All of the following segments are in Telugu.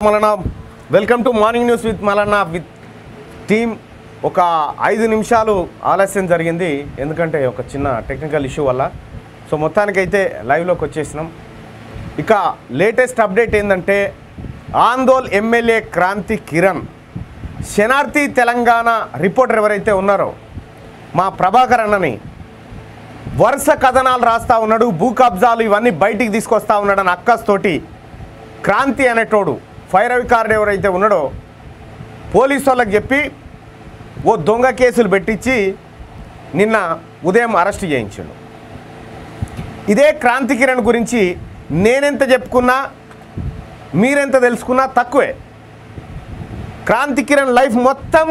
మలనా welcome to morning news with మలనా with team. ఒక 5 నిమిషాలు ఆలస్యం జరిగింది ఎందుకంటే ఒక చిన్న టెక్నికల్ ఇష్యూ వల్ల. సో మొత్తానికైతే లైవ్లోకి వచ్చేసినాం. ఇక లేటెస్ట్ అప్డేట్ ఏంటంటే ఆందోళ్ ఎమ్మెల్యే క్రాంతి కిరణ్ శనార్థి తెలంగాణ రిపోర్టర్ ఎవరైతే ఉన్నారో మా ప్రభాకర్ అన్నని వరుస కథనాలు రాస్తూ ఉన్నాడు, భూ కబ్జాలు ఇవన్నీ బయటికి తీసుకొస్తా ఉన్నాడని అక్కస్తోటి క్రాంతి అనేటోడు ఫైర్ అధికారుడు ఎవరైతే ఉన్నాడో పోలీసు వాళ్ళకి చెప్పి ఓ దొంగ కేసులు పెట్టించి నిన్న ఉదయం అరెస్ట్ చేయించాడు. ఇదే క్రాంతి కిరణ్ గురించి నేనెంత చెప్పుకున్నా మీరెంత తెలుసుకున్నా తక్కువే. క్రాంతి కిరణ్ లైఫ్ మొత్తం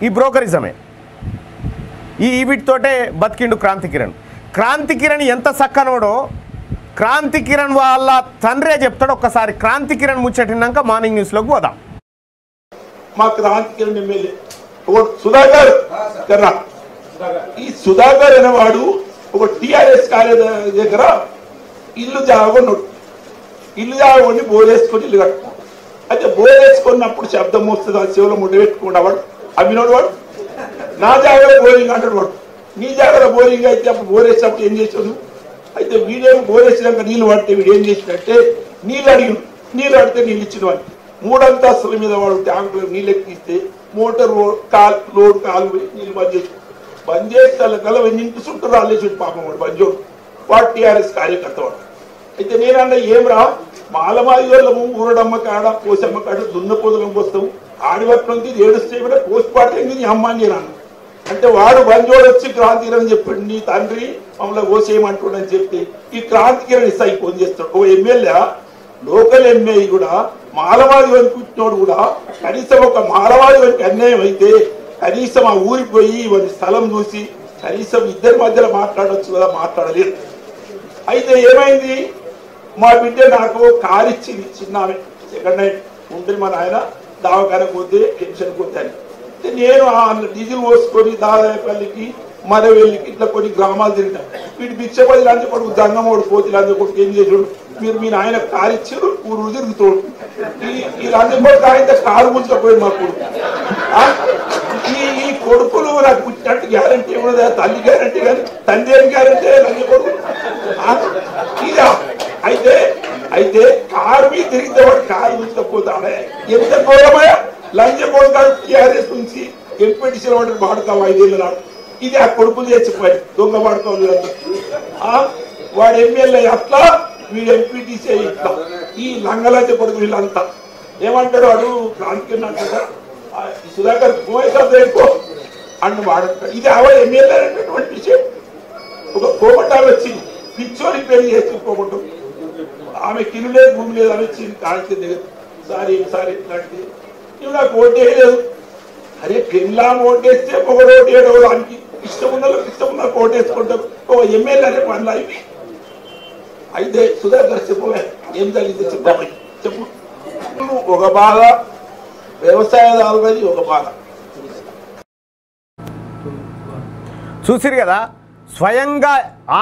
ఈ బ్రోకరిజమే, ఈ వీటితోటే బతికిండు క్రాంతి కిరణ్. క్రాంతి కిరణ్ ఎంత సక్కనోడో క్రాంతి కిరణ్ వాళ్ళ తండ్రే చెప్తాడు. ఒక్కసారి క్రాంతి కిరణ్ ముచ్చటినాక మార్నింగ్ న్యూస్లోకి పోదాం. మా క్రాంతి కిరణ్ ఎమ్మెల్యే సుధాకర్ కర్రా, ఈ సుధాకర్ అనేవాడు ఒక టిఆర్ఎస్ కార్యాలయం దగ్గర ఇల్లు జాగొన్నాడు. ఇల్లు జాగొని బోరేసుకొని ఇల్లు కట్టుకున్నాడు. అయితే బోరేసుకున్నప్పుడు శబ్దం వస్తుంది, ఆ చెవులో ముడ్డ పెట్టుకున్నవాడు అమ్మినోడు. వాడు నా జాగ్రత్త బోరింగ్ అంటాడు. వాడు నీ జాగ్రత్త బోరింగ్ అయితే అప్పుడు బోరేసినప్పుడు ఏం చేసాడు? అయితే వీడేమో బోరేసినాక నీళ్ళు పడితే వీడు ఏం చేసినట్టే నీళ్ళు అడిగి నీళ్ళు అడితే నీళ్ళు ఇచ్చిన వాడిని 3 అంతస్తుల మీద వాడు ట్యాంకులో నీళ్ళు ఎక్కిస్తే మోటార్ లోడ్ కాలు నీళ్ళు బంద్ చేస్తే కల ఇంటి చుట్టూ రాలేసి పాపం వాడు బంజోడు. వాడు టీఆర్ఎస్ కార్యకర్త వాడు. అయితే నేనన్నా ఏం రా మాలమాది వాళ్ళము ఊరడమ్మ కాడ పోసమ్మ కాడ దున్న పొదలం పోస్తాము ఆడివట్లోకి ఏడుస్తే కూడా పోస్ట్ పార్టీ నీ అమ్మ అని నేను అంటే వాడు బంజోడు వచ్చి క్రాంతికిరణ్ చెప్పాడు నీ తండ్రి మమ్మల్ని ఓసేయమంటాడని చెప్తే ఈ క్రాంతికిరణ్ ఇస్తాయి ఫోన్ చేస్తాడు. ఓ ఎమ్మెల్యే లోకల్ ఎమ్మెల్యే కూడా మాలవాది వనిపించినోడు కూడా కనీసం ఒక మాలవాది వనికి అన్యాయం అయితే కనీసం ఆ ఊరికి పోయి వారి స్థలం చూసి కనీసం ఇద్దరి మధ్యలో మాట్లాడవచ్చు కదా, మాట్లాడలేదు. అయితే ఏమైంది, మా బిడ్డ నాకు కారు ఇచ్చింది చిన్న సెకండ్ హ్యాండ్ ఉంటుంది మన ఆయన దావకానికి పోతే టెన్షన్ పోతాను. నేను డీజిల్ పోసుకొని దాదాపల్లికి మరవెల్లికి ఇట్లా కొన్ని గ్రామాలు తిరిగినాను. వీడు బిచ్చపది లంచ కొడుకు జంగమోడు కోతి లంచ కొడుకు ఏం చేసాడు, మీరు మీ నాయన కారు ఇచ్చారు ఊరు తిరుగుతాడు. ఈ లంచ కొడుకు ఆయన కారు ముంచకపోయింది మా కొడుకు. ఈ కొడుకులు నాకు పుట్టినట్టు గ్యారంటీ ఇవ్వదు, తల్లి గ్యారంటీ కానీ తండ్రి అని గ్యారంటీ లంచ కొడుకు ఇదా. అయితే కారు మీద తిరిగితే వాడు కారు ముంచకపోతాడే ఎంత ఘోరమయ్యా. లంచ కొడుకు టీఆర్ఎస్ నుంచి ఎంపీటీసీల వాడు వాడుతావు 5 ఏళ్ళ నాడు. ఇది ఆ కొడుకులు తెచ్చిపోయి దొంగ వాడుకోవాలి. వాడు ఎమ్మెల్యే అట్లా వీడు ఎంపీటీసీ ఇట్లా ఈ లంగలంచ కొడుకు వీళ్ళంతా ఏమంటాడు వాడు క్రాంతికిరణ్ అంటాడా సుధాకర్ ఎక్కువ అన్ను వాడంటాడు. ఇది ఎమ్మెల్యే అనేటటువంటి విషయం. ఒక కోమటాలు వచ్చింది పిచ్చోని పెళ్లి చేసుకోకుండా ఆమె కిలు లేదు భూమి లేదు అని వచ్చింది కాల్చి దగ్గర సారి ఇట్లాంటిది నువ్వు నాకు ఓటేయలేదు. అరే పెళ్ళా ఓటేస్తే ఒకడు ఓటేయడం దానికి ఇష్టం ఉన్న ఓటేసుకుంటాం. ఒక ఎమ్మెల్యే అనే పనులు అవి. అయితే సుధాకర్ చెప్పవే ఏం జరిగింది చెప్పు. ఒక బాధ వ్యవసాయదారులది ఒక బాధ చూసిరు కదా, స్వయంగా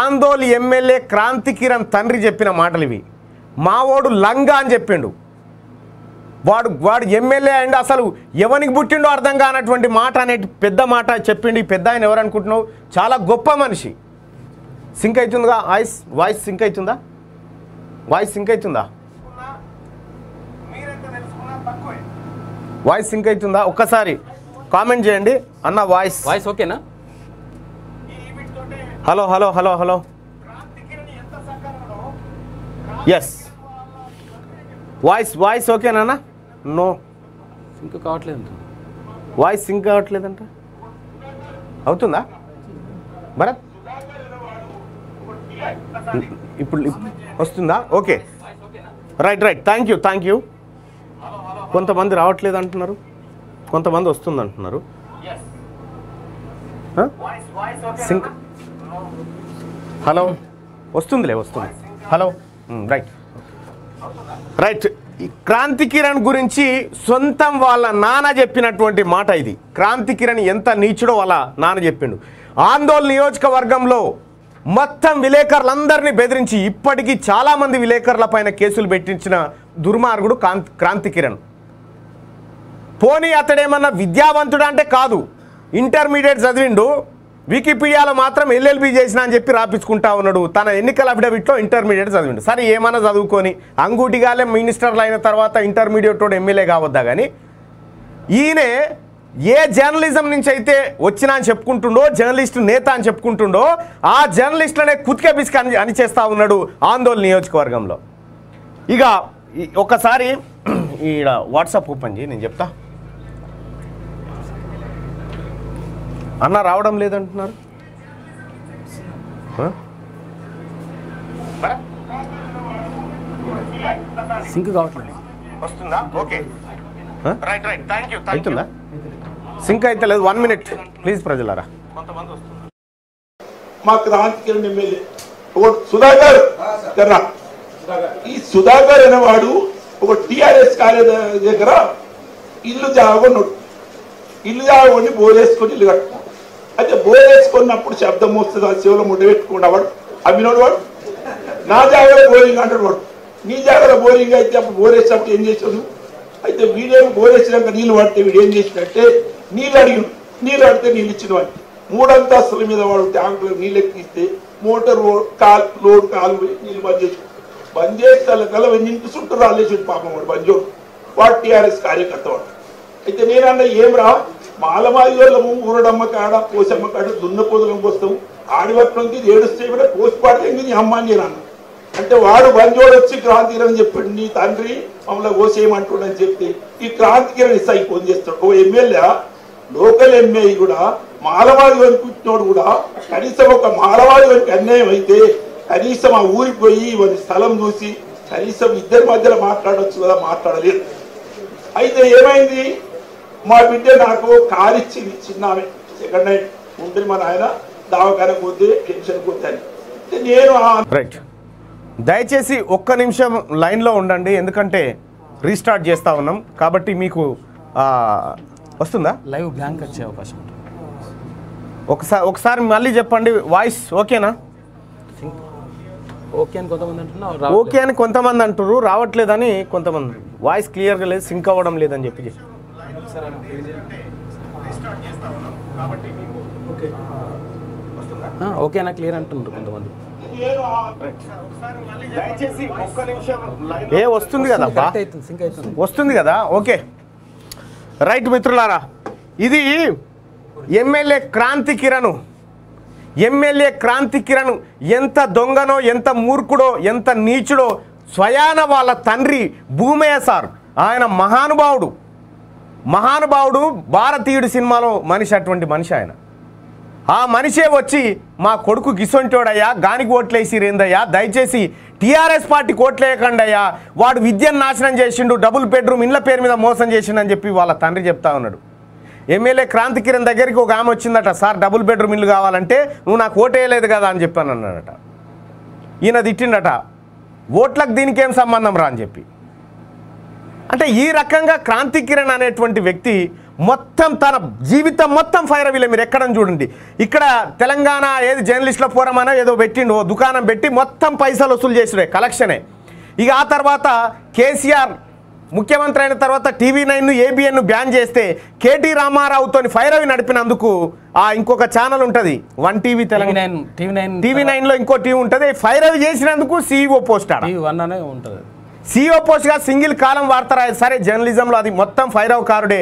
ఆందోళ్ ఎమ్మెల్యే క్రాంతి కిరణ్ తండ్రి చెప్పిన మాటలు ఇవి. మావోడు లంగా అని చెప్పిండు. వాడు ఎమ్మెల్యే అండ్ అసలు ఎవరికి పుట్టిండో అర్థం కానటువంటి మాట అనేటి పెద్ద మాట చెప్పిండు. ఈ పెద్ద ఆయన ఎవరు అనుకుంటున్నావు? చాలా గొప్ప మనిషి. సింక్ అవుతుందిగా వాయిస్ సింక్ అవుతుందా? వాయిస్ సింక్ అవుతుందా? ఒక్కసారి కామెంట్ చేయండి అన్న. వాయిస్ ఓకేనా? హలో ఎస్ వాయిస్ ఓకేనా? నో సింక్ కావట్లేదు. వాయిస్ సింక్ కావట్లేదంట. అవుతుందా భరత్? ఇప్పుడు వస్తుందా? Okay right thank you. కొంతమంది రావట్లేదు అంటున్నారు, కొంతమంది వస్తుంది అంటున్నారు. సింక్ హలో వస్తుంది. Hello right. ఈ క్రాంతి కిరణ్ గురించి సొంతం వాళ్ళ నాన్న చెప్పినటువంటి మాట ఇది. క్రాంతి కిరణ్ ఎంత నీచుడో వాళ్ళ నాన్న చెప్పిండు. ఆందోళన నియోజకవర్గంలో మొత్తం విలేకరులందరినీ బెదిరించి ఇప్పటికీ చాలామంది విలేకరుల పైన కేసులు పెట్టించిన దుర్మార్గుడు క్రాంతి కిరణ్. పోనీ అతడేమన్నా విద్యావంతుడు అంటే కాదు, ఇంటర్మీడియట్ చదివిండు, వికీపీడియాలో మాత్రం ఎల్ఎల్బి చేసిన అని చెప్పి రాపించుకుంటా ఉన్నాడు. తన ఎన్నికల అఫిడవిట్లో ఇంటర్మీడియట్ చదివిండు. సరే ఏమన్నా చదువుకొని అంగూటిగాలే మినిస్టర్లు అయిన తర్వాత ఇంటర్మీడియట్ తోడు ఎమ్మెల్యే కావద్దా, కానీ ఈయనే ఏ జర్నలిజం నుంచి అయితే వచ్చినా అని చెప్పుకుంటుండో, జర్నలిస్టు నేత అని చెప్పుకుంటుండో, ఆ జర్నలిస్టులనే కుతికే బిస్క అని చేస్తూ ఉన్నాడు ఆందోళన నియోజకవర్గంలో. ఇక ఒకసారి ఈడ వాట్సాప్ ఓపెన్ చేయి, నేను చెప్తా. అన్న రావడం లేదంటున్నారు. సింక్ కావట్లేదు. వస్తుందా? Okay, right right, thank you. అవుతుందా? సింక్ అయితే లేదు. 1 minute ప్లీజ్ ప్రజలారా. మా క్రాంతి కిరణ్ ఎమ్మెల్యే సుధాకర్ కర్రా, ఈ సుధాకర్ అనేవాడు ఒక టిఆర్ఎస్ కార్యాలయం దగ్గర ఇల్లు జాగొన్నాడు. ఇల్లు జాగొని బోరేసుకొని ఇల్లు కట్టుకున్నాడు. అయితే బోరేసుకున్నప్పుడు శబ్దం వస్తుంది, ఆ చెవులో ముడ్డ పెట్టుకున్నాడు. వాడు అమ్మినోడు, వాడు నా జాగ్రత్త బోరింగ్ అంటాడు. వాడు నీ జాగ్రత్త బోరింగ్ అయితే అప్పుడు బోరేసినప్పుడు ఏం చేసావు? అయితే వీడేమి బోరేసినాక నీళ్ళు పడితే వీడు ఏం చేసినట్టే నీళ్ళు అడిగిన, నీళ్ళు అడితే నీళ్ళు ఇచ్చిన వాడిని 3 అంతస్తుల మీద వాడు ట్యాంకులో నీళ్ళు ఎక్కిస్తే మోటార్ లోడ్ కాలు పోయి నీళ్ళు బంద్ చేసి కల ఇంటి చుట్టూ రాలేసాడు పాపం. వాడు బంజోడు, వాడు టీఆర్ఎస్ కార్యకర్త వాడు. అయితే నేనన్నా ఏం రా మాలమాది వాళ్ళము ఊరడమ్మ కాడ పోసమ్మ కాడ దున్న పొదలం పోస్తాం, ఆడివట్లోకి ఏడుస్తే కూడా పోసి పాడితే నీ అమ్మ అని నేను అన్నా. అంటే వాడు బంజోడు వచ్చి క్రాంతికిరణ్ చెప్పాడు, నీ తండ్రి మమ్మల్ని ఓసేయమంటాడని చెప్తే ఈ క్రాంతికిరణ్ ఇస్తాయి ఫోన్ చేస్తాడు. ఓ ఎమ్మెల్యే, లోకల్ ఎమ్మెల్యే కూడా మాలవాది వనిపించినోడు కూడా కనీసం ఒక మాలవాది వనికి అన్యాయం అయితే కనీసం ఆ ఊరికి పోయి వారి స్థలం చూసి కనీసం ఇద్దరి మధ్యలో మాట్లాడవచ్చు కదా, మాట్లాడలేదు. అయితే ఏమైంది, మా బిడ్డ నాకు కారు ఇచ్చింది, చిన్నామే సెకండ్ హ్యాండ్ ఉంటుంది, మన ఆయన దావకానికి పోతే టెన్షన్ పోతే అని. నేను రైట్, దయచేసి ఒక్క నిమిషం లైన్లో ఉండండి, ఎందుకంటే రీస్టార్ట్ చేస్తూ ఉన్నాం కాబట్టి మీకు వస్తుందా? లైవ్ బ్లాంక్ వచ్చే అవకాశం ఉంటుంది. ఒకసారి మళ్ళీ చెప్పండి, వాయిస్ ఓకేనా? ఓకే అని కొంతమంది అంటున్నారు, ఓకే అని కొంతమంది అంటారు, రావట్లేదని కొంతమంది, వాయిస్ క్లియర్గా లేదు, సింక్ అవ్వడం లేదని చెప్పి. ఓకేనా క్లియర్ అంటున్నారు కొంతమంది. ఏ వస్తుంది కదా, వస్తుంది కదా, ఓకే రైట్. మిత్రులారా, ఇది ఎమ్మెల్యే క్రాంతి కిరణ్ ఎంత దొంగనో, ఎంత మూర్ఖుడో, ఎంత నీచుడో స్వయాన వాళ్ళ తండ్రి భూమయ్య సార్, ఆయన మహానుభావుడు భారతీయుడి సినిమాలో మనిషి, అటువంటి మనిషి ఆయన. ఆ మనిషే వచ్చి మా కొడుకు గిసొంటోడయ్యా, గానికి ఓట్లేసిరేందయ్యా, దయచేసి టీఆర్ఎస్ పార్టీకి ఓట్లేయకండి అయ్యా, వాడు విద్యను నాశనం చేసిండు, డబుల్ బెడ్రూమ్ ఇండ్ల పేరు మీద మోసం చేసిండని చెప్పి వాళ్ళ తండ్రి చెప్తా ఉన్నాడు. ఎమ్మెల్యే క్రాంతి కిరణ్ దగ్గరికి ఒక ఆమె వచ్చిందట, సార్ డబుల్ బెడ్రూమ్ ఇల్లు కావాలంటే నువ్వు నాకు ఓటేయలేదు కదా అని చెప్పాను అన్నాడట. ఈయన తిట్టిండట, ఓట్లకు దీనికి ఏం సంబంధం రా అని చెప్పి. అంటే ఈ రకంగా క్రాంతి కిరణ్ అనేటువంటి వ్యక్తి మొత్తం తన జీవితం మొత్తం ఫైర్ అవ్వలే. మీరు ఎక్కడని చూడండి, ఇక్కడ తెలంగాణ ఏది జర్నలిస్టుల ఫోరం అనో ఏదో పెట్టిండు, దుకాణం పెట్టి మొత్తం పైసలు వసూలు చేసిడే, కలెక్షనే. ఇక ఆ తర్వాత కేసీఆర్ ముఖ్యమంత్రి అయిన తర్వాత టీవీ9 ఏబిఎన్ బ్యాన్ చేస్తే కేటీ రామారావుతో ఫైర్ అవి నడిపినందుకు ఇంకొక ఛానల్ ఉంటుంది, 1 టీవీ తెలంగాణ, టీవీ9లో ఇంకో టీవీ ఉంటుంది, ఫైర్ అవి చేసినందుకు CEO పోస్ట్ ఉంటుంది. CEO పోస్ట్గా సింగిల్ కాలం వార్తారా. సరే, జర్నలిజంలో అది మొత్తం ఫైర్ అవ్ కారుడే.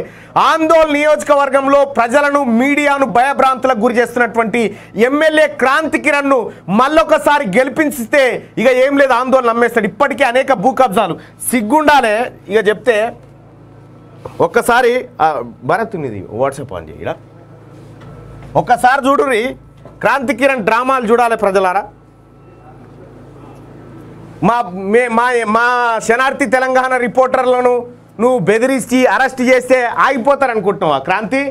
ఆందోళన నియోజకవర్గంలో ప్రజలను, మీడియాను భయభ్రాంతులకు గురి చేస్తున్నటువంటి ఎమ్మెల్యే క్రాంతి కిరణ్ను మళ్ళొకసారి గెలిపించితే ఇక ఏం లేదు, ఆందోళన నమ్మేస్తాడు. ఇప్పటికే అనేక భూ కబ్జాలు, సిగ్గుండాలే ఇక చెప్తే. ఒక్కసారి భరత్ ఉన్నది వాట్సాప్ ఆన్ చేయి, ఒక్కసారి చూడుర్రి, క్రాంతి కిరణ్ డ్రామాలు చూడాలి ప్రజలారా. మా శనార్థి తెలంగాణ రిపోర్టర్లను నువ్వు బెదిరించి అరెస్ట్ చేస్తే ఆగిపోతారు అనుకుంటున్నావా క్రాంతి?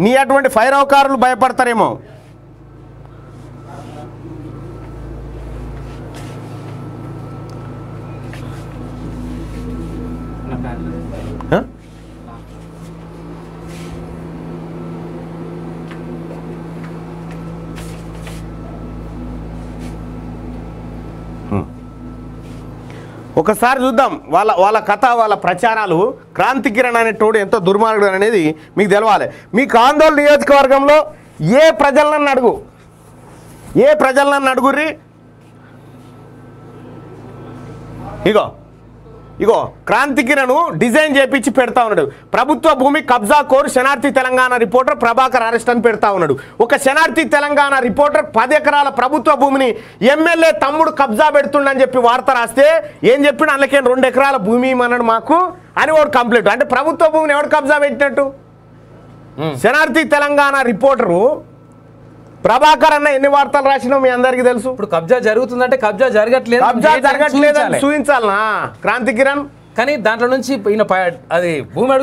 నీ అటువంటి ఫైర్ అవకారులు భయపడతారేమో. ఒకసారి చూద్దాం వాళ్ళ కథ, వాళ్ళ ప్రచారాలు. క్రాంతి కిరణ్ అనేటోడు ఎంతో దుర్మార్గుడు అనేది మీకు తెలవాలి. మీకు ఆందోళన నియోజకవర్గంలో ఏ ప్రజలనన్ను అడుగుర్రి. ఇగో క్రాంతి కిరణ్ డిజైన్ చేపించి పెడతా ఉన్నాడు. ప్రభుత్వ భూమి కబ్జా కోరు శనార్థి తెలంగాణ రిపోర్టర్ ప్రభాకర్ అరెస్ట్ అని పెడతా ఉన్నాడు. ఒక శనార్థి తెలంగాణ రిపోర్టర్ 10 ఎకరాల ప్రభుత్వ భూమిని ఎమ్మెల్యే తమ్ముడు కబ్జా పెడుతుండని చెప్పి వార్త రాస్తే ఏం చెప్పిన అందుకే 2 ఎకరాల భూమి ఇమ్మన్నాడు మాకు అని వాడు కంప్లీట్. అంటే ప్రభుత్వ భూమిని ఎవడు కబ్జా పెట్టినట్టు? శనార్థి తెలంగాణ రిపోర్టరు ప్రభాకర్ అన్న ఎన్ని వార్తలు రాసినా మీ అందరికీ తెలుసు. ఇప్పుడు కబ్జా జరుగుతుందంటే కబ్జా జరగట్లేదని చూపించాలనా క్రాంతి కిరణ్? కానీ దాంట్లో నుంచి అది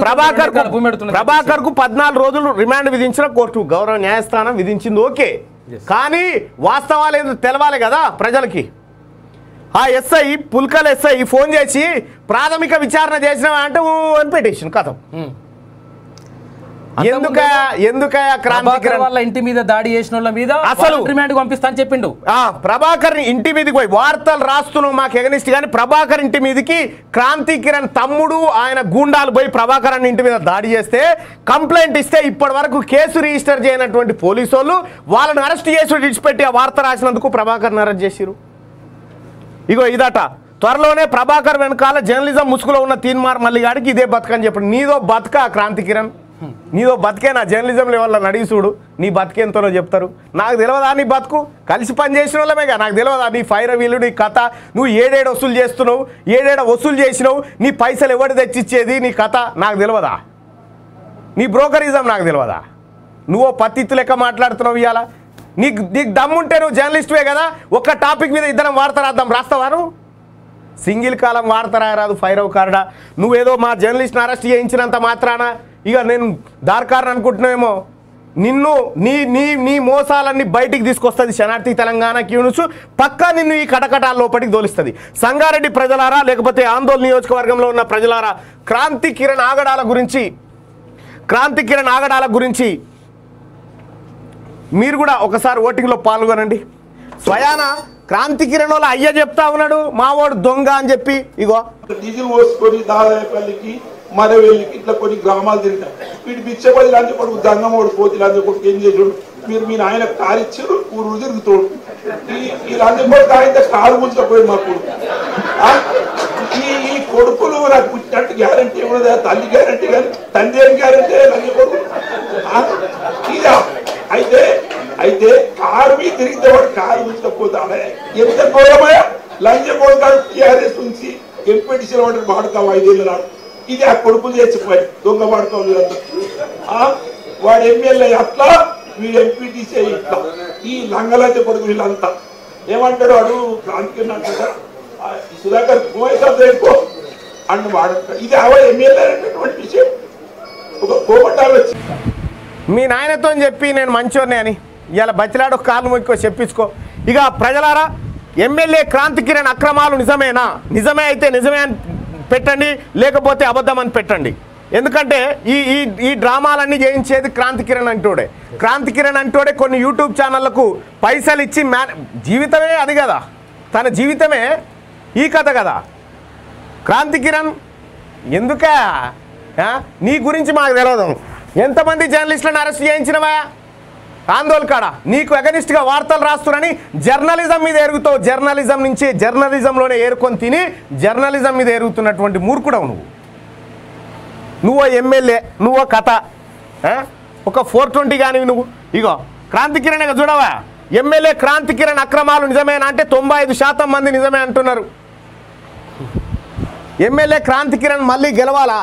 ప్రభాకర్ కు 14 రోజులు రిమాండ్ విధించిన కోర్టు గౌరవ న్యాయస్థానం విధించింది. ఓకే, కానీ వాస్తవాలు ఏదో తెలవాలి కదా ప్రజలకి. ఆ ఎస్ఐ పుల్కల్ ఎస్ఐ ఫోన్ చేసి ప్రాథమిక విచారణ చేసిన అంటే అని పెట్టేసిన కథం. ఎందుకయా క్రాంతి కిరణ్ వాళ్ళ ఇంటి మీద దాడి చేసిన వాళ్ళ మీద అసలు రిమాండ్ పంపిస్తా అని చెప్పిండు. ప్రభాకర్ ఇంటి మీదకి పోయి వార్తలు రాస్తున్నావు మాకు ఎగనిస్ట్, కానీ ప్రభాకర్ ఇంటి మీదకి క్రాంతి కిరణ్ తమ్ముడు ఆయన గూండాలు పోయి ప్రభాకర్ అన్న ఇంటి మీద దాడి చేస్తే కంప్లైంట్ ఇస్తే ఇప్పటి వరకు కేసు రిజిస్టర్ చేయనటువంటి పోలీసు వాళ్ళు వాళ్ళని అరెస్ట్ చేసి విడిచిపెట్టి ఆ వార్త రాసినందుకు ప్రభాకర్ని అరెస్ట్ చేసిరు. ఇదట త్వరలోనే ప్రభాకర్ వెనకాల జర్నలిజం ముసుగులో ఉన్న తీన్మార్ మల్లిగాడికి ఇదే బతుకని చెప్పండి. నీదో బతుక క్రాంతి కిరణ్, నీదో బతికే. నా జర్నలిజం లెవెల్లో నడిగి చూడు, నీ బతికేంతోనో చెప్తారు. నాకు తెలియదా నీ బతుకు? కలిసి పని చేసిన వాళ్ళమేగా. నాకు తెలియదా నీ ఫైర్ వీలు, నీ కథ? నువ్వు ఏడేడు వసూలు చేస్తున్నావు, ఏడేడు వసూలు చేసినావు, నీ పైసలు ఎవడు తెచ్చిచ్చేది, నీ కథ నాకు తెలియదా? నీ బ్రోకరిజం నాకు తెలియదా? నువ్వు పత్తిత్తు లెక్క మాట్లాడుతున్నావు. ఇవాళ నీకు దమ్ముంటే నువ్వు జర్నలిస్టువే కదా. ఒక్క టాపిక్ మీద ఇద్దరం వార్త రాద్దాం, రాస్తావా? నువ్వు సింగిల్ కాలం వార్త రాయరాదు ఫైరవ్ కార్డా. నువ్వేదో మా జర్నలిస్ట్ని అరెస్ట్ చేయించినంత మాత్రాన ఇక నేను దార్కారని అనుకుంటున్నావేమో. నిన్ను నీ మోసాలన్నీ బయటికి తీసుకొస్తుంది శనార్థి తెలంగాణ న్యూస్. పక్కా నిన్ను ఈ కటకటాల లోపలికి దోలిస్తుంది. సంగారెడ్డి ప్రజలారా, లేకపోతే ఆందోళన నియోజకవర్గంలో ఉన్న ప్రజలారా, క్రాంతి కిరణ్ ఆగడాల గురించి మీరు కూడా ఒకసారి ఓటింగ్లో పాల్గొనండి. స్వయాన క్రాంతి కిరణ్ వాళ్ళ అయ్య చెప్తా ఉన్నాడు మావాడు దొంగ అని చెప్పి. డీజిల్ పోసుకొని దాదాపల్లికి మరవేళ్ళకి ఇట్లా కొన్ని గ్రామాలు తిరిగినాం. వీటి బిచ్చబడి లంచ కొడుకు దంగమోడు పోతి లంచ కొడుకు ఏం చేసాడు? మీరు ఆయన కారు ఇచ్చారు, ఊరు తిరుగుతాడు. ఈ లంచ కొడుకు ఆయన కారు ముంచకపోయి మా కొడుకు. ఈ కొడుకులు నాకు పుట్టినట్టు గ్యారంటీ ఇవ్వదు, తల్లి గ్యారంటీ కానీ తండ్రి ఏం గ్యారంటీ లంచ కొడుకు ఇదా? అయితే కారు మీద తిరిగితే వాడు కారు ముంచకపోతాడే ఎంత ఘోరమయ్యా. లంచ కొడుకు టీఆర్ఎస్ నుంచి ఎంపీటీసీ వాడు వాడుతావు 5 ఏళ్ళ నాడు. ఇది ఆ కొడుకులు చేసిపోయి దొంగ వాడుతాం. వాడు ఎమ్మెల్యే అట్లా, వీడు ఎంపీటీసీ ఇట్లా. ఈ లంగలంచ కొడుకు వీళ్ళంతా ఏమంటాడు? వాడు క్రాంతి అంటాడా సుధాకర్ ఎక్కువ అన్న వాడంటాడు. ఇది ఎమ్మెల్యే అనేటటువంటి విషయం. ఒక కోపట్టాలు వచ్చి మీ నాయనతో చెప్పి నేను మంచోనే అని ఇలా బతిలాడు కాలు మొక్కుకో చెప్పించుకో. ఇక ప్రజలారా, ఎమ్మెల్యే క్రాంతి కిరణ్ అక్రమాలు నిజమేనా? నిజమే అయితే నిజమే అని పెట్టండి, లేకపోతే అబద్ధం అని పెట్టండి. ఎందుకంటే ఈ డ్రామాలన్నీ చేయించేది క్రాంతి కిరణ్ అంటోడే. క్రాంతి కిరణ్ అంటోడే కొన్ని యూట్యూబ్ ఛానళ్లకు పైసలు ఇచ్చి జీవితమే అది కదా, తన జీవితమే ఈ కథ కదా. క్రాంతి కిరణ్ ఎందుకా? నీ గురించి మాకు తెలియదు. ఎంతమంది జర్నలిస్టులను అరెస్ట్ చేయించినవా ఆందోళన కాడ? నీకు ఎగనిస్ట్గా వార్తలు రాస్తున్నారని జర్నలిజం మీద ఎరుగుతావు. జర్నలిజం నుంచి జర్నలిజంలోనే ఏరుకొని తిని జర్నలిజం మీద ఎరుగుతున్నటువంటి మూర్ఖుడవు నువ్వు ఎమ్మెల్యే, నువ్వు కథ. ఒక 420 కానీ నువ్వు. క్రాంతి కిరణ్ చూడవా? ఎమ్మెల్యే క్రాంతి కిరణ్ అక్రమాలు నిజమేనా అంటే 95% మంది నిజమే అంటున్నారు. ఎమ్మెల్యే క్రాంతి కిరణ్ మళ్ళీ గెలవాలా?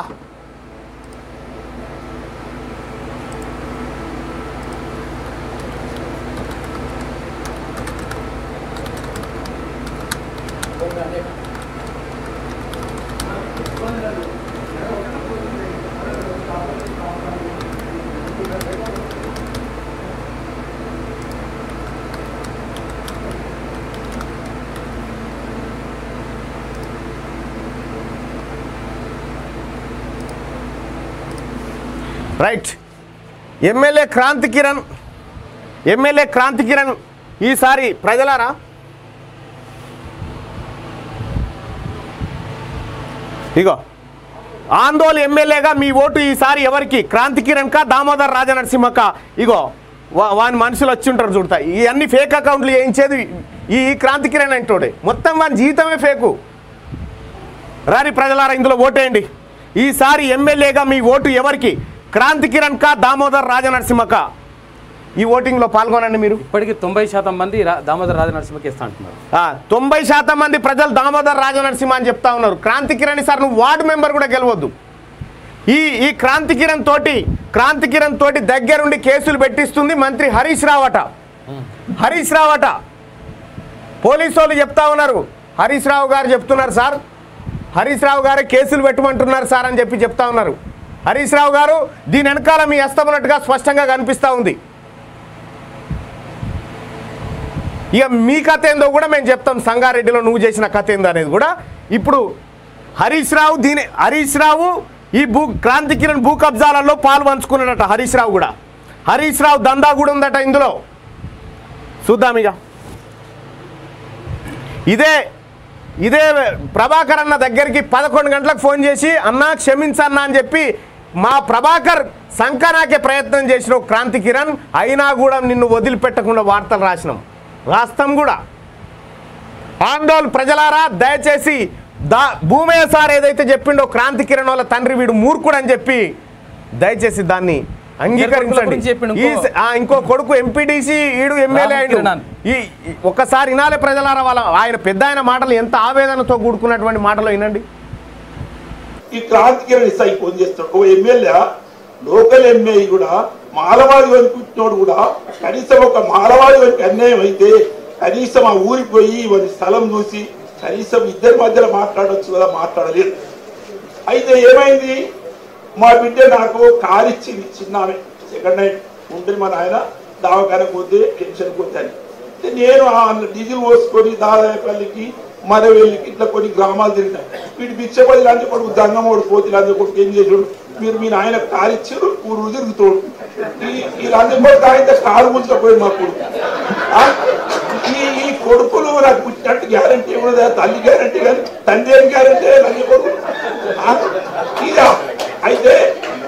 రైట్. ఎమ్మెల్యే క్రాంతి కిరణ్ ఈసారి ప్రజలారా ఇగో ఆందోళన ఎమ్మెల్యేగా మీ ఓటు ఈసారి ఎవరికి? క్రాంతి కిరణ్ కా, దామోదర్ రాజనరసింహక? ఇగో వాని మనుషులు వచ్చి ఉంటారు చూడతా. ఇవన్నీ ఫేక్ అకౌంట్లు వేయించేది ఈ క్రాంతి కిరణ్ అంటోడే. మొత్తం వాని జీవితమే ఫేకు. రారి ప్రజలారా, ఇందులో ఓటేయండి. ఈసారి ఎమ్మెల్యేగా మీ ఓటు ఎవరికి? క్రాంతి కిరణ్ కా, దామోదర్ రాజనరసింహక? ఈ ఓటింగ్లో పాల్గొనండి మీరు. ఇప్పటికీ 90% మంది దామోదర్ రాజనరసింహకి ఇస్తా అంటున్నారు. 90% మంది ప్రజలు దామోదర్ రాజనరసింహ అని చెప్తా ఉన్నారు. క్రాంతి కిరణ్ సార్ నువ్వు వార్డు మెంబర్ కూడా గెలవద్దు. ఈ క్రాంతి కిరణ్ తోటి దగ్గరుండి కేసులు పెట్టిస్తుంది మంత్రి హరీష్ రావు అట. పోలీసు వాళ్ళు చెప్తా ఉన్నారు. హరీష్ రావు గారు చెప్తున్నారు సార్, హరీష్ రావు గారే కేసులు పెట్టమంటున్నారు సార్ అని చెప్తా ఉన్నారు. హరీష్ రావు గారు దీని వెనకాల మీ హస్తమున్నట్టుగా స్పష్టంగా కనిపిస్తూ ఉంది. ఇక మీ కథ ఏందో కూడా మేము చెప్తాం. సంగారెడ్డిలో నువ్వు చేసిన కథ ఏందో అనేది కూడా. ఇప్పుడు హరీష్ రావు ఈ క్రాంతి కిరణ్ భూ కబ్జాలలో పాలు పంచుకున్నాడట. హరీష్ రావు దందా కూడా ఉందట ఇందులో. చూద్దాం ఇక. ఇదే ప్రభాకర్ అన్న దగ్గరికి 11 గంటలకు ఫోన్ చేసి అన్నా క్షమించన్నా అని చెప్పి మా ప్రభాకర్ సంకనాకే ప్రయత్నం చేసిన క్రాంతి కిరణ్ అయినా కూడా నిన్ను వదిలిపెట్టకుండా వార్తలు రాస్తాం కూడా. ఆందోళన ప్రజలారా, దయచేసి భూమయ్య సార్ ఏదైతే చెప్పిండో క్రాంతి కిరణ్ వాళ్ళ తండ్రి వీడు మూర్ఖుడు అని చెప్పి దయచేసి దాన్ని అంగీకరించండి. ఇంకో కొడుకు ఎంపీటీసీ ఈడు ఎమ్మెల్యే అయ్యాడు. ఒక్కసారి వినాలే ప్రజలారా, ఆయన పెద్ద ఆయన మాటలు ఎంత ఆవేదనతో కూడుకున్నటువంటి మాటలు వినండి. ఈ క్రాంతి కిరణ్ ఇస్తాయి ఫోన్ చేస్తాడు. ఓ ఎమ్మెల్యే, లోకల్ ఎమ్మెల్యే కూడా మాలవాడి అనుకుంటున్నాడు కూడా కనీసం ఒక మాలవాడి వారికి అన్యాయం అయితే కనీసం ఆ ఊరికి పోయి వారి స్థలం చూసి కనీసం ఇద్దరి మధ్యలో మాట్లాడవచ్చు కదా, మాట్లాడలేదు. అయితే ఏమైంది, మా బిడ్డ నాకు కారు ఇచ్చింది, చిన్నామే సెకండ్ హ్యాండ్ ఉంటుంది. మా నాయన దావకానికి పోతే పెన్షన్ పోతాను. నేను డీజిల్ పోసుకొని దాదాపల్లికి మరవెల్లికి ఇట్లా కొన్ని గ్రామాలు తిరిగినా. వీటి భిక్షపడి లాంటి కొడుకు దంగమోడు పోతి లాంటి కొడుకు ఏం చేసాడు, మీరు మీ నాయన కారు ఇచ్చారు ఊరు తిరుగుతాడు. ఈ లాంటి కొడుకు ఆయన కారు ముంచకపోయింది మా కొడుకు. ఈ కొడుకులు నాకు పుట్టినట్టు గ్యారంటీ ఇవ్వదు, తల్లి గ్యారంటీ కానీ తండ్రి ఏం గ్యారంటీ లంజ కొడుకు ఇదా.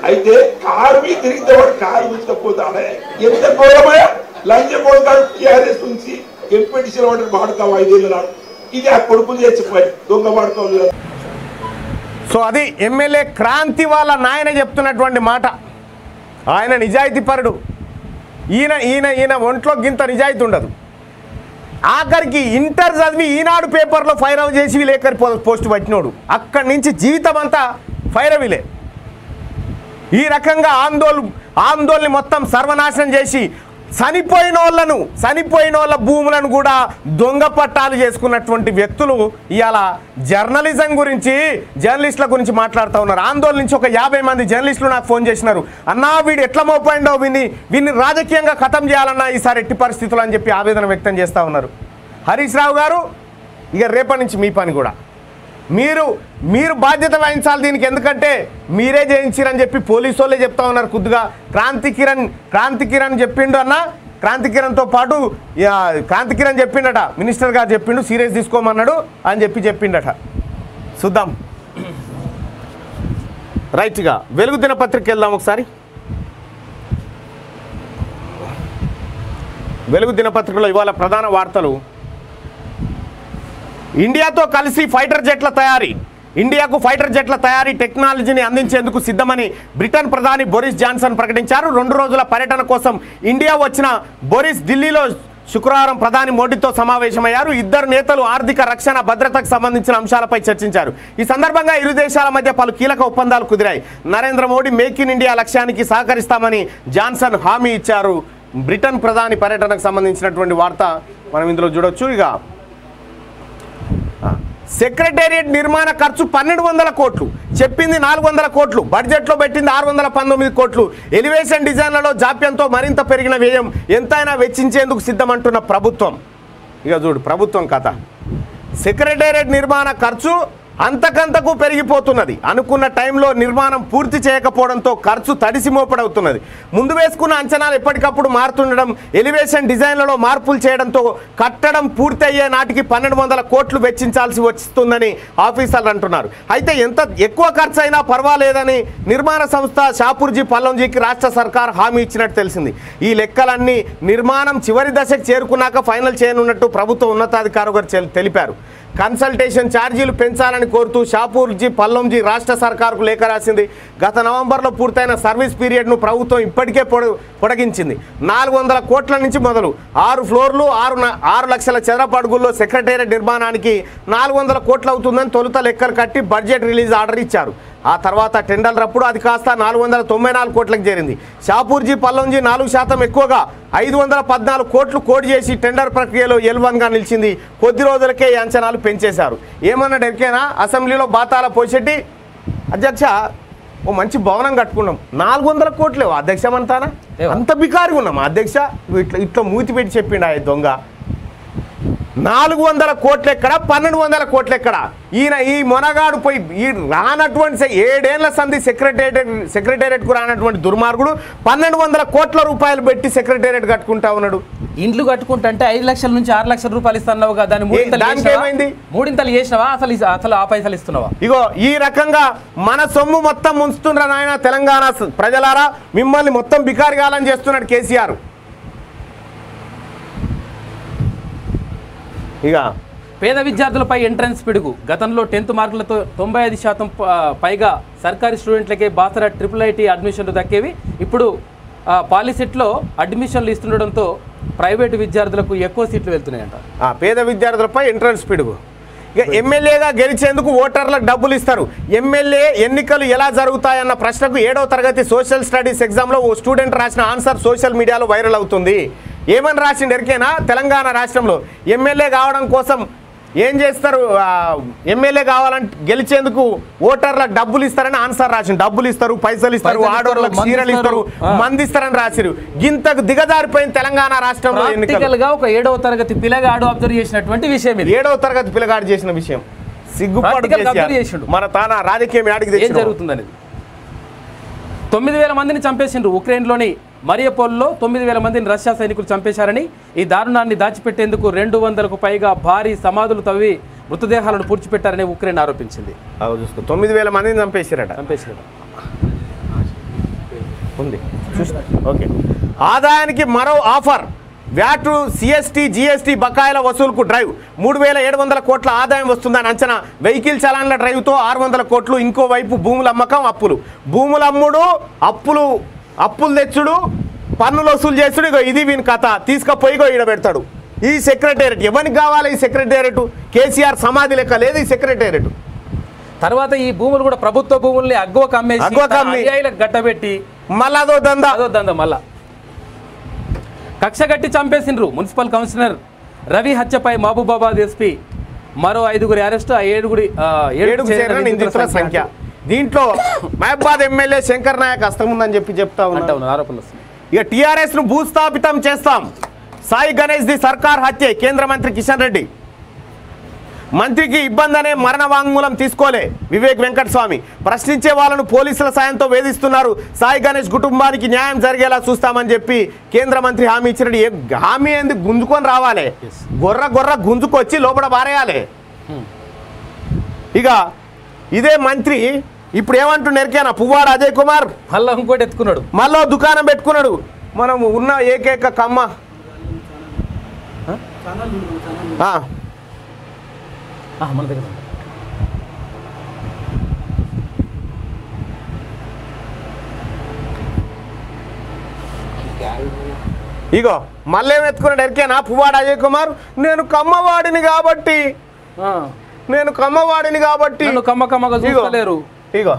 అయితే కారు మీద తిరిగితే వాడు కారు ముంచకపోతాడే. ఎంత ఘోరమయ్యా లంజ కొడుకు టీఆర్ఎస్ నుంచి ఎంపీటీసీ వాడు వాడుతావు 5 ఏళ్ళ నాడు. ఇది ఆ కొడుకులు చేసిపోయి దొంగ వాడుకోవాలి. సో అది ఎమ్మెల్యే క్రాంతి వాళ్ళ నాయన చెప్తున్నటువంటి మాట. ఆయన నిజాయితీ పరుడు. ఈయన ఒంట్లో గింత నిజాయితీ ఉండదు. ఆఖరికి ఇంటర్ చదివి ఈనాడు పేపర్లో ఫైర్ అవుట్ చేసి విలేకరి పోస్ట్ పట్టినోడు. అక్కడి నుంచి జీవితం అంతా ఫైరవిలే. ఈ రకంగా ఆందోళన మొత్తం సర్వనాశనం చేసి చనిపోయిన వాళ్ళ భూములను కూడా దొంగ పట్టాలు చేసుకున్నటువంటి వ్యక్తులు ఇవాళ జర్నలిస్టుల గురించి మాట్లాడుతూ ఉన్నారు. ఆందోళన నుంచి ఒక 50 మంది జర్నలిస్టులు నాకు ఫోన్ చేసినారు. అన్నా వీడు ఎట్లా మోపోయిండో, వీడిని రాజకీయంగా ఖతం చేయాలన్నా ఈసారి ఎట్టి పరిస్థితులు అని చెప్పి ఆవేదన వ్యక్తం చేస్తూ ఉన్నారు. హరీష్ రావు గారు, ఇక రేపటి నుంచి మీ పని కూడా మీరు బాధ్యత వహించాలి దీనికి. ఎందుకంటే మీరే చేయించారని చెప్పి పోలీసు వాళ్ళే చెప్తా ఉన్నారు. కొద్దిగా క్రాంతి కిరణ్ చెప్పిండు అన్న. క్రాంతి కిరణ్తో పాటు క్రాంతి కిరణ్ చెప్పిండట, మినిస్టర్ గారు చెప్పిండు సీరియస్ తీసుకోమన్నాడు అని చెప్పిండట. చూద్దాం. రైట్గా వెలుగు దినపత్రిక వెళ్దాం ఒకసారి. వెలుగు దినపత్రికలో ఇవాళ ప్రధాన వార్తలు. ఇండియాతో కలిసి ఇండియాకు ఫైటర్ జెట్ల తయారీ టెక్నాలజీని అందించేందుకు సిద్ధమని బ్రిటన్ ప్రధాని బోరిస్ జాన్సన్ ప్రకటించారు. 2 రోజుల పర్యటన కోసం ఇండియా వచ్చిన బోరిస్ ఢిల్లీలో శుక్రవారం ప్రధాని మోడీతో సమావేశమయ్యారు. ఇద్దరు నేతలు ఆర్థిక, రక్షణ, భద్రతకు సంబంధించిన అంశాలపై చర్చించారు. ఈ సందర్భంగా ఇరు దేశాల మధ్య పలు కీలక ఒప్పందాలు కుదిరాయి. Narendra Modi make in India లక్ష్యానికి సహకరిస్తామని జాన్సన్ హామీ ఇచ్చారు. బ్రిటన్ ప్రధాని పర్యటనకు సంబంధించినటువంటి వార్త మనం ఇందులో చూడొచ్చు. ఇక సెక్రటేరియట్ నిర్మాణ ఖర్చు 1200 కోట్లు, చెప్పింది 400 కోట్లు, బడ్జెట్లో పెట్టింది 619 కోట్లు. ఎలివేషన్ డిజైన్లలో జాప్యంతో మరింత పెరిగిన వ్యయం, ఎంతైనా వెచ్చించేందుకు సిద్ధమంటున్న ప్రభుత్వం. ఇక చూడు ప్రభుత్వం కథ. సెక్రటేరియట్ నిర్మాణ ఖర్చు అంతకంతకు పెరిగిపోతున్నది. అనుకున్న టైంలో నిర్మాణం పూర్తి చేయకపోవడంతో ఖర్చు తడిసి మోపడవుతున్నది. ముందు వేసుకున్న అంచనాలు ఎప్పటికప్పుడు మారుతుండడం, ఎలివేషన్ డిజైన్లలో మార్పులు చేయడంతో కట్టడం పూర్తి అయ్యే నాటికి 1200 కోట్లు వెచ్చించాల్సి వస్తుందని ఆఫీసర్లు అంటున్నారు. అయితే ఎంత ఎక్కువ ఖర్చు అయినా పర్వాలేదని నిర్మాణ సంస్థ షాపూర్జీ పల్లంజీకి రాష్ట్ర సర్కార్ హామీ ఇచ్చినట్టు తెలిసింది. ఈ లెక్కలన్నీ నిర్మాణం చివరి దశకు చేరుకున్నాక ఫైనల్ చేయనున్నట్టు ప్రభుత్వ ఉన్నతాధికారులు తెలిపారు. కన్సల్టేషన్ ఛార్జీలు పెంచాలని కోరుతూ షాపూర్జీ పల్లంజీ రాష్ట్ర సర్కారుకు లేఖ రాసింది. గత నవంబర్లో పూర్తయిన సర్వీస్ పీరియడ్ను ప్రభుత్వం ఇప్పటికే పొడిగించింది. 400 కోట్ల నుంచి మొదలు 6 ఫ్లోర్లు 6 లక్షల చదరపు అడుగుల్లో సెక్రటేరియట్ నిర్మాణానికి 400 కోట్లు అవుతుందని తొలుత లెక్కలు కట్టి బడ్జెట్ రిలీజ్ ఆర్డర్ ఇచ్చారు. ఆ తర్వాత టెండర్లప్పుడు అది కాస్త 494 కోట్లకు చేరింది. షాపూర్జీ పల్లంజీ 4% ఎక్కువగా 514 కోట్లు కోడ్ చేసి టెండర్ ప్రక్రియలో L1గా నిలిచింది. కొద్ది రోజులకే ఈ అంచనాలు పెంచేశారు. ఏమన్నాడు ఎరికేనా అసెంబ్లీలో బాతాల పోషెట్టి, అధ్యక్ష ఓ మంచి భవనం కట్టుకున్నాం, 400 కోట్లే అధ్యక్షమంతానా, అంత బికారిగా ఉన్నాం అధ్యక్ష, ఇట్లా మూతి పెట్టి చెప్పిండు ఆ దొంగ. 400 కోట్లు ఎక్కడ, 1200 కోట్లు ఎక్కడ? ఈయన ఈ మొనగాడు పోయి ఈ రానటువంటి 7 ఏళ్ల సంధి సెక్రటేరియట్కు రానటువంటి దుర్మార్గుడు 1200 కోట్ల రూపాయలు పెట్టి సెక్రటేరియట్ కట్టుకుంటా ఉన్నాడు. ఇండ్లు కట్టుకుంటా అంటే 5 లక్షల నుంచి 6 లక్షల రూపాయలు ఇస్తున్నావు కదా, దాన్ని మూడింతలు చేసినావా? అసలు ఆ పైసలు ఇస్తున్నావా? ఇగో ఈ రకంగా మన సొమ్ము మొత్తం ముంచుతుండ్రా నాయన తెలంగాణ ప్రజలారా, మిమ్మల్ని మొత్తం బికారిగాలని చేస్తున్నాడు కేసీఆర్. ఇక పేద విద్యార్థులపై ఎంట్రన్స్ పిడుగు. గతంలో 10th మార్కులతో 95% పైగా సర్కారీ స్టూడెంట్లకే బాసరా IIIT అడ్మిషన్లు దక్కేవి. ఇప్పుడు పాలిసెట్లో అడ్మిషన్లు ఇస్తుండడంతో ప్రైవేటు విద్యార్థులకు ఎక్కువ సీట్లు వెళ్తున్నాయంట. పేద విద్యార్థులపై ఎంట్రన్స్ పిడుగు. ఇక ఎమ్మెల్యేగా గెలిచేందుకు ఓటర్లకు డబ్బులు ఇస్తారు. ఎమ్మెల్యే ఎన్నికలు ఎలా జరుగుతాయన్న ప్రశ్నకు 7వ తరగతి సోషల్ స్టడీస్ ఎగ్జామ్లో ఓ స్టూడెంట్ రాసిన ఆన్సర్ సోషల్ మీడియాలో వైరల్ అవుతుంది. ఏమని రాసిండు ఎరికేనా? తెలంగాణ రాష్ట్రంలో ఎమ్మెల్యే కావడం కోసం ఏం చేస్తారు, ఎమ్మెల్యే కావాలంటే గెలిచేందుకు ఓటర్లకు డబ్బులు ఇస్తారని ఆన్సర్ రాసిండు. డబ్బులు ఇస్తారు, పైసలు ఇస్తారు, ఆడోర్లకు చీరలు ఇస్తారు, మంది ఇస్తారని రాసిరు. గింతకు దిగజారిపోయిన తెలంగాణ రాష్ట్రంలో ఎన్నికలుగా ఒక 7వ తరగతి పిల్లగాడు అబ్జర్వ్ చేసినటువంటి విషయం. 7వ తరగతి పిల్లగాడు చేసిన విషయం సిగ్గుపడు. మన తాన రాజకీయం యాడికి ఏం జరుగుతుందనేది. 9,000 మందిని చంపేసిండ్రు. ఉక్రెయిన్లోని మరియపోల్లో 9,000 మందిని రష్యా సైనికులు చంపేశారని, ఈ దారుణాన్ని దాచిపెట్టేందుకు 200కు పైగా భారీ సమాధులు తవ్వి మృతదేహాలను పూడ్చిపెట్టారని ఉక్రెయిన్ ఆరోపించింది. 9,000 మందిని చంపేశారట. ఓకే. ఆదాయానికి మరో ఆఫర్. వ్యాట్, CST, GST బకాయిల వసూలుకు డ్రైవ్. 3,700 కోట్ల ఆదాయం వస్తుందని అంచనా. వెహికల్ చలాన్ల డ్రైవ్తో 600 కోట్లు. ఇంకోవైపు భూముల అమ్మకం, అప్పులు. భూముల అమ్ముడు, అప్పులు తెచ్చుడు, పన్నులు వసూలు చేసుడు. ఇగో ఇది వీని కథ. తీసుకపోయిగో ఈడ పెడతాడు. ఈ సెక్రటేరియట్ ఎవరికి కావాలి? ఈ సెక్రటేరియట్ కేసీఆర్ సమాధి లెక్క లేదు ఈ సెక్రటేరియట్. తర్వాత ఈ భూములు కూడా ప్రభుత్వ భూముల్ని అగ్గువకు అమ్మేసి గట్టబెట్టి మళ్ళా అదో దందా మళ్ళా కక్ష కట్టి చంపేసిండ్రు. మున్సిపల్ కమిషనర్ రవి హత్యపై మహబూబాబాద్ SP మరో 5గురి అరెస్టు. 7 సంఖ్య. దీంట్లో మహబూబాబాద్ ఎమ్మెల్యే శంకర్ నాయక్ హస్తం ఉందని చెప్తా ఉన్నాను. ఆరోపణలు. ఇక TRS ను భూస్థాపితం చేస్తాం. సాయి గణేష్ ది సర్కార్ హత్య. కేంద్ర మంత్రి కిషన్ రెడ్డి. మంత్రికి ఇబ్బంది అనే మరణ వాంగ్మూలం తీసుకోలే వివేక్ వెంకటస్వామి. ప్రశ్నించే వాళ్ళను పోలీసుల సాయంతో వేధిస్తున్నారు. సాయి గణేష్ కుటుంబానికి న్యాయం జరిగేలా చూస్తామని చెప్పి కేంద్ర మంత్రి హామీ ఇచ్చినట్టు. హామీ ఎందుకు గుంజుకొని రావాలి, గొర్ర గుంజుకొచ్చి లోపల పారేయాలి. ఇక ఇదే మంత్రి ఇప్పుడు ఏమంటున్నారు ఎరికేనా? పువ్వాడ అజయ్ కుమార్ మళ్ళీ ఇంకోటి ఎత్తుకున్నాడు, మళ్ళీ దుకాణం పెట్టుకున్నాడు. మనం ఉన్న ఏకైక కమ్మ మన దగ్గర ఇగో మళ్ళీ ఏమెత్తుకున్నాడు ఎరికేనా? పువ్వాడ అజయ్ కుమార్, నేను కమ్మవాడిని కాబట్టి కమ్మగా చూడలేరు. ఇగో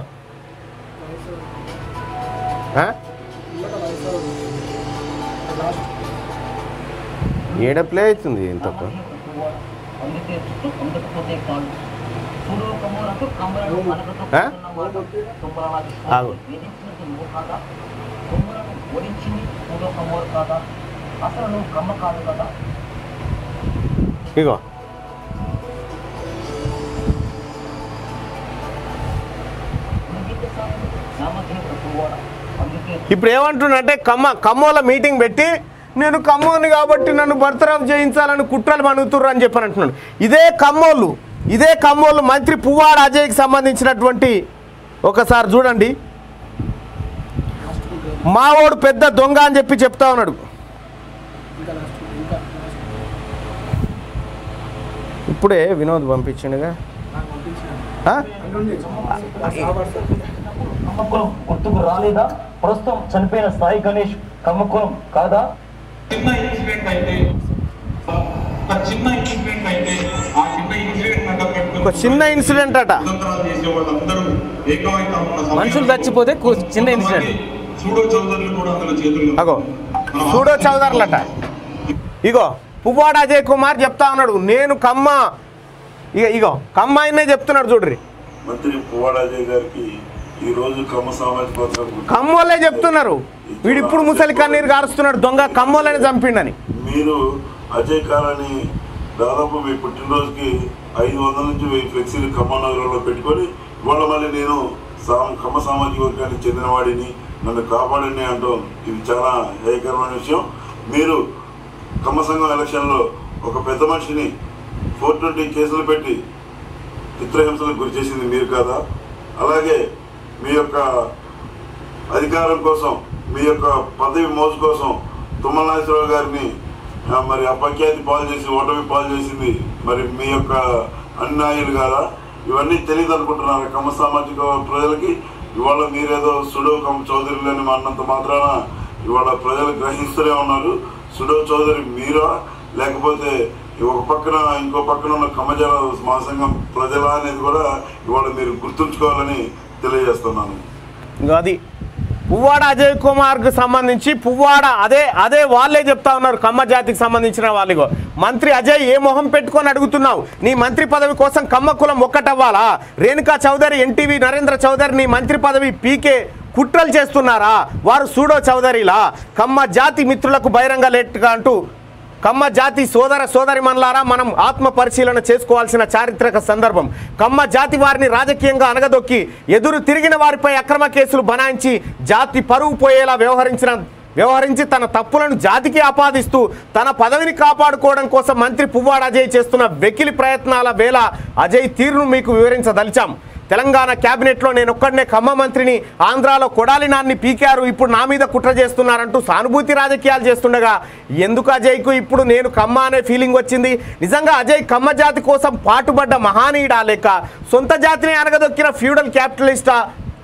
ఏడ ప్లే అవుతుంది ఇంత ఇగో ఇప్పుడు ఏమంటున్నంటే ఖమ్మంలో మీటింగ్ పెట్టి నేను ఖమ్మోని కాబట్టి నన్ను బర్తరఫ్ చేయించాలని కుట్రలు మనుగుతుర్రు అని చెప్పని అంటున్నాడు. ఇదే ఖమ్మోళ్ళు మంత్రి పువ్వాడ అజయ్కి సంబంధించినటువంటి ఒకసారి చూడండి. మావోడు పెద్ద దొంగ అని చెప్పి చెప్తా ఉన్నాడు. ఇప్పుడే వినోద్ పంపించిండుగా. గుర్తుకు రాలేదా? ప్రస్తుతం చనిపోయిన సాయి గణేష్ కమ్మకులం కాదా? చిన్న ఇన్సిడెంట్ అయితే ఆ చిన్న ఇన్సిడెంట్ అట మనుషులు చచ్చిపోతే చిన్న ఇన్సిడెంట్. సూడో చౌదరులు కూడా అందులో చేతులు అగో సూడో చౌదరులట. ఇగో పువ్వాడ అజయ్ కుమార్ చెప్తా ఉన్నాడు నేను ఇగో కమ్మాయినే చెప్తున్నాడు చూడ్రి. మంత్రి పువ్వాడ అజయ్ గారికి ఈ రోజు కమ్మ సామాజిక వర్గం కమ్మోళ్ళే చెప్తున్నారు. వీడు ఇప్పుడు ముసలి కన్నీరు గారుస్తున్నాడు దొంగ కమ్మోళ్ళని చంపిండని. మీరు అజయ్ కాలని దాదాపు మీ పుట్టినరోజుకి 500 నుంచి 1000 ఫ్లెక్సీలు ఖమ్మం నగరంలో పెట్టుకొని ఇవాళ మళ్ళీ నేను ఖమ్మ సామాజిక వర్గానికి చెందినవాడిని నన్ను కాపాడండి అంటాం. ఇది చాలా హేయకరమైన విషయం. మీరు ఖమ్మ సంఘం ఎలక్షన్లో ఒక పెద్ద మనిషిని 420 కేసులు పెట్టి చిత్రహింసలకు గురి చేసింది మీరు కాదా? అలాగే మీ యొక్క అధికారం కోసం మీ యొక్క పదవి మోజు కోసం తుమ్మల నాగేశ్వరరావు గారిని మరి అపఖ్యాతి పాలు చేసి ఓటమి పాలు చేసింది మరి మీ యొక్క అన్యాయులు కాదా? ఇవన్నీ తెలియదు అనుకుంటున్నారు ఖమ్మ సామాజిక ప్రజలకి. ఇవాళ మీరేదో సుడో కమ్మ చౌదరులని అన్నంత మాత్రాన ఇవాళ ప్రజలు గ్రహిస్తూనే ఉన్నారు. సుడో చౌదరి మీరా లేకపోతే ఒక పక్కన ఇంకో పక్కన ఉన్న ఖమ్మజాల మహాసంఘం ప్రజల అనేది కూడా ఇవాళ మీరు గుర్తుంచుకోవాలని తెలియజేస్తున్నాను. అది పువ్వాడ అజయ్ కుమార్కు సంబంధించి పువ్వాడ అదే వాళ్ళే చెప్తా ఉన్నారు. కమ్మ జాతికి సంబంధించిన వాళ్ళు మంత్రి అజయ్ ఏ మొహం పెట్టుకొని అడుగుతున్నావు? నీ మంత్రి పదవి కోసం కమ్మ కులం ఒక్కటవ్వాలా? రేణుకా చౌదరి ఎన్టీవీ నరేంద్ర చౌదరి నీ మంత్రి పదవి పీకే కుట్రలు చేస్తున్నారా? వారు సూడో చౌదరిలా? కమ్మ జాతి మిత్రులకు బహిరంగ లేట్గా అంటూ కమ్మ జాతి సోదరిమణులారా మనం ఆత్మ పరిశీలన చేసుకోవాల్సిన చారిత్రక సందర్భం. కమ్మ జాతి వారిని రాజకీయంగా అనగదొక్కి ఎదురు తిరిగిన వారిపై అక్రమ కేసులు బనాయించి జాతి పరువు పోయేలా వ్యవహరించి తన తప్పులను జాతికి ఆపాదిస్తూ తన పదవిని కాపాడుకోవడం కోసం మంత్రి పువ్వాడ అజయ్ చేస్తున్న వెకిలి ప్రయత్నాల వేళ అజయ్ తీరును మీకు వివరించదలిచాం. తెలంగాణ క్యాబినెట్లో నేనొక్కడనే ఖమ్మ మంత్రిని, ఆంధ్రాలో కొడాలి నాన్ని పీకారు, ఇప్పుడు నా మీద కుట్ర చేస్తున్నారంటూ సానుభూతి రాజకీయాలు చేస్తుండగా ఎందుకు అజయ్కు ఇప్పుడు నేను ఖమ్మ అనే ఫీలింగ్ వచ్చింది? నిజంగా అజయ్ కమ్మ జాతి కోసం పాటుపడ్డ మహానీయుడా లేక సొంత జాతిని అనగదొక్కిన ఫ్యూడల్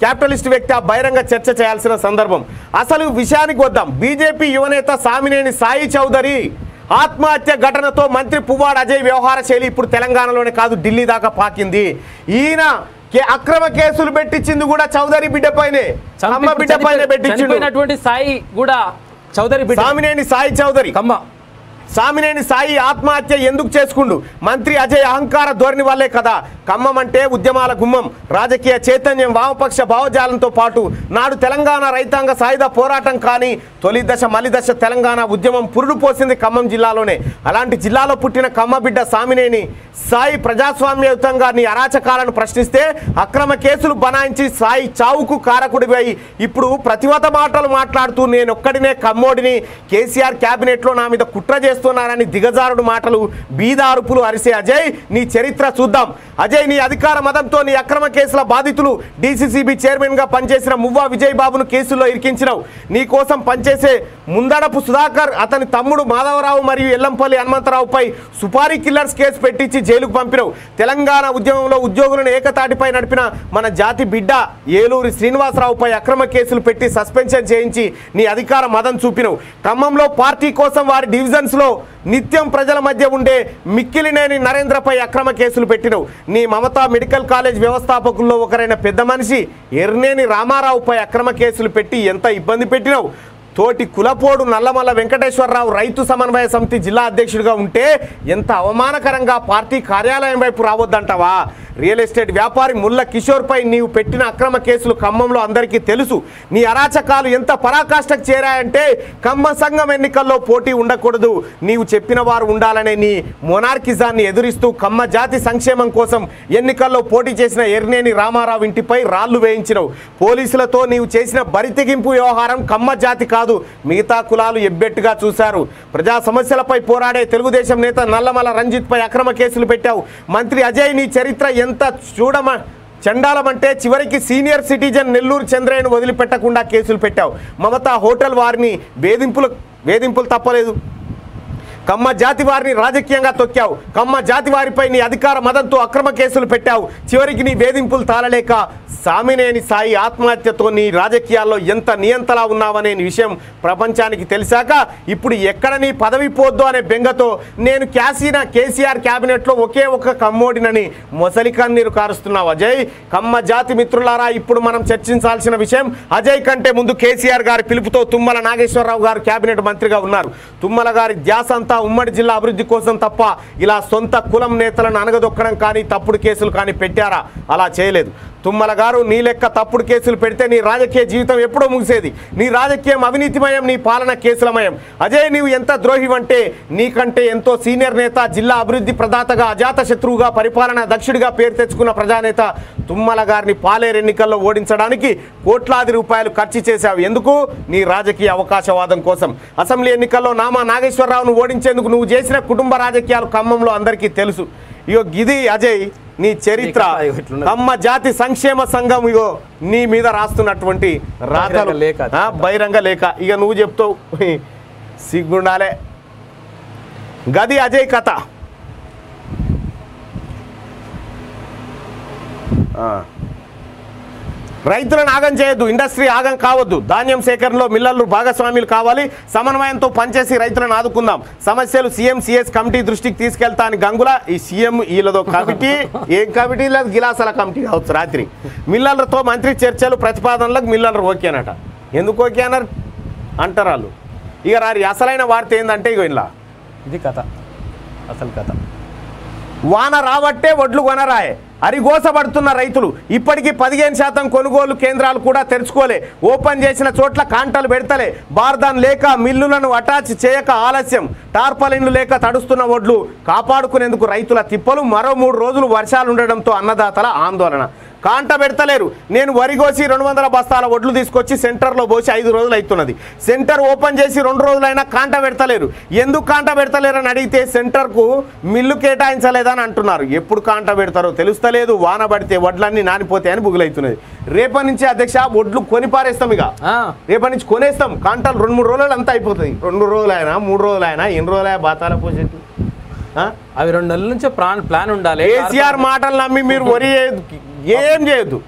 క్యాపిటలిస్ట్ వ్యక్తి? బహిరంగ చర్చ చేయాల్సిన సందర్భం. అసలు విషయానికి వద్దాం. బీజేపీ యువనేత సామినేని సాయి చౌదరి ఆత్మహత్య ఘటనతో మంత్రి పువ్వాడ అజయ్ వ్యవహార శైలి ఇప్పుడు తెలంగాణలోనే కాదు ఢిల్లీ దాకా పాకింది. ఈయన అక్రమ కేసులు పెట్టించింది కూడా చౌదరి బిడ్డపైనే, అమ్మ బిడ్డపైనే పెట్టించినటువంటి సాయి కూడా చౌదరి సామినేని సాయి చౌదరి సామినేని సాయి ఆత్మహత్య ఎందుకు చేసుకుండు? మంత్రి అజయ్ అహంకార ధోరణి వల్లే కదా. ఖమ్మం అంటే ఉద్యమాల గుమ్మం, రాజకీయ చైతన్యం, వామపక్ష భావజాలంతో పాటు నాడు తెలంగాణ రైతాంగ సాయుధ పోరాటం కానీ తొలి దశ మలి దశ తెలంగాణ ఉద్యమం పురుడు పోసింది ఖమ్మం జిల్లాలోనే. అలాంటి జిల్లాలో పుట్టిన ఖమ్మ బిడ్డ సామినేని సాయి ప్రజాస్వామ్యయుతంగా నీ అరాచకాలను ప్రశ్నిస్తే అక్రమ కేసులు బనాయించి సాయి చావుకు కారకుడిపై ఇప్పుడు ప్రతివత మాటలు మాట్లాడుతూ నేనొక్కడినే ఖమ్మోడిని, కేసీఆర్ క్యాబినెట్లో నా మీద కుట్ర చేస్తున్నారని దిగజారుడు మాటలు, బీద అరుపులు అరిసే అజయ్ నీ చరిత్ర చూద్దాం. అజయ్ నీ అధికార మదంతో నీ అక్రమ కేసుల బాధితులు డీసీసీబీ చైర్మన్గా పనిచేసిన మువ్వా విజయ్ బాబును కేసుల్లో ఇరికించినావు. నీ కోసం పనిచేసే ముందడపు సుధాకర్, అతని తమ్ముడు మాధవరావు మరియు ఎల్లంపల్లి హనుమంతరావుపై సుపారీ కిల్లర్స్ కేసు పెట్టించి జైలుకు పంపినావు. తెలంగాణ ఉద్యమంలో ఉద్యోగులను ఏకతాటిపై నడిపిన మన జాతి బిడ్డ ఏలూరి శ్రీనివాసరావుపై అక్రమ కేసులు పెట్టి సస్పెన్షన్ చేయించి నీ అధికార మదం చూపినవు. ఖమ్మంలో పార్టీ కోసం వారి డివిజన్స్లో నిత్యం ప్రజల మధ్య ఉండే మిక్కిలినేని నరేంద్రపై అక్రమ కేసులు పెట్టినవు. నీ మమతా మెడికల్ కాలేజ్ వ్యవస్థాపకుల్లో ఒకరైన పెద్ద మనిషి ఎర్నేని రామారావుపై అక్రమ కేసులు పెట్టి ఎంత ఇబ్బంది పెట్టినవు. తోటి కులపోడు నల్లమల్ల వెంకటేశ్వరరావు రైతు సమన్వయ సమితి జిల్లా అధ్యక్షుడిగా ఉంటే ఎంత అవమానకరంగా పార్టీ కార్యాలయం వైపు రావద్దంటావా? రియల్ ఎస్టేట్ వ్యాపారి ముల్ల కిషోర్పై నీవు పెట్టిన అక్రమ కేసులు ఖమ్మంలో అందరికీ తెలుసు. నీ అరాచకాలు ఎంత పరాకాష్ఠకు చేరాయంటే ఖమ్మం సంఘం ఎన్నికల్లో పోటీ ఉండకూడదు, నీవు చెప్పిన వారు ఉండాలనే నీ మొనార్కిజాన్ని ఎదురిస్తూ ఖమ్మ జాతి సంక్షేమం కోసం ఎన్నికల్లో పోటీ చేసిన ఎర్నేని రామారావు ఇంటిపై రాళ్లు వేయించినవు. పోలీసులతో నీవు చేసిన బరితెగింపు వ్యవహారం ఖమ్మ జాతి కాదు, మిగతా కులాలు ఎబ్బెట్టుగా చూశారు. ప్రజా సమస్యలపై పోరాడే తెలుగుదేశం నేత నల్లమల రంజిత్పై అక్రమ కేసులు పెట్టావు. మంత్రి అజయ్ నీ చరిత్ర ఎంత చండాలమంటే చివరికి సీనియర్ సిటిజన్ నెల్లూరు చంద్రయ్యను వదిలిపెట్టకుండా కేసులు పెట్టావు. మమతా హోటల్ వారిని వేధింపులు తప్పలేదు. కమ్మ జాతి వారిని రాజకీయంగా తొక్కావు. కమ్మ జాతి వారిపై నీ అధికార మదంతో అక్రమ కేసులు పెట్టావు. చివరికి నీ వేధింపులు తాళలేక సామినేని సాయి ఆత్మహత్యతో నీ రాజకీయాల్లో ఎంత నియంతలా ఉన్నావనే విషయం ప్రపంచానికి తెలిసాక ఇప్పుడు ఎక్కడ నీ పదవి పోద్దు అనే బెంగతో నేను కేసీఆర్ క్యాబినెట్లో ఒకే ఒక కమ్మోడినని మొసలి కన్నీరు కారుస్తున్నావు. అజయ్, కమ్మ జాతి మిత్రులారా, ఇప్పుడు మనం చర్చించాల్సిన విషయం అజయ్ కంటే ముందు కేసీఆర్ గారి పిలుపుతో తుమ్మల నాగేశ్వరరావు గారు క్యాబినెట్ మంత్రిగా ఉన్నారు. తుమ్మల గారి ధ్యాస అంతా ఉమ్మడి జిల్లా అభివృద్ధి కోసం తప్ప ఇలా సొంత కులం నేతలను అనగదొక్కడం కానీ తప్పుడు కేసులు కానీ పెట్టారా? అలా చేయలేదు. తుమ్మల గారు నీ లెక్క తప్పుడు కేసులు పెడితే నీ రాజకీయ జీవితం ఎప్పుడో ముగిసేది. నీ రాజకీయం అవినీతిమయం, నీ పాలన కేసులమయం. అజయ్, నీవు ఎంత ద్రోహివంటే నీకంటే ఎంతో సీనియర్ నేత, జిల్లా అభివృద్ధి ప్రదాతగా, అజాత శత్రువుగా, పరిపాలన దక్షుడిగా పేరు తెచ్చుకున్న ప్రజానేత తుమ్మల గారిని పాలేరు ఎన్నికల్లో ఓడించడానికి కోట్లాది రూపాయలు ఖర్చు చేశావు. ఎందుకు? నీ రాజకీయ అవకాశవాదం కోసం. అసెంబ్లీ ఎన్నికల్లో నామా నాగేశ్వరరావును ఓడించేందుకు నువ్వు చేసిన కుటుంబ రాజకీయాలు ఖమ్మంలో అందరికీ తెలుసు. ఇగో గిది అజయ్ నీ చరిత్ర. కమ్మ జాతి సంక్షేమ సంఘం ఇగో నీ మీద రాస్తున్నటువంటి రాతలు, బహిరంగ లేఖ. ఇక నువ్వు చెప్తావు, సిగ్గుండాలే. గది అజయ్ కథ. రైతులను ఆగం చేయొద్దు, ఇండస్ట్రీ ఆగం కావద్దు, ధాన్యం సేకరణలో మిల్లర్లు భాగస్వామ్యులు కావాలి, సమన్వయంతో పనిచేసి రైతులను ఆదుకుందాం, సమస్యలు సీఎం సిఎస్ కమిటీ దృష్టికి తీసుకెళ్తా అని గంగుల. ఈ సీఎం వీళ్ళదో కమిటీ, ఏం కమిటీ లేదు, గిలాసాల కమిటీ కావచ్చు. రాత్రి మిల్లర్లతో మంత్రి చర్చలు, ప్రతిపాదనలకు మిల్లర్లు ఓకేనట. ఎందుకు ఓకే అన్నారు అంటారు వాళ్ళు. ఇక రారి అసలైన వార్త ఏంటంటే ఇగో ఇలా ఇది కథ, అసలు కథ. వాన రాబట్టే వడ్లు కొనరాయే, అరిగోసపడుతున్న రైతులు. ఇప్పటికీ 15% కొనుగోలు కేంద్రాలు కూడా తెరుచుకోలే. ఓపెన్ చేసిన చోట్ల కాంటలు పెడతలే. బార్దాన్ లేక, మిల్లులను అటాచ్ చేయక ఆలస్యం, టార్పాలిన్లు లేక తడుస్తున్న వడ్లు కాపాడుకునేందుకు రైతుల తిప్పలు. మరో 3 రోజులు వర్షాలు ఉండడంతో అన్నదాతల ఆందోళన. కాంట పెడతలేరు. నేను వరిగోసి 200 బస్తాల వడ్లు తీసుకొచ్చి సెంటర్లో పోసి 5 రోజులు అవుతున్నది. సెంటర్ ఓపెన్ చేసి 2 రోజులైనా కాంట పెడతలేరు. ఎందుకు కాంట పెడతలేరు అని అడిగితే సెంటర్కు మిల్లు కేటాయించలేదని అంటున్నారు. ఎప్పుడు కాంట పెడతారో తెలుస్తలేదు. వాన పడితే వడ్లన్నీ నానిపోతాయని బుగులవుతున్నది. రేపటి నుంచి అధ్యక్ష వడ్లు కొని పారేస్తాం. ఇక రేపటి నుంచి కొనేస్తాం. కాంటలు 2-3 రోజులు అంతా అయిపోతుంది. 2 రోజులైనా 3 రోజులైనా ఎన్ని రోజులైనా బాతాల పోసేట్టు అవి 2 నెలల నుంచి ప్లాన్ ఉండాలి. కేసీఆర్ మాటలు నమ్మి మీరు వరి ఏం చేయొద్దు.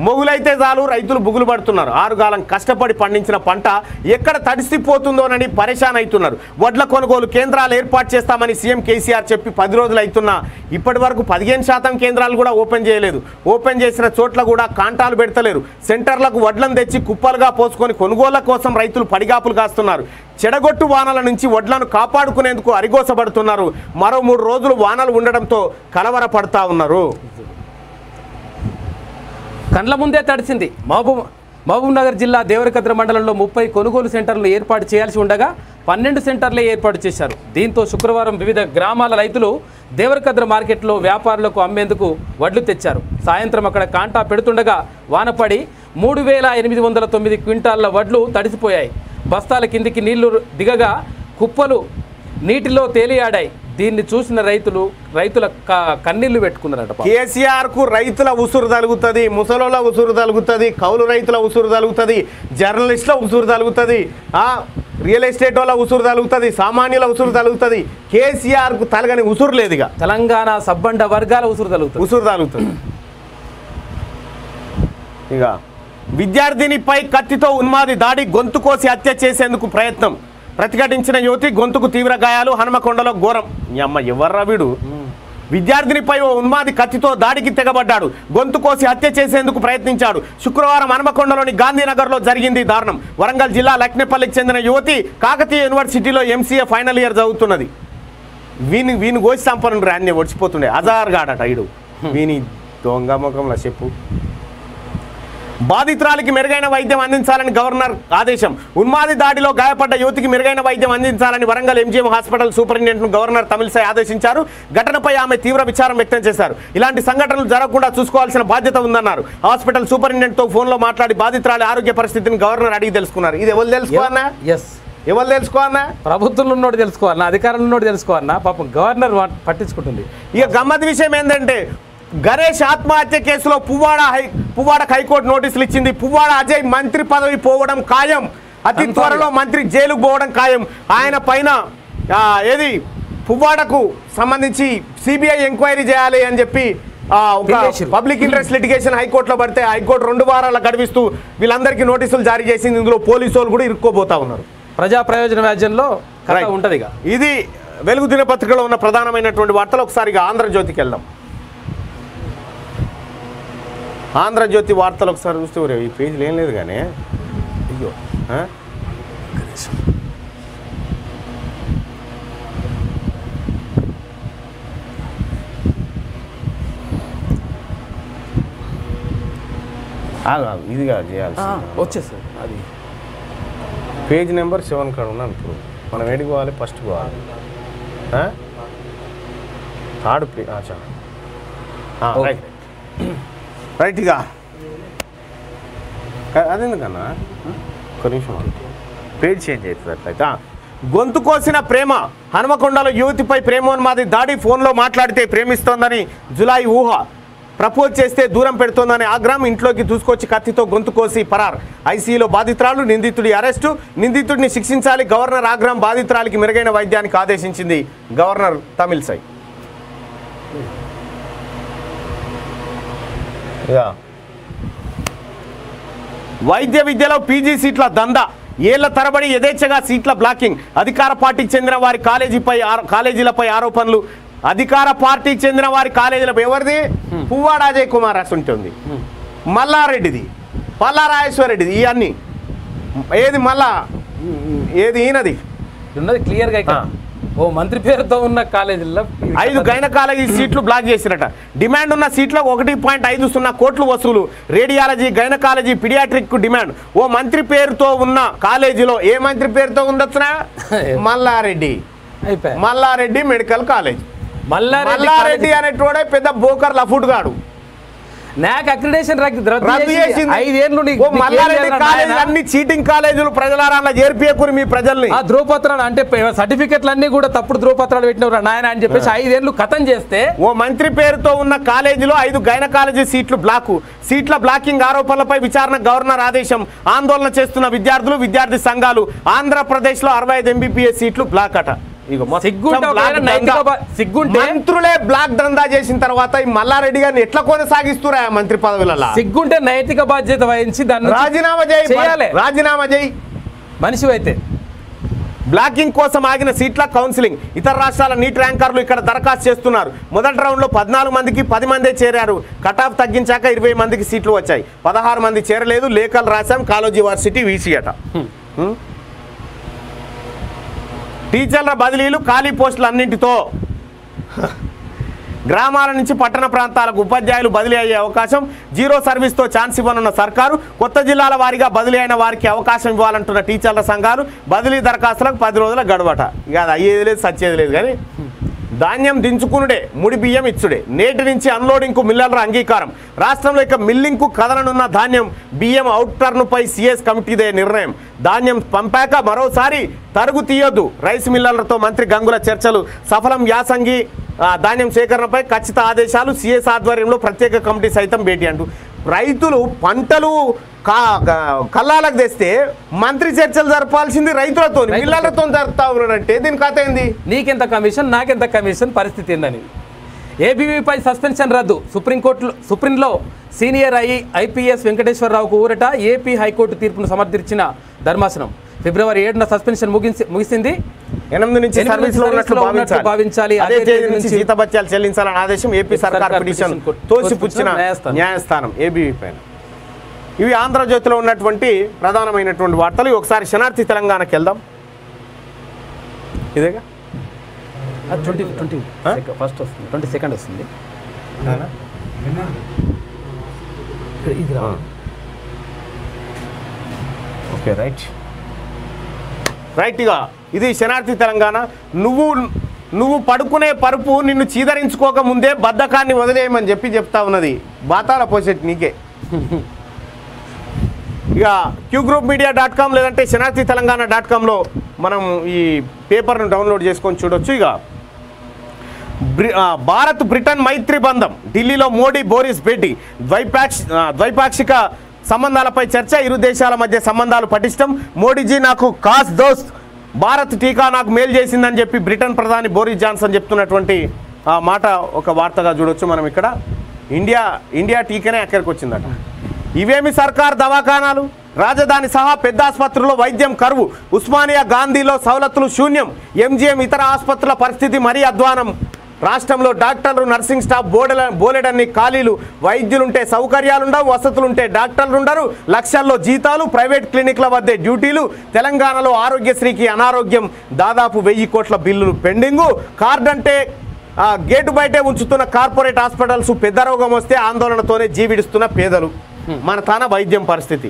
మొగులైతే చాలు రైతులు బుగులు పడుతున్నారు. 6 కాలం కష్టపడి పండించిన పంట ఎక్కడ తడిసిపోతుందోనని పరేషాన్ అవుతున్నారు. వడ్ల కొనుగోలు కేంద్రాలు ఏర్పాటు చేస్తామని సీఎం కేసీఆర్ చెప్పి 10 రోజులు అవుతున్నా ఇప్పటి వరకు 15% కేంద్రాలు కూడా ఓపెన్ చేయలేదు. ఓపెన్ చేసిన చోట్ల కూడా కాంటాలు పెడతలేరు. సెంటర్లకు వడ్లను తెచ్చి కుప్పలుగా పోసుకొని కొనుగోళ్ల కోసం రైతులు పడిగాపులు కాస్తున్నారు. చెడగొట్టు వానల నుంచి వడ్లను కాపాడుకునేందుకు అరిగోసపడుతున్నారు. మరో 3 రోజులు వానలు ఉండడంతో కలవరపడతా ఉన్నారు. కండ్ల ముందే తడిసింది. మహబూబ్ నగర్ జిల్లా దేవరకద్ర మండలంలో 30 కొనుగోలు సెంటర్లు ఏర్పాటు చేయాల్సి ఉండగా 12 సెంటర్లే ఏర్పాటు చేశారు. దీంతో శుక్రవారం వివిధ గ్రామాల రైతులు దేవరకద్ర మార్కెట్లో వ్యాపారులకు అమ్మేందుకు వడ్లు తెచ్చారు. సాయంత్రం అక్కడ కాంటా పెడుతుండగా వానపడి 3809 క్వింటాళ్ల వడ్లు తడిసిపోయాయి. బస్తాల కిందికి నీళ్లు దిగగా కుప్పలు నీటిలో తేలియాడాయి. దీన్ని చూసిన రైతుల కన్నీళ్లు పెట్టుకున్నారట. కేసీఆర్ కు రైతుల ఉసురు తలుగుతుంది, ముసలోళ్ళ ఉసురు తలుగుతుంది, కౌలు రైతుల ఉసురు తలుగుతుంది, జర్నలిస్టుల ఉసురు తలుగుతుంది, రియల్ ఎస్టేట్ వాళ్ళ ఉసురు తలుగుతుంది, సామాన్యుల ఉసురు తలుగుతుంది. కేసీఆర్ కు తలగని ఉసురు లేదు. ఇక తెలంగాణ సబ్బండ వర్గాల ఉసురు తలుగుతుంది. ఇక విద్యార్థినిపై కత్తితో ఉన్మాది దాడి, గొంతు కోసి హత్య చేసేందుకు ప్రయత్నం. ప్రతిఘటించిన యువతి గొంతుకు తీవ్ర గాయాలు. హనుమకొండలో ఘోరం. అమ్మ ఎవర్రా వీడు? విద్యార్థినిపై ఓ ఉన్మాది కత్తితో దాడికి తెగబడ్డాడు. గొంతు కోసి హత్య చేసేందుకు ప్రయత్నించాడు. శుక్రవారం హనుమకొండలోని గాంధీనగర్లో జరిగింది దారుణం. వరంగల్ జిల్లా లక్నేపల్లికి చెందిన యువతి కాకతీయ యూనివర్సిటీలో ఎంసీఏ ఫైనల్ ఇయర్ చదువుతున్నది. వీని కోసి చంపను రాన్ని ఒడిచిపోతుండే అజార్ గాడట ఇడు. వీని దొంగ ముఖంలో చెప్పు. బాధితురాలికి మెరుగైన వైద్యం అందించాలని గవర్నర్ ఆదేశం. ఉన్మాది దాడిలో గాయపడ్డ యువతికి మెరుగైన వైద్యం అందించాలని వరంగల్ ఎంజీఎం హాస్పిటల్ సూపరింటెండెంట్ను గవర్నర్ తమిళిసై ఆదేశించారు. ఘటనపై ఆమె తీవ్ర విచారం వ్యక్తం చేశారు. ఇలాంటి సంఘటనలు జరగకుండా చూసుకోవాల్సిన బాధ్యత ఉందన్నారు. హాస్పిటల్ సూపరింటెండెంట్తో ఫోన్లో మాట్లాడి బాధితురాలి ఆరోగ్య పరిస్థితిని గవర్నర్ అడిగి తెలుసుకున్నారు. ఇది ఎవరు తెలుసుకోవాలన్నా? ఎవరు తెలుసుకోవాలన్నా? ప్రభుత్వంలో ఉన్నోడు తెలుసుకోవాలన్నా, అధికారంలో ఉన్నోడు తెలుసుకోవాలన్నా. పాపం గవర్నర్ పట్టించుకుంటుంది. ఇక గమ్మత్ విషయం ఏంటంటే గణేష్ ఆత్మహత్య కేసులో పువ్వాడకు హైకోర్టు నోటీసులు ఇచ్చింది. పువ్వాడ అజయ్ మంత్రి పదవి పోవడం ఖాయం. అతి త్వరలో మంత్రి జైలుకు పోవడం ఖాయం. ఆయన పైన ఏది పువ్వాడకు సంబంధించి సిబిఐ ఎంక్వైరీ చేయాలి అని చెప్పి ఒక పబ్లిక్ ఇంట్రెస్ట్ లిటిగేషన్ హైకోర్టులో పడితే హైకోర్టు 2 వారాల గడివిస్తూ వీళ్ళందరికీ నోటీసులు జారీ చేసింది. ఇందులో పోలీసు వాళ్ళు కూడా ఇరుక్కోబోతా ఉన్నారు. ప్రజా ప్రయోజన వ్యాజ్యంలో ఉంటది. ఇది వెలుగు దినపత్రికలో ఉన్న ప్రధానమైనటువంటి వార్తలు. ఒకసారిగా ఆంధ్రజ్యోతికి వెళ్దాం. ఆంధ్రజ్యోతి వార్తలు ఒకసారి చూస్తే ఈ పేజీలు ఏం లేదు కానీ అయ్యో ఇదిగా చేయాల్సి వచ్చేస్తుంది. అది పేజ్ నెంబర్ 7 కాడ ఉన్నాను. ఇప్పుడు మనం ఏడికి పోవాలి? ఫస్ట్ పోవాలి. Third page. రైట్ రైట్గా అదెందుకన్నా ఒక నిమిషం పేజ్ చేంజ్ అవుతుంది. అట్లయితే గొంతు కోసిన ప్రేమ. హనుమకొండలో యువతిపై ప్రేమోన్మాది దాడి. ఫోన్లో మాట్లాడితే ప్రేమిస్తోందని జులాయి ఊహ. ప్రపోజ్ చేస్తే దూరం పెడుతోందని ఆగ్రహం. ఇంట్లోకి దూసుకొచ్చి కత్తితో గొంతు కోసి పరార్. ఐసీయూలో బాధితురాలు. నిందితుడి అరెస్టు. నిందితుడిని శిక్షించాలి. గవర్నర్ ఆగ్రహం. బాధితురాలికి మెరుగైన వైద్యానికి ఆదేశించింది గవర్నర్ తమిళిసై. వైద్య విద్యలో పీజీ సీట్ల దందా. ఏళ్ల తరబడి యథేచ్ఛగా సీట్ల బ్లాకింగ్. అధికార పార్టీకి చెందిన వారి కాలేజీలపై ఆరోపణలు. అధికార పార్టీకి చెందిన వారి కాలేజీలపై ఎవరిది? పువ్వాడ అజయ్ కుమార్ ఉంటుంది, మల్లారెడ్డిది, పల్లారాజేశ్వరరెడ్డిది. ఇవన్నీ ఏది మళ్ళా ఏది ఈయనది ఉన్నది క్లియర్గా. ఓ మంత్రి పేరుతో ఉన్న కాలేజీల్లో 5 గైనకాలజీ సీట్లు బ్లాక్ చేసిరట. డిమాండ్ ఉన్న సీట్లో 1.50 కోట్లు వసూలు. Radiology, gynaecology, paediatric demand. ఓ మంత్రి పేరుతో ఉన్న కాలేజీలో ఏ మంత్రి పేరుతో ఉండొచ్చునా? Mallareddy medical college. మల్లారెడ్డి అనేటోడే పెద్ద బోకర్ లఫుడ్ గాడు. నాకు అక్రిడేషన్ రద్దు చేసింది. 5 ఏళ్ళు అన్ని చీటింగ్ కాలేజీలు ప్రజలారా చేర్పియకూరి మీ ప్రజల్ని. ఆ ధ్రువపత్రాలు అంటే సర్టిఫికెట్లు అన్ని కూడా తప్పుడు ధ్రువపత్రాలు పెట్టినవరా నాయన అని చెప్పేసి 5 ఏళ్ళు కథం చేస్తే ఓ మంత్రి పేరుతో ఉన్న కాలేజీలో 5 గైనకాలజీ సీట్లు బ్లాకు. సీట్ల బ్లాకింగ్ ఆరోపణలపై విచారణ గవర్నర్ ఆదేశం. ఆందోళన చేస్తున్న విద్యార్థులు, విద్యార్థి సంఘాలు. ఆంధ్రప్రదేశ్ లో 65 MBBS సీట్లు బ్లాక్ అట. మంత్రులే బ్లాక్ దందా చేసిన తర్వాత ఈ మల్లారెడ్డి గారిని ఎట్లా కొనసాగిస్తురా మంత్రి పదవులలో? సిగ్గుంటే నైతిక బాధ్యత వహించి దాన్ని రాజీనామా చేయి మనిషి అయితే. బ్లాకింగ్ కోసం ఆగిన సీట్ల కౌన్సిలింగ్. ఇతర రాష్ట్రాల నీట్ ర్యాంకర్లు ఇక్కడ దరఖాస్తు చేస్తున్నారు. మొదటి రౌండ్లో 14 మందికి 10 మందే చేరారు. కటాఫ్ తగ్గించాక 20 మందికి సీట్లు వచ్చాయి. 16 మంది చేరలేదు. లేఖలు రాశాం. కాలేజీ యూనివర్సిటీ వీసీ అట. టీచర్ల బదిలీలు, ఖాళీ పోస్టులు అన్నింటితో గ్రామాల నుంచి పట్టణ ప్రాంతాలకు ఉపాధ్యాయులు బదిలీ అయ్యే అవకాశం. 0 సర్వీస్తో ఛాన్స్ ఇవ్వనున్న సర్కారు. కొత్త జిల్లాల వారీగా బదిలీ అయిన వారికి అవకాశం ఇవ్వాలంటున్న టీచర్ల సంఘాలు. బదిలీ దరఖాస్తులకు 10 రోజుల గడువట. ఇక అది అయ్యేది లేదు, సచ్చేది లేదు. కానీ ధాన్యం దించుకునుడే, ముడి బియ్యం ఇచ్చుడే. నేటి నుంచి అన్లోడింగ్కు మిల్లర్ల అంగీకారం. రాష్ట్రంలో ఇక మిల్లింగ్కు కదలనున్న ధాన్యం, బియ్యం అవుట్ టర్న్పై సిఎస్ కమిటీదే నిర్ణయం. ధాన్యం పంపాక మరోసారి తరుగు తీయొద్దు. రైస్ మిల్లర్లతో మంత్రి గంగుల చర్చలు సఫలం. యాసంగి ధాన్యం సేకరణపై ఖచ్చిత ఆదేశాలు. సిఎస్ ఆధ్వర్యంలో ప్రత్యేక కమిటీ సైతం భేటీ అంటూ రైతులు పంటలు కల్లాలకు తెస్తే మంత్రి చర్చలు జరపాల్సింది రైతులతో, మిల్లర్లతో జరుపుతా ఉన్నాడంటే దీని కథ ఏంది? నీకెంత కమిషన్, నాకెంత కమిషన్ పరిస్థితి ఏందని. ఏబీవీపై సస్పెన్షన్ రద్దు. సుప్రీంలో సీనియర్ ఐపీఎస్ వెంకటేశ్వరరావుకు ఊరట. ఏపీ హైకోర్టు తీర్పును సమర్థించిన ధర్మాసనం. ఫిబ్రవరి 7న సస్పెన్షన్ ముగిసింది. 8 నుంచి సర్వీస్లో ఉన్నట్లు భావించాలి. అదే తేదీ నుంచి జీతభత్యాలు చెల్లించాలని ఆదేశం ఏపీ సర్కార్ పిటిషన్ తోసిపుచ్చిన న్యాయస్థానం ఏబీవీ పైన. ఇవి ఆంధ్రజ్యోతిలో ఉన్నటువంటి ప్రధానమైనటువంటి వార్తలు. ఒకసారి శనార్థి తెలంగాణకి వెళ్దాం. ఇదేగా 20 ఫస్ట్ వస్తుంది, 22 వస్తుంది. ఓకే రైట్గా ఇది శనార్థి తెలంగాణ. నువ్వు పడుకునే పరుపు నిన్ను చీదరించుకోక ముందే బద్ధకాన్ని వదిలేయమని చెప్తా ఉన్నది బాతాల పోసేటి నీకే. ఇక qgroupmedia.com లేదంటే శనార్థి తెలంగాణ.comలో మనం ఈ పేపర్ను డౌన్లోడ్ చేసుకొని చూడొచ్చు. ఇక భారత్ బ్రిటన్ మైత్రి బంధం, ఢిల్లీలో మోడీ బోరిస్ భేటీ, ద్వైపాక్షిక సంబంధాలపై చర్చ, ఇరు దేశాల మధ్య సంబంధాలు పటిష్టం, మోడీజీ నాకు ఖాస్ దోస్త్, భారత్ టీకా నాకు మేలు చేసిందని చెప్పి బ్రిటన్ ప్రధాని బోరిస్ జాన్సన్ చెప్తున్నటువంటి మాట ఒక వార్తగా చూడొచ్చు మనం ఇక్కడ. ఇండియా టీకానే అక్కడికి వచ్చిందట. ఇవేమి సర్కార్ దవాఖానాలు, రాజధాని సహా పెద్ద ఆసుపత్రుల్లో వైద్యం కరువు, ఉస్మానియా గాంధీలో సవలతులు శూన్యం, ఎంజీఎం ఇతర ఆసుపత్రుల పరిస్థితి మరీ అధ్వానం, రాష్ట్రంలో డాక్టర్లు నర్సింగ్ స్టాఫ్ బోలెడన్ని ఖాళీలు, వైద్యులుంటే సౌకర్యాలుండవు, వసతులుంటే డాక్టర్లు ఉండరు, లక్షల్లో జీతాలు, ప్రైవేట్ క్లినిక్ల వద్దే డ్యూటీలు, తెలంగాణలో ఆరోగ్యశ్రీకి అనారోగ్యం, దాదాపు 1000 కోట్ల బిల్లులు పెండింగు, కార్డు అంటే గేటు బయటే ఉంచుతున్న కార్పొరేట్ హాస్పిటల్స్, పెద్ద రోగం వస్తే ఆందోళనతోనే జీవిడుస్తున్న పేదలు. మన తాన వైద్యం పరిస్థితి,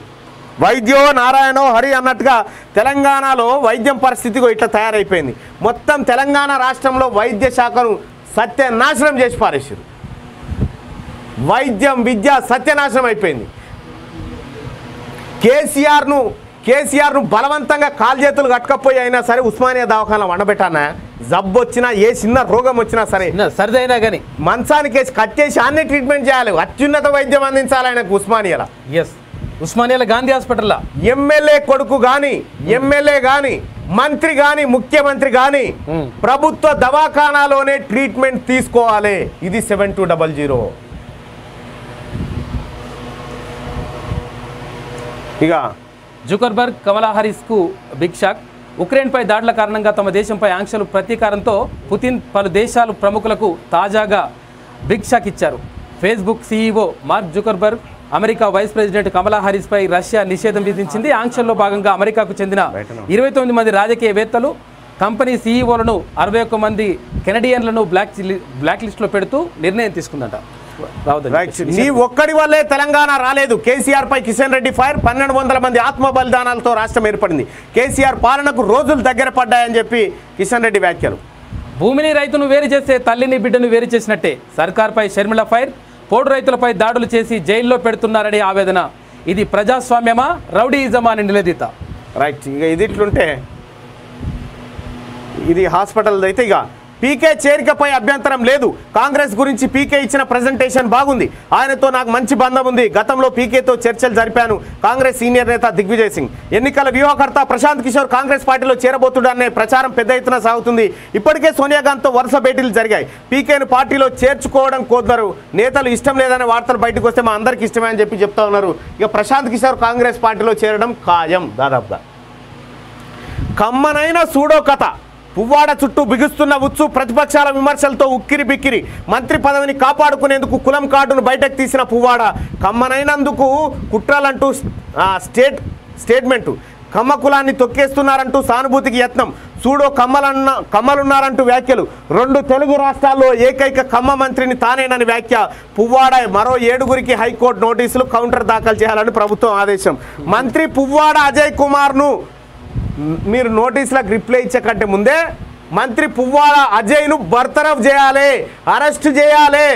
వైద్యో నారాయణో హరి అన్నట్టుగా తెలంగాణలో వైద్యం పరిస్థితి ఇట్లా తయారైపోయింది. మొత్తం తెలంగాణ రాష్ట్రంలో వైద్య శాఖను సత్యనాశనం చేసి పారేసారు. వైద్యం విద్య సత్యనాశనం అయిపోయింది. కేసీఆర్ను బలవంతంగా కాలు చేతులు కట్టకపోయి అయినా సరే ఉస్మానియా దవాఖాన వండబెట్టానా, జబ్బు వచ్చినా ఏ చిన్న రోగం వచ్చినా సరే సరిదైనా కానీ మంచానికి వేసి కట్ చేసి అన్ని ట్రీట్మెంట్ చేయాలి, అత్యున్నత వైద్యం అందించాలి ఆయనకు ఉస్మానియాలో. ఉస్మానియాలో గాంధీ హాస్పిటల్లో ఎమ్మెల్యే కొడుకు కానీ, ఎమ్మెల్యే కానీ, మంత్రి కానీ, ముఖ్యమంత్రి కానీ ప్రభుత్వ దవాఖానాలోనే ట్రీట్మెంట్ తీసుకోవాలి. ఇది 7200. ఇక జుకర్బర్గ్ కమలా హారిస్కు బిగ్ షాక్. ఉక్రెయిన్పై దాడుల కారణంగా తమ దేశంపై ఆంక్షలు ప్రతీకారంతో పుతిన్ పలు దేశాల ప్రముఖులకు తాజాగా బిగ్ షాక్ ఇచ్చారు. Facebook CEO Mark Zuckerberg America vice president Kamala హారిస్పై రష్యా నిషేధం విధించింది. ఆంక్షల్లో భాగంగా అమెరికాకు చెందిన 29 మంది రాజకీయవేత్తలు, కంపెనీ సీఈఓలను, 61 మంది కెనడియన్లను బ్లాక్ లిస్టులో పెడుతూ నిర్ణయం తీసుకుందట. నీ ఒక్కడి వల్లే తెలంగాణ రాలేదు. కేసీఆర్ పై కిషన్ రెడ్డి ఫైర్, 1200 మంది ఆత్మ బలిదానాలతో రాష్ట్రం ఏర్పడింది. కేసీఆర్ పాలనకు రోజులు దగ్గర పడ్డాయని చెప్పి కిషన్ రెడ్డి వ్యాఖ్యలు. భూమిని రైతును వేరు చేస్తే తల్లిని బిడ్డను వేరు చేసినట్టే. సర్కార్పై షర్మిల ఫైర్, పోడు రైతులపై దాడులు చేసి జైల్లో పెడుతున్నారని ఆవేదన. ఇది ప్రజాస్వామ్యమా రౌడీయిజమా అని నిలదీత. రైట్, ఇక ఇది ఇట్లుంటే ఇది హాస్పిటల్ అయితే ఇక పీకే చేరికపై అభ్యంతరం లేదు. కాంగ్రెస్ గురించి పీకే ఇచ్చిన ప్రజెంటేషన్ బాగుంది. ఆయనతో నాకు మంచి బంధం ఉంది. గతంలో పీకేతో చర్చలు జరిపాను. కాంగ్రెస్ సీనియర్ నేత దిగ్విజయ్ సింగ్. ఎన్నికల వ్యూహకర్త ప్రశాంత్ కిషోర్ కాంగ్రెస్ పార్టీలో చేరబోతుడనే ప్రచారం పెద్ద ఎత్తున సాగుతుంది. ఇప్పటికే సోనియా గాంధీతో వరుస భేటీలు జరిగాయి. పీకేను పార్టీలో చేర్చుకోవడం కోరుతారు నేతలు. ఇష్టం లేదనే వార్తలు బయటకు వస్తే మా అందరికి ఇష్టమే అని చెప్తా ఉన్నారు. ఇక ప్రశాంత్ కిషోర్ కాంగ్రెస్ పార్టీలో చేరడం ఖాయం దాదాపుగా. కమ్మనైన సూడో కథ. పువ్వాడ చుట్టూ బిగుస్తున్న ఉచ్చు, ప్రతిపక్షాల విమర్శలతో ఉక్కిరి బిక్కిరి. మంత్రి పదవిని కాపాడుకునేందుకు కులం కార్డును బయటకు తీసిన పువ్వాడ. కమ్మనైనందుకు కుట్రలంటూ స్టేట్మెంటు. కమ్మ కులాన్ని తొక్కేస్తున్నారంటూ సానుభూతికి యత్నం. సూడో కమ్మలున్నారంటూ వ్యాఖ్యలు. 2 తెలుగు రాష్ట్రాల్లో ఏకైక కమ్మ మంత్రిని తానేనని వ్యాఖ్య. పువ్వాడ మరో 7గురికి హైకోర్టు నోటీసులు, కౌంటర్ దాఖలు చేయాలని ప్రభుత్వం ఆదేశం. మంత్రి పువ్వాడ అజయ్ కుమార్ను మీరు నోటీసులకు రిప్లై ఇచ్చకంటే ముందే మంత్రి పువ్వాడ అజయ్ను బర్తరఫ్ చేయాలి, అరెస్ట్ చేయాలి.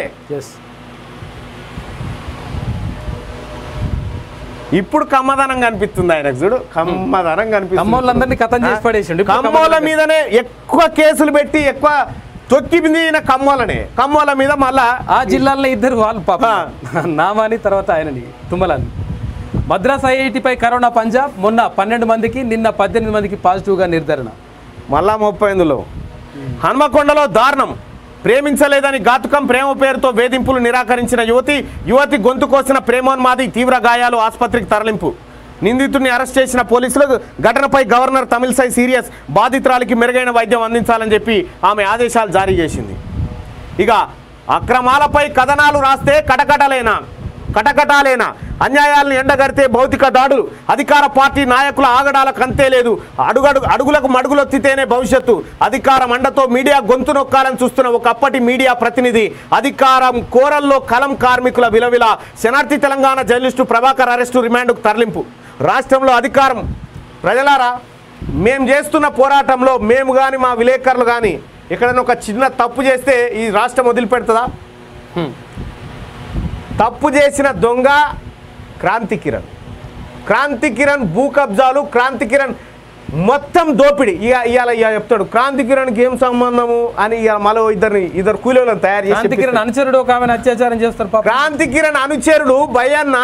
ఇప్పుడు కమ్మదనం కనిపిస్తుంది ఆయనకు. చూడు కమ్మదనం కనిపిస్తుంది. కమ్మోల మీదనే ఎక్కువ కేసులు పెట్టి ఎక్కువ తొక్కింది కమ్మోల మీద. మళ్ళా ఆ జిల్లాలో 2 వాళ్ళు పాప నామాని తర్వాత ఆయనని తుమ్మలాని. మద్రాస్ ఐఐటిపై కరోనా పంజాబ్. మొన్న 12 మందికి, నిన్న 18 మందికి పాజిటివ్గా నిర్ధారణ. మళ్ళా 30 హన్మకొండలో దారుణం. ప్రేమించలేదని ఘాతుకం, ప్రేమ పేరుతో వేధింపులు నిరాకరించిన యువతి గొంతు కోసిన ప్రేమోన్మాది, తీవ్ర గాయాలు, ఆసుపత్రికి తరలింపు. నిందితుడిని అరెస్ట్ చేసిన పోలీసులు ఘటనపై గవర్నర్ తమిళసై సీరియస్, బాధితురాలికి మెరుగైన వైద్యం అందించాలని చెప్పి ఆమె ఆదేశాలు జారీ చేసింది. ఇక అక్రమాలపై కథనాలు రాస్తే కటకటాలేనా, అన్యాయాలను ఎండగడితే భౌతిక దాడులు, అధికార పార్టీ నాయకుల ఆగడాలకు అంతే లేదు, అడుగులకు మడుగులొత్తితేనే భవిష్యత్తు, అధికారం అండతో మీడియా గొంతు నొక్కాలని చూస్తున్న ఒకప్పటి మీడియా ప్రతినిధి, అధికారం కోరల్లో కలం కార్మికుల విలవిల, శనార్థి తెలంగాణ జర్నలిస్టు ప్రభాకర్ అరెస్టు, రిమాండ్కు తరలింపు. రాష్ట్రంలో అధికారం ప్రజలారా, మేము చేస్తున్న పోరాటంలో మేము కానీ మా విలేకరులు కానీ ఎక్కడైనా ఒక చిన్న తప్పు చేస్తే ఈ రాష్ట్రం వదిలిపెడుతుందా? తప్పు చేసిన దొంగ క్రాంతి కిరణ్ భూ కబ్జాలు, క్రాంతి కిరణ్ మొత్తం దోపిడి. ఇవాళ చెప్తాడు క్రాంతి కిరణ్కి ఏం సంబంధము అని. మళ్ళీ ఇద్దరు కూలీలను తయారు చేసి క్రాంతి కిరణ్ అనుచరుడు ఒక ఆమెను అత్యాచారం చేస్తారు. క్రాంతి కిరణ్ అనుచరుడు భయన్న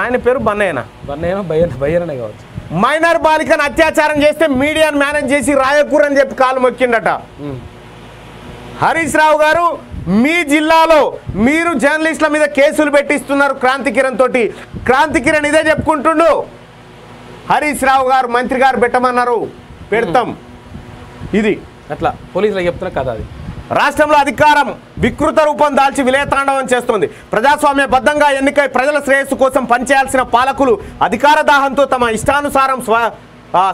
ఆయన పేరు బన్నయ్యనా కావచ్చు. మైనర్ బాలికను అత్యాచారం చేస్తే మీడియాను మేనేజ్ చేసి రాయకూర్ అని చెప్పి కాలు మొక్కిండట. హరీష్ రావు గారు, మీ జిల్లాలో మీరు జర్నలిస్టుల మీద కేసులు పెట్టిస్తున్నారు క్రాంతి కిరణ్ తోటి. క్రాంతి కిరణ్ ఇదే చెప్పుకుంటుండు, హరీష్ రావు గారు మంత్రి గారు పెట్టమన్నారు, పెడతాం. ఇది అట్లా పోలీసులకు చెప్తున్న కథ. అది రాష్ట్రంలో అధికారం వికృత రూపం దాల్చి విలయతాండవం చేస్తోంది. ప్రజాస్వామ్యబద్ధంగా ఎన్నికై ప్రజల శ్రేయస్సు కోసం పనిచేయాల్సిన పాలకులు అధికార దాహంతో తమ ఇష్టానుసారం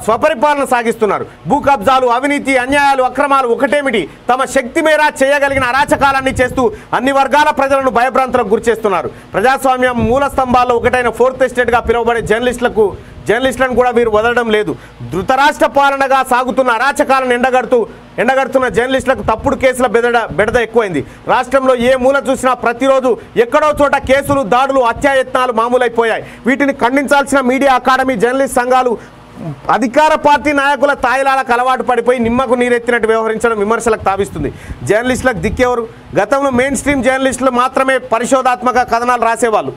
స్వపరిపాలన సాగిస్తున్నారు. భూ కబ్జాలు, అవినీతి, అన్యాయాలు, అక్రమాలు ఒకటేమిటి, తమ శక్తి మేర చేయగలిగిన అరాచకాలన్నీ చేస్తూ అన్ని వర్గాల ప్రజలను భయభ్రాంతులకు గురిచేస్తున్నారు. ప్రజాస్వామ్యం మూల స్తంభాల్లో ఒకటైన ఫోర్త్ ఎస్టేట్గా పిలువబడే జర్నలిస్టులను కూడా వీరు వదలడం లేదు. ధృతరాష్ట్ర పాలనగా సాగుతున్న అరాచకాలను ఎండగడుతున్న జర్నలిస్టులకు తప్పుడు కేసుల బెడద ఎక్కువైంది. రాష్ట్రంలో ఏ మూల చూసినా ప్రతిరోజు ఎక్కడో చోట కేసులు, దాడులు, హత్యాయత్నాలు మామూలైపోయాయి. వీటిని ఖండించాల్సిన మీడియా అకాడమీ, జర్నలిస్ట్ సంఘాలు అధికార పార్టీ నాయకుల తాయిలాలకు అలవాటు పడిపోయి నిమ్మకు నీరెత్తినట్టు వ్యవహరించడం విమర్శలకు తావిస్తుంది. జర్నలిస్టులకు దిక్కేవారు? గతంలో మెయిన్ స్ట్రీమ్ జర్నలిస్టులు మాత్రమే పరిశోధాత్మక కథనాలు రాసేవాళ్ళు,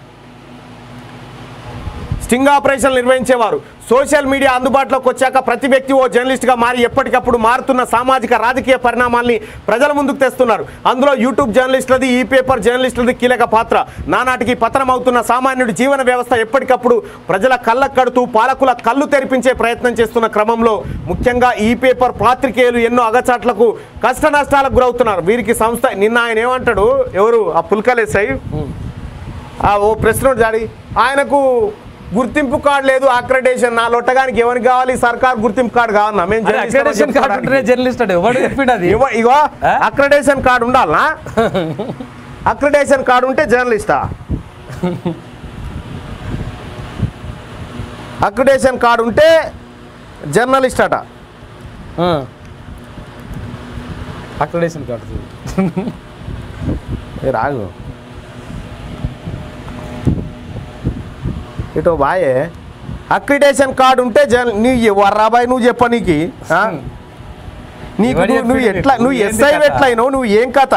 స్టింగ్ ఆపరేషన్లు నిర్వహించేవారు. సోషల్ మీడియా అందుబాటులోకి వచ్చాక ప్రతి వ్యక్తి ఓ జర్నలిస్ట్గా మారి ఎప్పటికప్పుడు మారుతున్న సామాజిక రాజకీయ పరిణామాల్ని ప్రజల ముందుకు తెస్తున్నారు. అందులో యూట్యూబ్ జర్నలిస్టులది, ఈ పేపర్ జర్నలిస్టులది కీలక పాత్ర. నానాటికి పతనమవుతున్న సామాన్యుడి జీవన వ్యవస్థ ఎప్పటికప్పుడు ప్రజల కళ్ళకు కడుతూ పాలకుల కళ్ళు తెరిపించే ప్రయత్నం చేస్తున్న క్రమంలో ముఖ్యంగా ఈ పేపర్ పాత్రికేయులు ఎన్నో అగచాట్లకు, కష్ట నష్టాలకు గురవుతున్నారు. వీరికి సంస్థ నిన్న ఆయన ఏమంటాడు, ఎవరు ఆ పుల్కలేసాయి ఓ ప్రెస్ నోట్ జాడి, ఆయనకు గుర్తింపు కార్డు లేదు, అక్రెడిటేషన్. నా లొట్టగానికి ఎవరికి కావాలి? సర్కార్ గుర్తింపు కార్డు కావాలన్నా? మేము ఇగో అక్రెడిటేషన్ కార్డు ఉండాలనా? అక్రెడిటేషన్ కార్డు ఉంటే జర్నలిస్టా? అక్రెడిటేషన్ కార్డు ఉంటే జర్నలిస్ట్ అట. అక్రెడిటేషన్ కార్డు రాగు ఇటో బాయే. అక్రిడేషన్ కార్డు ఉంటే నీ వర్రాబాయ్ నువ్వు చెప్పనీకి నీకు నువ్వు ఎస్ఐ ఎట్లయినావు, నువ్వు ఏం కథ?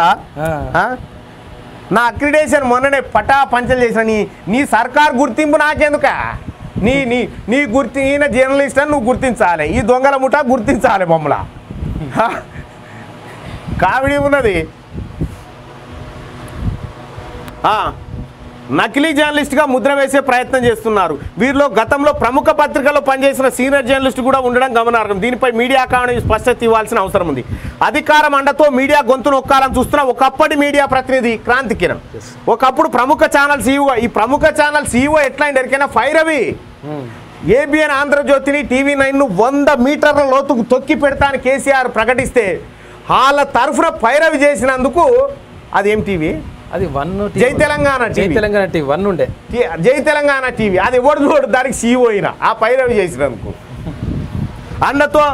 నా అక్రిడేషన్ మొన్ననే పటా పంచలు చేసిన నీ సర్కార్ గుర్తింపు నాకెందుక? నీ ఈయన జర్నలిస్ట్ అని నువ్వు గుర్తించాలి, ఈ దొంగల ముఠా గుర్తించాలి మమ్మల. కామెడీ ఉన్నది. నకిలీ జర్నలిస్ట్గా ముద్ర వేసే ప్రయత్నం చేస్తున్నారు. వీరిలో గతంలో ప్రముఖ పత్రికల్లో పనిచేసిన సీనియర్ జర్నలిస్టు కూడా ఉండడం గమనార్హం. దీనిపై మీడియా అకాడమీ స్పష్టత ఇవ్వాల్సిన అవసరం ఉంది. అధికారం అండతో మీడియా గొంతు నొక్కాలని చూస్తున్న ఒకప్పటి మీడియా ప్రతినిధి క్రాంతి కిరణ్, ఒకప్పుడు ప్రముఖ ఛానల్ సీఈఓ. ఈ ప్రముఖ ఛానల్ సీఈఓ ఎట్లా ఎరికైనా ఫైరవి ఏబిఎన్ ఆంధ్రజ్యోతిని, టీవీ9ను 100 మీటర్ల లోతుకు తొక్కి పెడతాను కేసీఆర్ ప్రకటిస్తే వాళ్ళ తరఫున పైరవి చేసినందుకు అదేం టీవీ? అది జై తెలంగాణ టీవీ 1 ఉండే జై తెలంగాణ టీవీ. అది ఎవడు చూడు దానికి సీఈఓ అయినా ఆ పైరవి చేసినందుకు. అండతో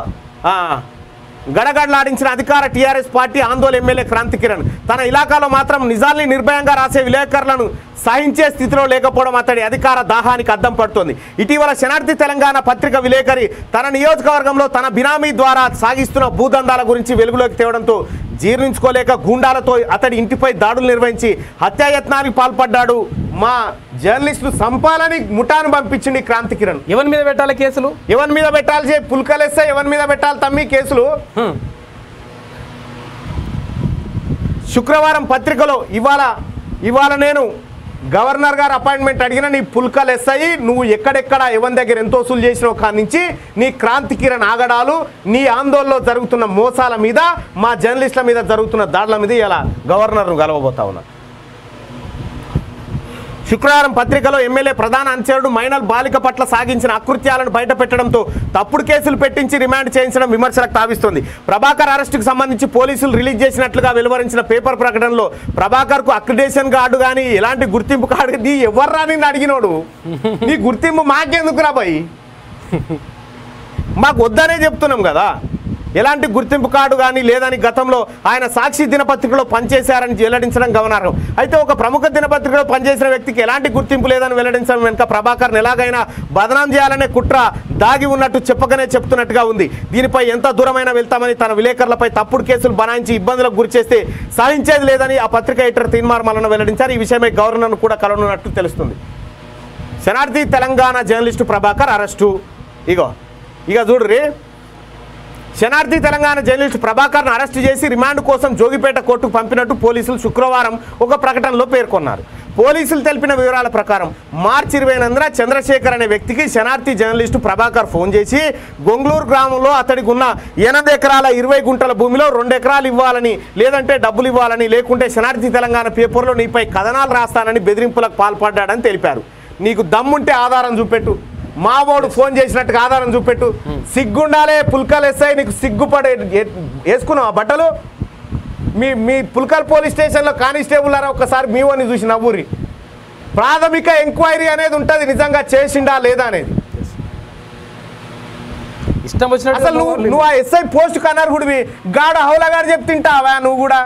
గడగడలాడించిన అధికార టీఆర్ఎస్ పార్టీ ఆందోళన ఎమ్మెల్యే క్రాంతి కిరణ్ తన ఇలాకాలో మాత్రం నిజాల్ని నిర్భయంగా రాసే విలేకరులను సహించే స్థితిలో లేకపోవడం అతడి అధికార దాహానికి అద్దం పడుతోంది. ఇటీవల శనార్థి తెలంగాణ పత్రిక విలేకరి తన నియోజకవర్గంలో తన బినామీ ద్వారా సాగిస్తున్న భూదందాల గురించి వెలుగులోకి తేవడంతో జీర్ణించుకోలేక గూండాలతో అతడి ఇంటిపై దాడులు నిర్వహించి హత్యాయత్నానికి పాల్పడ్డాడు. మా జర్నలిస్టులు సంపాలని ముఠాను పంపించింది క్రాంతి కిరణ్. ఎవరి మీద పెట్టాలి కేసులు? ఎవరి మీద పెట్టాలి? పుల్కలేస్తే ఎవరి మీద పెట్టాలి తమ్మి కేసులు? శుక్రవారం పత్రికలో ఇవాళ నేను గవర్నర్ గారు అపాయింట్మెంట్ అడిగినా నీ పుల్కలు ఎస్ఐ నువ్వు ఎక్కడెక్కడ ఎవరి దగ్గర ఎంత వసూలు చేసినావు కాడి నుంచి నీ క్రాంతి కిరణ్ ఆగడాలు నీ ఆందోళనలో జరుగుతున్న మోసాల మీద మా జర్నలిస్టుల మీద జరుగుతున్న దాడుల మీద ఇలా గవర్నర్ను కలవబోతా ఉన్నా. శుక్రవారం పత్రికలో ఎమ్మెల్యే ప్రధాన అనుచరుడు మైనల్ బాలిక పట్ల సాగించిన అకృత్యాలను బయటపెట్టడంతో తప్పుడు కేసులు పెట్టించి రిమాండ్ చేయించడం విమర్శలకు తావిస్తోంది. ప్రభాకర్ అరెస్టుకు సంబంధించి పోలీసులు రిలీజ్ చేసినట్లుగా వెలువరించిన పేపర్ ప్రకటనలో ప్రభాకర్కు అక్రిడేషన్ కార్డు కానీ ఎలాంటి గుర్తింపు కార్డు నీ ఎవర్రా నిన్ను అడిగినోడు నీ గుర్తింపు మాకెందుకు రాబాయి మాకు వద్దనే చెప్తున్నాం కదా. ఎలాంటి గుర్తింపు కార్డు కానీ లేదని గతంలో ఆయన సాక్షి దినపత్రికలో పనిచేశారని వెల్లడించడం గమనార్హం. అయితే ఒక ప్రముఖ దినపత్రికలో పనిచేసిన వ్యక్తికి ఎలాంటి గుర్తింపు లేదని వెల్లడించడం వెనుక ప్రభాకర్ని ఎలాగైనా బదనాం చేయాలనే కుట్ర దాగి ఉన్నట్టు చెప్పకనే చెప్తున్నట్టుగా ఉంది. దీనిపై ఎంత దూరమైనా వెళ్తామని తన విలేకరులపై తప్పుడు కేసులు బనాయించి ఇబ్బందులకు గురి చేస్తే సాధించేది లేదని ఆ పత్రిక ఎడిటర్ తీన్మార్ మల్లన్న వెల్లడించారు. ఈ విషయమై గవర్నర్ను కూడా కలవనున్నట్టు తెలుస్తుంది. శనార్థి తెలంగాణ జర్నలిస్టు ప్రభాకర్ అరెస్టు. ఇక చూడుర్రి, శనార్థి తెలంగాణ జర్నలిస్టు ప్రభాకర్ను అరెస్టు చేసి రిమాండ్ కోసం జోగిపేట కోర్టుకు పంపినట్టు పోలీసులు శుక్రవారం ఒక ప్రకటనలో పేర్కొన్నారు. పోలీసులు తెలిపిన వివరాల ప్రకారం మార్చి 20న చంద్రశేఖర్ అనే వ్యక్తికి శనార్థి జర్నలిస్టు ప్రభాకర్ ఫోన్ చేసి గొంగళూరు గ్రామంలో అతడికి ఉన్న 8 ఎకరాల 20 గుంటల భూమిలో 2 ఎకరాలు ఇవ్వాలని, లేదంటే డబ్బులు ఇవ్వాలని, లేకుంటే శనార్థి తెలంగాణ పేపర్లో నీపై కథనాలు రాస్తానని బెదిరింపులకు పాల్పడ్డాడని తెలిపారు. నీకు దమ్ముంటే ఆధారం చూపెట్టు, మావోడు ఫోన్ చేసినట్టుగా ఆధారం చూపెట్టు, సిగ్గుండాలే పుల్కలు ఎస్ఐ నీకు సిగ్గుపడే వేసుకున్నావు ఆ బట్టలు. మీ పుల్కల్ పోలీస్ స్టేషన్లో కానిస్టేబుల్ అరా ఒక్కసారి మీ వాడిని చూసి నవ్వురి. ప్రాథమిక ఎంక్వైరీ అనేది ఉంటుంది, నిజంగా చేసిండా లేదా అనేది. ఇష్టం వచ్చినట్టు అసలు నువ్వు ఆ ఎస్ఐ పోస్ట్ కనర్హుడివి, గాడు హౌలా గారు చెప్తుంటావా నువ్వు కూడా?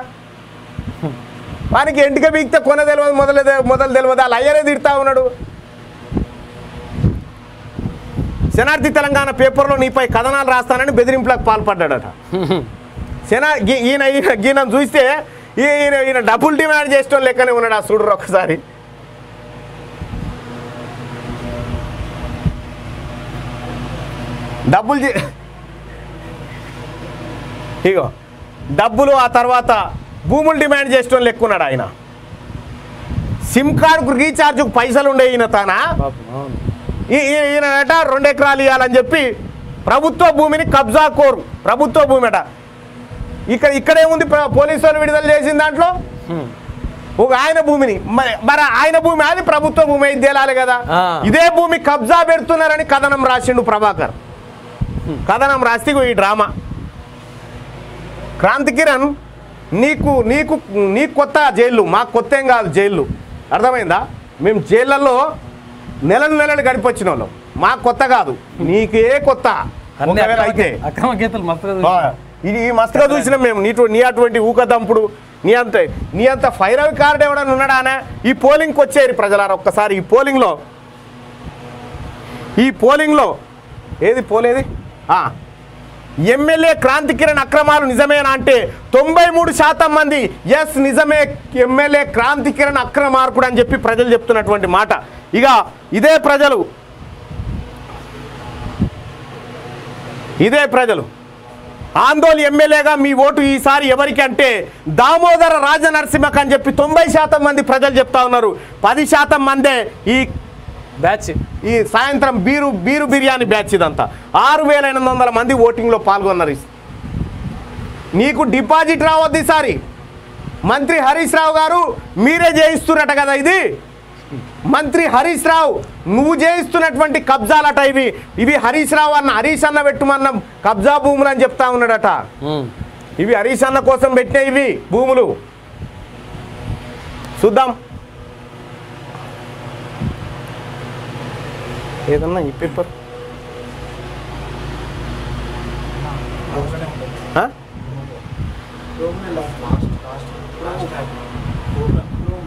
వానికి ఎంటిక బీగితే కొన తెలియదు మొదలు తెలియదు, అలా అయ్యనే తిడతా ఉన్నాడు. శనార్థి తెలంగాణ పేపర్లో నీపై కథనాలు రాస్తానని బెదిరింపులకు పాల్పడ్డాడట. ఈయన చూస్తే ఈయన డబుల్ డిమాండ్ చేసిన లెక్కనే ఉన్నాడు. ఆ చూడరు ఒకసారి. డబ్బులు ఆ తర్వాత భూములు డిమాండ్ చేసిన లెక్క ఉన్నాడు ఆయన. సిమ్ కార్డుకు రీఛార్జ్కు పైసలు ఉండే ఈయన తానా ఈయనట 2 ఎకరాలు ఇవ్వాలని చెప్పి ప్రభుత్వ భూమిని కబ్జా కోరు. ప్రభుత్వ భూమి అట. ఇక్కడేముంది పోలీసు వాళ్ళు విడుదల చేసిన దాంట్లో ఒక ఆయన భూమిని, మరి ఆయన భూమి అది ప్రభుత్వ భూమి అయితే తేలాలి కదా. ఇదే భూమి కబ్జా పెడుతున్నారని కథనం రాసిండు ప్రభాకర్. కథనం రాస్తే ఈ డ్రామా. క్రాంతి కిరణ్ నీకు కొత్త జైళ్ళు, మాకు కొత్త ఏం కాదు జైళ్ళు, అర్థమైందా? మేము జైళ్ళల్లో నెలలు గడిపొచ్చిన వాళ్ళం, మాకు కొత్త కాదు, నీకే కొత్త. అయితే అక్రమ గీతలు ఇది మస్తుగా చూసినాం మేము. నీ అటువంటి ఊకదంపుడు, నీ అంత ఫైర్ అవి కార్డు ఎవడని ఉన్నాడానే. ఈ పోలింగ్కి వచ్చేది ప్రజలారా ఒక్కసారి. ఈ పోలింగ్లో ఏది పోలేది ఎమ్మెల్యే క్రాంతి కిరణ్ అక్రమాలు నిజమేనా అంటే 93% మంది ఎస్ నిజమే, ఎమ్మెల్యే క్రాంతి కిరణ్ అక్రమార్కుడు అని చెప్పి ప్రజలు చెప్తున్నటువంటి మాట. ఇక ఇదే ప్రజలు ఆందోళన ఎమ్మెల్యేగా మీ ఓటు ఈసారి ఎవరికి అంటే దామోదర రాజనరసింహకు అని చెప్పి 90% మంది ప్రజలు చెప్తా ఉన్నారు. 10% మందే ఈ బ్యాచ్, ఈ సాయంత్రం బీరు బిర్యానీ బ్యాచ్. ఇదంతా 6800 మంది ఓటింగ్లో పాల్గొన్నారు. నీకు డిపాజిట్ రావద్దు ఈసారి. మంత్రి హరీష్ రావు గారు మీరే చేయిస్తున్నట్ట కదా ఇది. మంత్రి హరీష్ రావు నువ్వు చేయిస్తున్నటువంటి కబ్జాలట ఇవి హరీష్ రావు హరీష్ అన్న పెట్టుమన్న కబ్జా భూములు అని చెప్తా ఉన్నాడట. ఇవి హరీష్ అన్న కోసం పెట్టిన ఇవి భూములు. చూద్దాం ఏదన్నా ఈ పేపర్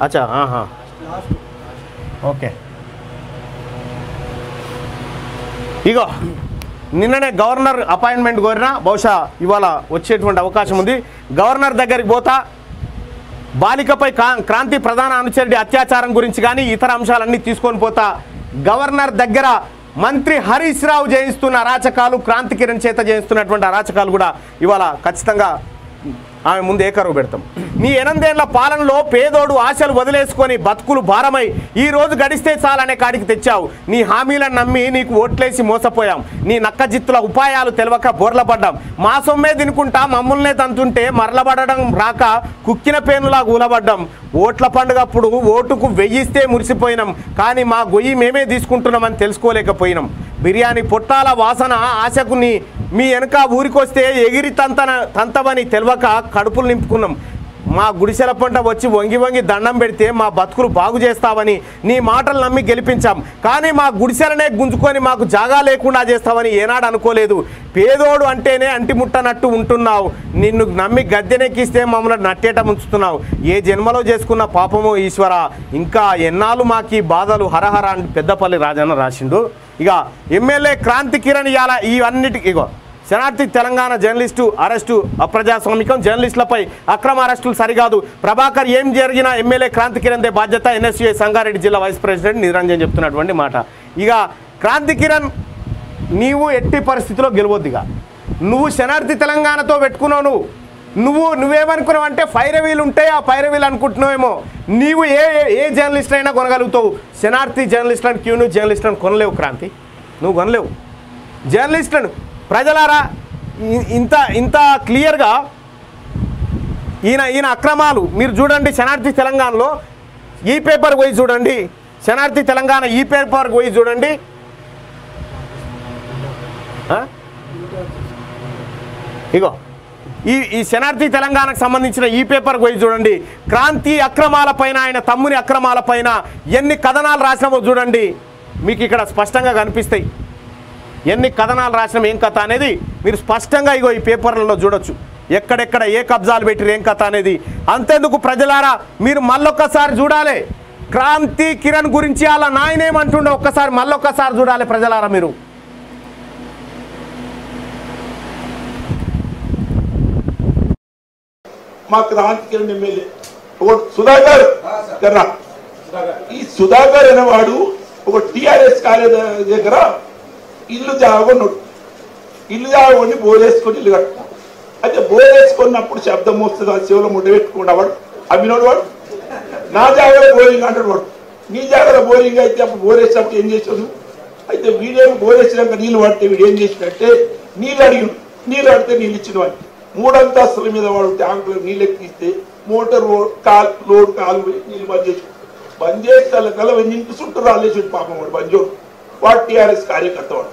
అచ్చా ఓకే. ఇగో నిన్ననే గవర్నర్ అపాయింట్మెంట్ కోరినా బహుశా ఇవాళ వచ్చేటువంటి అవకాశం ఉంది. గవర్నర్ దగ్గరికి పోతా బాలికపై క్రాంతి ప్రధాన అనుచరుడి అత్యాచారం గురించి కానీ ఇతర అంశాలన్నీ తీసుకొని పోతా. గవర్నర్ దగ్గర మంత్రి హరీష్ రావు చేయిస్తున్న అరాచకాలు, క్రాంతి కిరణ్ చేత చేయిస్తున్నటువంటి అరాచకాలు కూడా ఇవాళ ఖచ్చితంగా ఆమె ముందు ఏకరువు పెడతాం. నీ 8 ఏళ్ల పాలనలో పేదోడు ఆశలు వదిలేసుకొని బతుకులు భారమై ఈ రోజు గడిస్తే చాలనే కాడికి తెచ్చావు. నీ హామీలను నమ్మి నీకు ఓట్లేసి మోసపోయాం. నీ నక్కజిత్తుల ఉపాయాలు తెలవక బోర్లపడ్డాం. మా సొమ్మే తినుకుంటా మమ్మల్నే తంతుంటే మరలబడడం రాక కుక్కిన పేనులా కూలబడ్డాం. ఓట్ల పండుగప్పుడు ఓటుకు వెయ్యిస్తే మురిసిపోయినాం. కానీ మా గొయ్యి మేమే తీసుకుంటున్నామని తెలుసుకోలేకపోయినాం. బిర్యానీ పొట్టాల వాసన ఆశకు మీ వెనక ఊరికొస్తే ఎగిరి తంతవని తెలవక కడుపులు నింపుకున్నాం. మా గుడిసెల పంట వచ్చి వంగి వంగి దండం పెడితే మా బతుకులు బాగు చేస్తావని నీ మాటలు నమ్మి గెలిపించాం. కానీ మా గుడిసెలనే గుంజుకొని మాకు జాగా లేకుండా చేస్తావని ఏనాడు అనుకోలేదు. పేదోడు అంటేనే అంటిముట్టనట్టు ఉంటున్నావు. నిన్ను నమ్మి గద్దెనెక్కిస్తే మమ్మల్ని నట్టేట ముంచుతున్నావు. ఏ జన్మలో చేసుకున్న పాపమో ఈశ్వర, ఇంకా ఎన్నాళ్ళు మాకు ఈ బాధలు హరహర అని పెద్దపల్లి రాజన్న రాసిండు. ఇక ఎమ్మెల్యే క్రాంతి కిరణ్ ఇవాళ ఇవన్నిటికి ఇగో శనార్థి తెలంగాణ జర్నలిస్టు అరెస్టు అప్రజాస్వామికం, జర్నలిస్టులపై అక్రమ అరెస్టులు సరికాదు. ప్రభాకర్ ఏం జరిగినా ఎమ్మెల్యే క్రాంతి కిరణ్ దే బాధ్యత. ఎన్ఎస్యుఐ సంగారెడ్డి జిల్లా వైస్ ప్రెసిడెంట్ నిరంజన్ చెప్తున్నటువంటి మాట. ఇక క్రాంతి కిరణ్ నీవు ఎట్టి పరిస్థితిలో గెలవద్దుగా. నువ్వు శనార్థి తెలంగాణతో పెట్టుకున్నావు. నువ్వేమనుకున్నావు అంటే ఫైరవీలు ఉంటాయి, ఆ ఫైరవీలు అనుకుంటున్నావేమో. నీవు ఏ జర్నలిస్ట్ అయినా కొనగలుగుతావు. శనార్థి జర్నలిస్టులను క్యూను జర్నలిస్టులను కొనలేవు. క్రాంతి నువ్వు కొనలేవు జర్నలిస్టులను. ప్రజలారా ఇంత క్లియర్గా ఈయన అక్రమాలు మీరు చూడండి. శనార్థి తెలంగాణలో ఈ పేపర్ పోయి చూడండి. శనార్థి తెలంగాణ ఈ పేపర్ పోయి చూడండి. ఇగో ఈ శనార్థి తెలంగాణకు సంబంధించిన ఈ పేపర్ పోయి చూడండి. క్రాంతి అక్రమాలపైన, ఆయన తమ్ముని అక్రమాలపైన ఎన్ని కథనాలు రాసినామో చూడండి. మీకు ఇక్కడ స్పష్టంగా కనిపిస్తాయి. ఎన్ని కథనాలు రాసినాం ఏం కథ అనేది మీరు స్పష్టంగా ఇగో ఈ పేపర్లలో చూడొచ్చు. ఎక్కడెక్కడ ఏ కబ్జాలు పెట్టిరు ఏం కథ అనేది. అంతేందుకు ప్రజలారా మీరు మళ్ళొక్కసారి చూడాలి. క్రాంతి కిరణ్ గురించి అలా నాయనేమంటుండే ఒక్కసారి మళ్ళొక్కసారి చూడాలి ప్రజలారా మీరు. మా క్రాంతి కిరణ్ ఎమ్మెల్యే సుధాకర్ కర్రా, ఈ సుధాకర్ అనేవాడు ఒక టిఆర్ఎస్ కార్యాలయ దగ్గర ఇల్లు జాగొన్నాడు. ఇల్లు జాగొని బోరేసుకొని ఇల్లు కట్టుకున్నాడు. అయితే బోరేసుకున్నప్పుడు శబ్దం వస్తుంది, ఆ చెవులో ముడ్డ పెట్టుకున్నాడు. వాడు అమ్మినోడు. వాడు నా జాగ్రత్త బోరింగ్ అంటాడు. వాడు నీ జాగ్రత్త బోరింగ్ అయితే అప్పుడు బోరేసినప్పుడు ఏం చేసాడు. అయితే వీడేమో బోరేసినాక నీళ్ళు పడితే వీడు ఏం చేసినట్టే నీళ్ళు అడిగిన, నీళ్ళు అడితే నీళ్ళు ఇచ్చిన వాడిని 3 అంతస్తుల మీద వాడు ట్యాంకులో నీళ్ళు ఎక్కిస్తే మోటార్ లోడ్ కాలు నీళ్ళు బంద్ చేసి కల్లా ఇంటి చుట్టూ రాలేసాడు పాపం. వాడు బంజోడు, వాడు టీఆర్ఎస్ కార్యకర్త వాడు.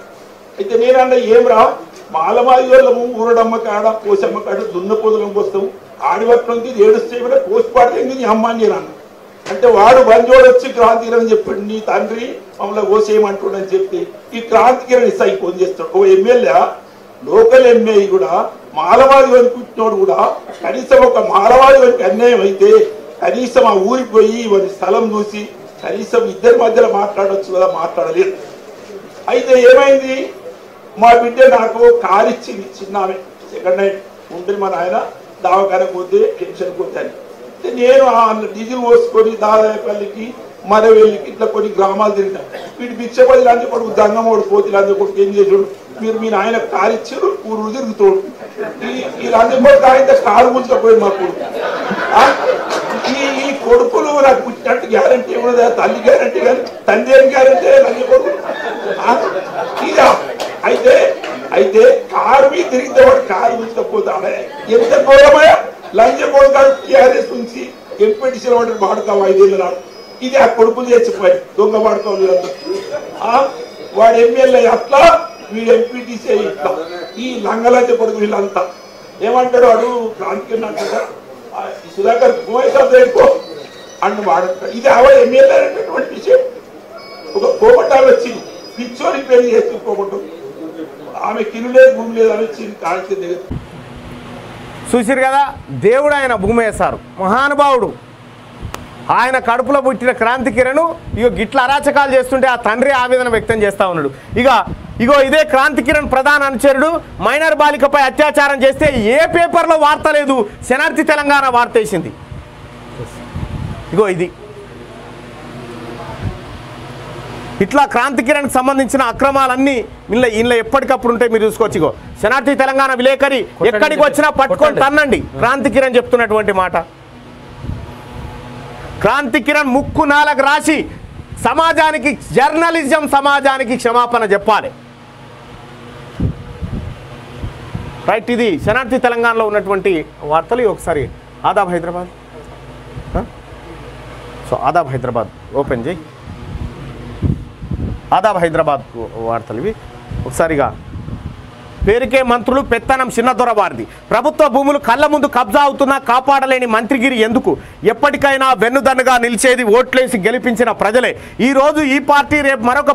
అయితే నేనన్నా ఏం రా మాలమాది వాళ్ళము ఊరడమ్మ కాడ కోసమ్మ కాడ దున్న పొదులం వస్తాము ఆడిపట్నం ఏడుస్తే పోస్ట్ పాడితే నీ అమ్మ అని నేను అన్నా. అంటే వాడు బంజోడు వచ్చి క్రాంతి కిరణ్ చెప్పాడు నీ తండ్రి మమ్మల్ని కోసేయమంటుండని చెప్తే ఈ క్రాంతి కిరణ్ ఇస్తాయి ఫోన్ చేస్తాడు. ఓ ఎమ్మెల్యే లోకల్ ఎమ్మెల్యే కూడా మాలవాది అనుకుంటున్నాడు కూడా కనీసం ఒక మాలవాది వానికి అన్యాయం అయితే కనీసం ఆ ఊరికి పోయి వారి స్థలం చూసి కనీసం ఇద్దరి మధ్యలో మాట్లాడవచ్చు కదా, మాట్లాడలేదు. అయితే ఏమైంది, మా బిడ్డ నాకు కారు ఇచ్చింది చిన్నామే, సెకండ్ హ్యాండ్ ఉంటుంది. మన ఆయన దావకాన పోతే టెన్షన్ పోతాను. నేను డీజిల్ పోసుకొని దాదాపల్లికి మరవెల్లికి ఇట్లా కొన్ని గ్రామాలు తింటాం. వీటి భిక్షపడి లాంటి కొడుకు దంగమోడు పోతి లాంటి కొడుకు ఏం చేసాడు, మీరు ఆయన కారు ఇచ్చారు ఊరు తిరుగుతాడు. ఈ లంచ కొడుకు ఆయన కారు ముంచకపోయింది మా కొడుకు. ఈ కొడుకులు నాకు పుట్టినట్టు గ్యారంటీ ఇవ్వదు, తల్లి గ్యారంటీ కానీ తండ్రి ఏం గ్యారంటీ లంచ కొడుకు. అయితే కారు మీద తిరిగితే వాడు కారు ముంచకపోతాడే ఎంత ఘోరమయ్యా. లంచ కొడుకు టీఆర్ఎస్ నుంచి ఎంపీటీసీలో వాడు వాడుతావు 5 ఏళ్ళు నాడు. ఇది ఆ కొడుకులు చేసిపోయి దొంగ వాడుకోవాలి. వాడు ఎమ్మెల్యే అట్లా, వీడు ఎంపీటీసీ ఇట్లా. ఈ లంగలంచ కొడుకు వీళ్ళంతా ఏమంటాడు, వాడు క్రాంతి అంటాడు సుధాకర్ ఎక్కువ అంటు వాడంటాడు. ఇది ఆవిడ ఎమ్మెల్యే అనేటటువంటి విషయం. ఒక కోమటాలు వచ్చింది, పిచ్చోని పెళ్లి చేసుకోకూడదు, ఆమె కిలు లేదు భూమి లేదు అని వచ్చింది కాల్చి దగ్గర. చూసిరు కదా, దేవుడు ఆయన భూమి వేశారు, మహానుభావుడు. ఆయన కడుపులో పుట్టిన క్రాంతి కిరణ్ గిట్ల అరాచకాలు చేస్తుంటే ఆ తండ్రి ఆవేదన వ్యక్తం చేస్తూ ఉన్నాడు. ఇదే క్రాంతి కిరణ్ ప్రధాన అనుచరుడు మైనర్ బాలికపై అత్యాచారం చేస్తే ఏ పేపర్లో వార్త లేదు, శనార్థి తెలంగాణ వార్త వేసింది. ఇది ఇట్లా క్రాంతి కిరణ్కి సంబంధించిన అక్రమాలన్నీ ఇంట్లో ఎప్పటికప్పుడు ఉంటాయి. మీరు చూసుకోవచ్చు. ఇగో శనార్థి తెలంగాణ విలేకరి ఎక్కడికి వచ్చినా పట్టుకొని తన్నండి. క్రాంతి కిరణ్ చెప్తున్నటువంటి మాట. క్రాంతి కిరణ్ ముక్కు నాలుగు రాసి సమాజానికి, జర్నలిజం సమాజానికి క్షమాపణ చెప్పాలి. రైట్, ఇది శనార్థి తెలంగాణలో ఉన్నటువంటి వార్తలు. ఒకసారి ఆదాబ్ హైదరాబాద్. సో ఆదాబ్ హైదరాబాద్ ఓపెన్ చేయి. ఆదాబ్ హైదరాబాద్ వార్తలు ఇవి. ఒకసారిగా పేరుకే మంత్రులు పెత్తనం చిన్నదొర వారిది. ప్రభుత్వ భూములు కళ్ళ ముందు కబ్జా అవుతున్నా కాపాడలేని మంత్రిగిరి ఎందుకు? ఎప్పటికైనా వెన్నుదన్నుగా నిలిచేది ఓట్లేసి గెలిపించిన ప్రజలే. ఈరోజు ఈ పార్టీ, రేపు మరొక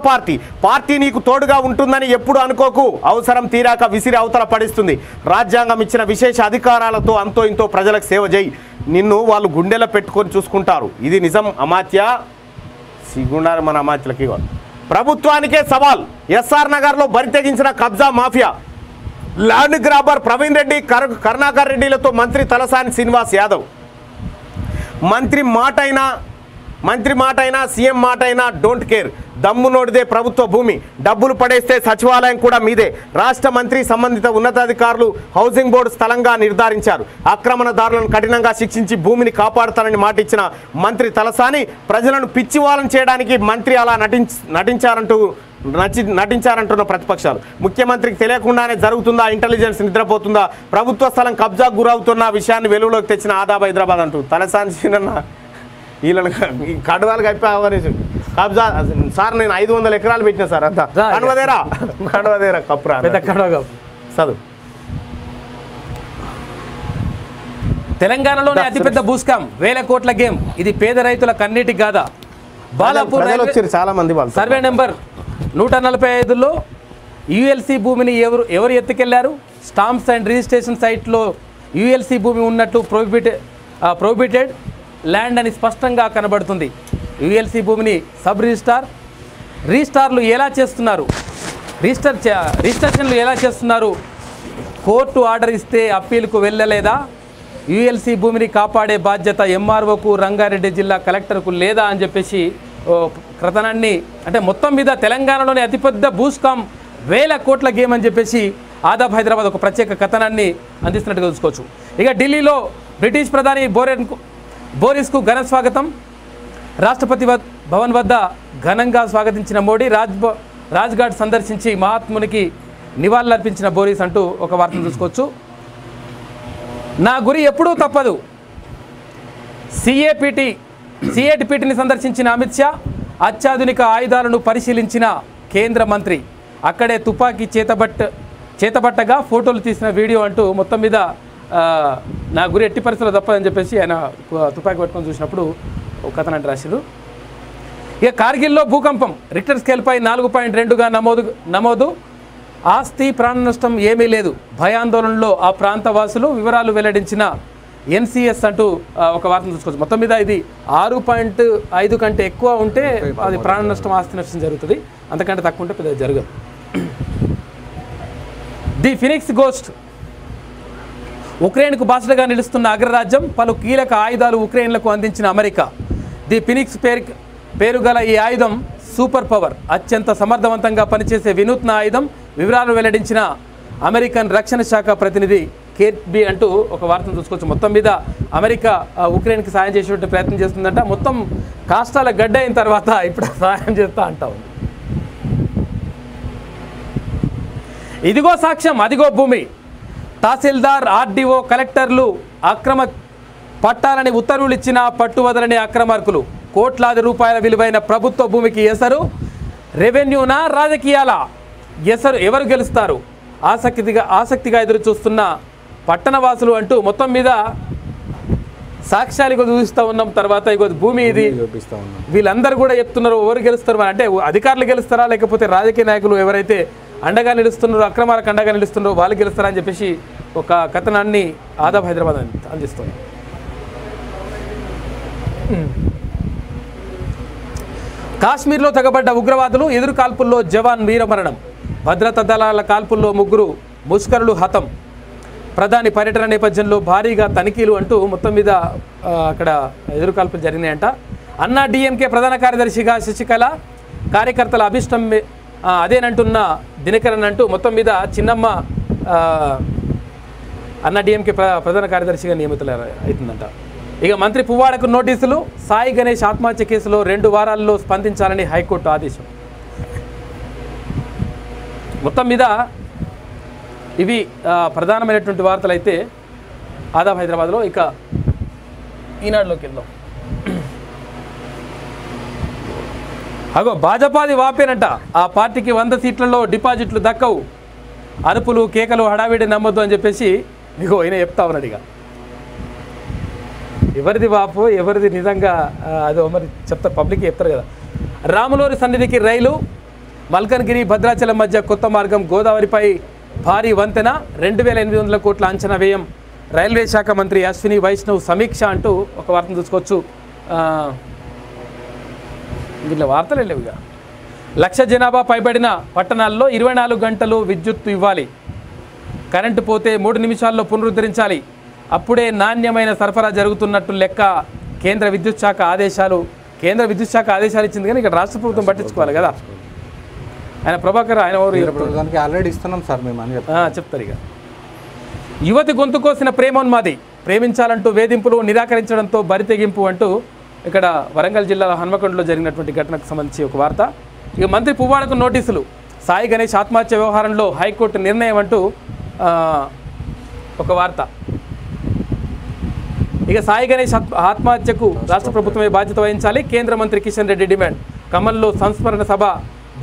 పార్టీ నీకు తోడుగా ఉంటుందని ఎప్పుడు అనుకోకు. అవసరం తీరాక విసిరి అవతల పడిస్తుంది. రాజ్యాంగం ఇచ్చిన విశేష అధికారాలతో అంతో ఇంతో ప్రజలకు సేవ చేయి. నిన్ను వాళ్ళు గుండెలో పెట్టుకొని చూసుకుంటారు. ఇది నిజం అమాత్య. సిగ్గుండాలి మన అమాత్యులకి. ప్రభుత్వానికే సవాల్. ఎస్ఆర్ నగర్లో బరి తెగించిన కబ్జా మాఫియా. ల్యాండ్ గ్రాబర్ ప్రవీణ్ రెడ్డి, కరుణాకర్ రెడ్డిలతో మంత్రి తలసాని శ్రీనివాస్ యాదవ్. మంత్రి మాట అయినా సీఎం మాట అయినా డోంట్ కేర్. దమ్ము నోడిదే ప్రభుత్వ భూమి. డబ్బులు పడేస్తే సచివాలయం కూడా మీదే. రాష్ట్ర మంత్రి సంబంధిత ఉన్నతాధికారులు హౌసింగ్ బోర్డు స్థలంగా నిర్ధారించారు. ఆక్రమణదారులను కఠినంగా శిక్షించి భూమిని కాపాడుతానని మాట ఇచ్చిన మంత్రి తలసాని ప్రజలను పిచ్చివాలం చేయడానికి మంత్రి అలా నటించారంటున్న ప్రతిపక్షాలు. ముఖ్యమంత్రికి తెలియకుండానే జరుగుతుందా? ఇంటెలిజెన్స్ నిద్రపోతుందా? ప్రభుత్వ స్థలం కబ్జా గురవుతున్న విషయాన్ని వెలుగులోకి తెచ్చిన ఆదాబ్ హైదరాబాద్ అంటూ తలసాని వీళ్ళని కడవాళ్ళకి అయిపోయి కబ్జా సార్ నేను 500 ఎకరాలు పెట్టినా సార్ అంతా కడవదేరా కప్పురా చదువు. తెలంగాణలోనే అతిపెద్ద భూస్కామ్, 1000 కోట్ల గేమ్. ఇది పేద రైతుల కన్నీటి గాథ. బాలాపూర్ వచ్చారు చాలా మంది. వాళ్ళు సర్వే నెంబర్ 145లో యుఎల్సి భూమిని ఎవరు ఎత్తుకెళ్లారు? స్టాంప్స్ అండ్ రిజిస్ట్రేషన్ సైట్లో యుఎల్సి భూమి ఉన్నట్టు ప్రోహిబిటెడ్ ల్యాండ్ అని స్పష్టంగా కనబడుతుంది. యుఎల్సి భూమిని సబ్ రిజిస్టార్లు ఎలా చేస్తున్నారు? రిజిస్ట్రేషన్లు ఎలా చేస్తున్నారు? కోర్టు ఆర్డర్ ఇస్తే అప్పీల్కు వెళ్ళలేదా? యుఎల్సి భూమిని కాపాడే బాధ్యత ఎంఆర్ఓకు, రంగారెడ్డి జిల్లా కలెక్టర్కు లేదా అని చెప్పేసి కథనాన్ని, అంటే మొత్తం మీద తెలంగాణలోని అతిపెద్ద భూస్కామ్ 1000 కోట్ల గేమ్ అని చెప్పేసి ఆదాబ్ హైదరాబాద్ ఒక ప్రత్యేక కథనాన్ని అందిస్తున్నట్టుగా చూసుకోవచ్చు. ఇక ఢిల్లీలో బ్రిటిష్ ప్రధాని బోరిస్కు ఘన స్వాగతం. రాష్ట్రపతి భవన్ వద్ద ఘనంగా స్వాగతించిన మోడీ రాజ్ఘాట్ సందర్శించి మహాత్మునికి నివాళులర్పించిన బోరిస్ అంటూ ఒక వార్తను చూసుకోవచ్చు. నా గురి ఎప్పుడూ తప్పదు. సిఏటిపిటిని సందర్శించిన అమిత్ షా అత్యాధునిక ఆయుధాలను పరిశీలించిన కేంద్ర మంత్రి. అక్కడే తుపాకీ చేతబట్టగా ఫోటోలు తీసిన వీడియో అంటూ మొత్తం మీద నా గురి ఎట్టి పరిస్థితుల్లో తప్పదని చెప్పేసి ఆయన తుపాకీ పట్టుకొని చూసినప్పుడు ఒక కథనాన్ని రాశారు. ఇక కార్గిల్లో భూకంపం రిక్టర్ స్కేల్పై 4.2గా నమోదు. ఆస్తి ప్రాణ నష్టం ఏమీ లేదు. భయాందోళనలో ఆ ప్రాంత వాసులు. వివరాలు వెల్లడించిన ఎన్సిఎస్ అంటూ ఒక వార్తను చూసుకోవచ్చు. మొత్తం మీద ఇది 6.5 కంటే ఎక్కువ ఉంటే అది ప్రాణ నష్టం, ఆస్తి నష్టం జరుగుతుంది. అంతకంటే తక్కువ ఉంటే పెద్దగా జరగదు. The Phoenix ghost. ఉక్రెయిన్కు బాసటగా నిలుస్తున్న అగ్రరాజ్యం. పలు కీలక ఆయుధాలు ఉక్రెయిన్లకు అందించిన అమెరికా. ది ఫినిక్స్ పేరుగల ఈ ఆయుధం సూపర్ పవర్, అత్యంత సమర్థవంతంగా పనిచేసే వినూత్న ఆయుధం. వివరాలు వెల్లడించిన అమెరికన్ రక్షణ శాఖ ప్రతినిధి కేట్బీ అంటూ ఒక వార్తను చూసుకోవచ్చు. మొత్తం మీద అమెరికా ఉక్రెయిన్కి సాయం చేసేటువంటి ప్రయత్నం చేస్తుందంట. మొత్తం కాష్టాల గడ్డ అయిన తర్వాత ఇప్పుడు సహాయం చేస్తా అంటా ఉంది. ఇదిగో సాక్ష్యం, అదిగో భూమి. తహసీల్దార్, ఆర్డీఓ, కలెక్టర్లు అక్రమ పట్టాలని ఉత్తర్వులు ఇచ్చిన పట్టువదలని అక్రమార్కులు. కోట్లాది రూపాయల విలువైన ప్రభుత్వ భూమికి ఎసరు రెవెన్యూనా, రాజకీయాలా? ఎవరు గెలుస్తారు? ఆసక్తిగా ఎదురు చూస్తున్న పట్టణవాసులు అంటూ మొత్తం మీద సాక్ష్యాలు చూపిస్తూ ఉన్నాం. తర్వాత ఇగో భూమి ఇది వీళ్ళందరూ కూడా చెప్తున్నారు ఎవరు గెలుస్తారు అంటే అధికారులు గెలుస్తారా లేకపోతే రాజకీయ నాయకులు ఎవరైతే అండగా నిలుస్తున్నారో, అక్రమాలకు అండగా నిలుస్తున్నారో వాళ్ళు గెలుస్తారా అని చెప్పేసి ఒక కథనాన్ని ఆదాబ్ హైదరాబాద్ అందిస్తుంది. కాశ్మీర్లో తగబడ్డ ఉగ్రవాదులు. ఎదురు కాల్పుల్లో జవాన్ వీరమరణం. భద్రతా దళాల కాల్పుల్లో 3 ముష్కరులు హతం. ప్రధాని పర్యటన నేపథ్యంలో భారీగా తనిఖీలు అంటూ మొత్తం మీద అక్కడ ఎదురు కాల్పులు జరిగినాయంట. అన్నా డిఎంకే ప్రధాన కార్యదర్శిగా శశికళ, కార్యకర్తల అభిష్టం అదేనంటున్న దినకరన్ అంటూ మొత్తం మీద చిన్నమ్మ అన్న డిఎంకే ప్రధాన కార్యదర్శిగా నియమితులు అవుతుందంట. ఇక మంత్రి పువ్వాడకు నోటీసులు. సాయి గణేష్ ఆత్మహత్య కేసులో 2 వారాల్లో స్పందించాలని హైకోర్టు ఆదేశం. మొత్తం మీద ఇవి ప్రధానమైనటువంటి వార్తలు అయితే ఆదాబ్ హైదరాబాద్లో. ఇక ఈనాడులోకి వెళ్దాం. అగో భాజపాది వాపేనంట. ఆ పార్టీకి 100 సీట్లలో డిపాజిట్లు దక్కవు. అరుపులు కేకలు హడావిడి నమ్మొద్దు అని చెప్పేసి మీకు ఆయన చెప్తా ఉన్నాడు. ఇక ఎవరిది వాపు ఎవరిది నిజంగా అదో మరి చెప్తారు, పబ్లిక్ చెప్తారు కదా. రాములూరి సన్నిధికి రైలు. మల్కన్గిరి భద్రాచలం మధ్య కొత్త మార్గం. గోదావరిపై భారీ వంతెన. 2800 కోట్ల అంచనా వ్యయం. రైల్వే శాఖ మంత్రి అశ్విని వైష్ణవ్ సమీక్ష అంటూ ఒక వార్తను చూసుకోవచ్చు. ఇట్లా వార్తలు లేవు. ఇక 1,00,000 జనాభా పైబడిన పట్టణాల్లో 24 గంటలు విద్యుత్తు ఇవ్వాలి. కరెంటు పోతే 3 నిమిషాల్లో పునరుద్ధరించాలి. అప్పుడే నాణ్యమైన సరఫరా జరుగుతున్నట్టు లెక్క. కేంద్ర విద్యుత్ శాఖ ఆదేశాలు. కేంద్ర విద్యుత్ శాఖ ఆదేశాలు ఇచ్చింది కానీ ఇక్కడ రాష్ట్ర ప్రభుత్వం పట్టించుకోవాలి కదా. ఆయన ప్రభాకర్ ఆయన ప్రభుత్వానికి ఆల్రెడీ ఇస్తున్నాం సార్ మేము అని చెప్తారు. ఇక యువతి గొంతు కోసిన ప్రేమోన్మాది. ప్రేమించాలంటూ వేధింపులు, నిరాకరించడంతో బరితెగింపు అంటూ ఇక్కడ వరంగల్ జిల్లాలో హన్మకొండలో జరిగినటువంటి ఘటనకు సంబంధించి ఒక వార్త. ఇక మంత్రి పువ్వాడకు నోటీసులు. సాయి గణేష్ ఆత్మహత్య వ్యవహారంలో హైకోర్టు నిర్ణయం అంటూ ఒక వార్త. ఇక సాయి గణేష్ ఆత్మహత్యకు రాష్ట్ర ప్రభుత్వమే బాధ్యత వహించాలి. కేంద్ర మంత్రి కిషన్ రెడ్డి డిమాండ్. ఖమ్మంలో సంస్మరణ సభ.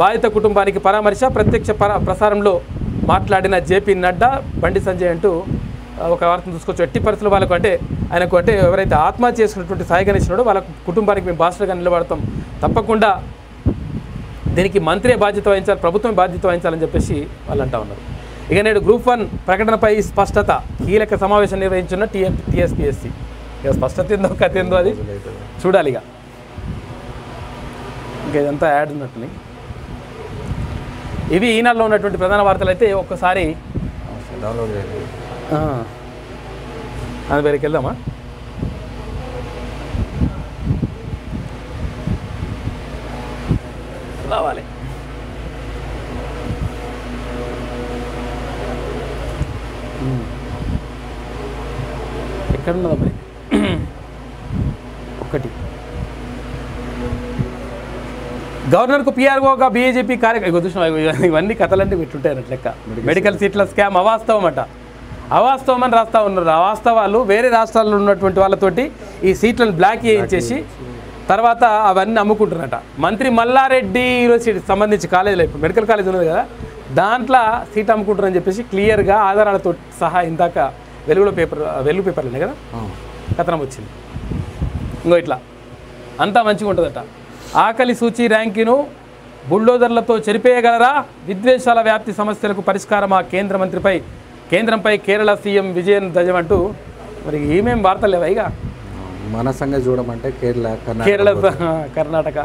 బాధిత కుటుంబానికి పరామర్శ. ప్రత్యక్ష ప్రసారంలో మాట్లాడిన జేపీ నడ్డా, బండి సంజయ్ అంటూ ఒక వార్తను చూసుకోవచ్చు. ఎట్టి పరిస్థితులు వాళ్ళకు అంటే ఆయనకు అంటే ఎవరైతే ఆత్మహత్య చేసుకున్నటువంటి సాయి గణేష్ ఉన్నాడో వాళ్ళ కుటుంబానికి మేము బాధ్యతగా నిలబడతాం, తప్పకుండా దీనికి మంత్రే బాధ్యత వహించాలి, ప్రభుత్వం బాధ్యత వహించాలని చెప్పేసి వాళ్ళు అంటా ఉన్నారు. ఇక నేడు గ్రూప్ 1 ప్రకటనపై స్పష్టత. కీలక సమావేశం నిర్వహించిన టీఎస్పీఎస్సీ. ఇక స్పష్టత ఏందో కథ ఏందో అది చూడాలి. ఇక ఇంకా ఇదంతా యాడ్ ఉన్నట్టుని. ఇవి ఈనాడులో ఉన్నటువంటి ప్రధాన వార్తలు అయితే ఒక్కసారి డౌన్లోడ్ అది వేరేకి వెళ్దామా. రావాలి. ఎక్కడున్నదా మరి ఒకటి. గవర్నర్కు పిఆర్ఓగా బీజేపీ కార్యక్రమం. ఇవన్నీ కథలన్నీ పెట్టుంటాయి అన్నట్టు లెక్క. మెడికల్ సీట్ల స్కామ్ అవాస్తవం అట. అవాస్తవం అని రాస్తా ఉన్నారు. అవాస్తవాలు వేరే రాష్ట్రాల్లో ఉన్నటువంటి వాళ్ళతోటి ఈ సీట్లను బ్లాక్ చేయించేసి తర్వాత అవన్నీ అమ్ముకుంటున్నట. మంత్రి మల్లారెడ్డి యూనివర్సిటీకి సంబంధించి కాలేజీలో ఇప్పుడు మెడికల్ కాలేజ్ ఉన్నది కదా, దాంట్లో సీట్ అమ్ముకుంటారని చెప్పేసి క్లియర్గా ఆధారాలతో సహా ఇందాక వెలుగు పేపర్లు ఉన్నాయి కదా కథనం వచ్చింది. ఇంకో ఇట్లా అంతా మంచిగా ఉంటుందట. ఆకలి సూచి ర్యాంకింగ్ను బుల్డోజర్లతో చెరిపేయగలరా? విద్వేషాల వ్యాప్తి సమస్యలకు పరిష్కారమా? కేంద్రంపై కేరళ సీఎం విజయన్ ధ్వజమంటూ మరి ఏమేం వార్తలు లేవా? ఇక మన సంగతి చూడమంటే కేరళ కర్ణాటక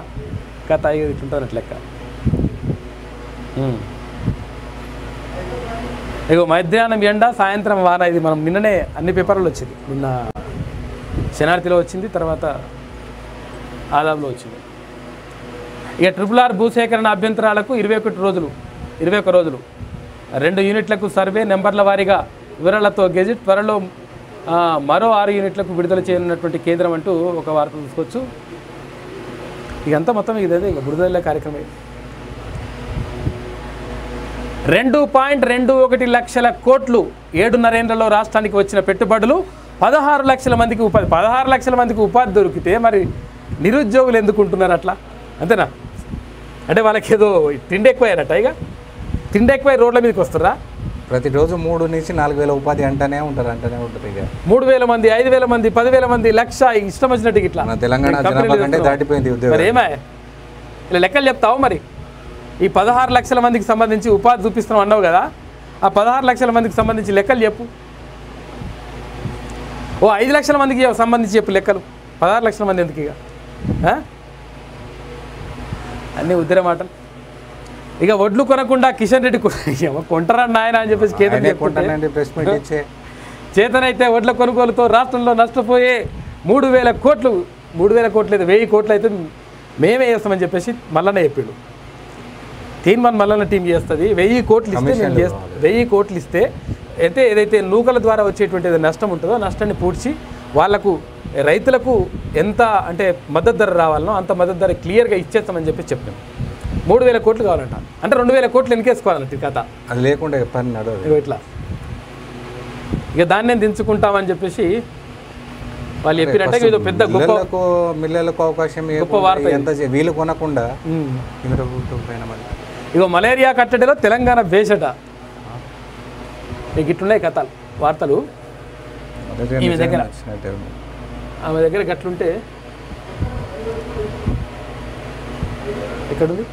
కథ ఇట్లుంటుంది లెక్క. ఇగో మధ్యాహ్నం ఎండ సాయంత్రం వాన. ఇది మనం నిన్ననే అన్ని పేపర్లో వచ్చింది. నిన్న శనార్థిలో వచ్చింది, తర్వాత ఆదాబ్లో వచ్చింది. ఇక RRR భూసేకరణ అభ్యంతరాలకు 21 రోజులు 2 యూనిట్లకు సర్వే, నెంబర్ల వారీగా వివరాలతో గెజిట్. త్వరలో మరో 6 యూనిట్లకు విడుదల చేయనున్నటువంటి కేంద్రం అంటూ ఒక వార్త చూసుకోవచ్చు. ఇదంతా మొత్తం ఇదే ఇక విడుదల కార్యక్రమం. 2.21 లక్షల కోట్లు 7.5 ఏళ్లలో రాష్ట్రానికి వచ్చిన పెట్టుబడులు. 16 లక్షల మందికి ఉపాధి. 16 లక్షల మందికి ఉపాధి దొరికితే మరి నిరుద్యోగులు ఎందుకుంటున్నారు అట్లా? అంతేనా? అంటే వాళ్ళకి ఏదో తిండి ఎక్కువయ్యారట. ఇక తిండి ఎక్కువై రోడ్ల మీదకి వస్తారా? ప్రతిరోజు 3 నుంచి 4,000 ఉపాధి అంటనే ఉంటుంది. ఇక 3,000 మంది, 5,000 మంది, 10,000 మంది, 1,00,000 ఇష్టం వచ్చినట్టు ఇట్లా తెలంగాణ జనాభా కంటే దాటిపోయింది ఉద్యోగం. మరి ఏమా ఇలా లెక్కలు చెప్తావు? మరి ఈ 16 లక్షల మందికి సంబంధించి ఉపాధి చూపిస్తున్నాం అన్నావు కదా, ఆ 16 లక్షల మందికి సంబంధించి లెక్కలు చెప్పు. ఓ 5 లక్షల మందికి సంబంధించి చెప్పు లెక్కలు. 16 లక్షల మంది ఎందుకు? ఇక అన్నీ ఉద్దిర మాటలు. ఇక వడ్లు కొనకుండా కిషన్ రెడ్డి కొంటారా నాయన అని చెప్పేసి కేంద్రం చేతనైతే వడ్ల కొనుగోలుతో రాష్ట్రంలో నష్టపోయే 3,000 కోట్లు 3,000 కోట్లు అయితే 1,000 కోట్లు అయితే మేమే చేస్తామని చెప్పేసి మళ్ళనే చెప్పిండు. తీన్మాన్ మల్లన్న టీం చేస్తుంది. 1000 కోట్లు ఇస్తే మేము చేస్తాం. 1000 కోట్లు ఇస్తే అయితే ఏదైతే నూకల ద్వారా వచ్చేటువంటి నష్టం ఉంటుందో నష్టాన్ని పూడ్చి వాళ్లకు రైతులకు ఎంత అంటే మద్దతు ధర రావాలనో అంత మద్దతు ధర క్లియర్గా ఇచ్చేస్తామని చెప్పి చెప్పాం. 3000 కోట్లు కావాలంట. అంటే 2000 కోట్లు వెనకేసుకోవాలంట ఈ కథ. అది లేకుండా పని నడవదు. ఇట్లా ఇక దాన్ని నేను దించుకుంటామని చెప్పేసి వాళ్ళు చెప్పినట్టే ఏదో పెద్ద గొప్ప మిల్లలకు అవకాశం గొప్ప వార్త. ఎంత వీలు కొనకుండా ఇగో మలేరియా కట్టడిలో తెలంగాణ బేసట. మీకు ఇట్లున్నాయి కథలు వార్తలు. ఆమె దగ్గర గట్లుంటే ఎక్కడుంది?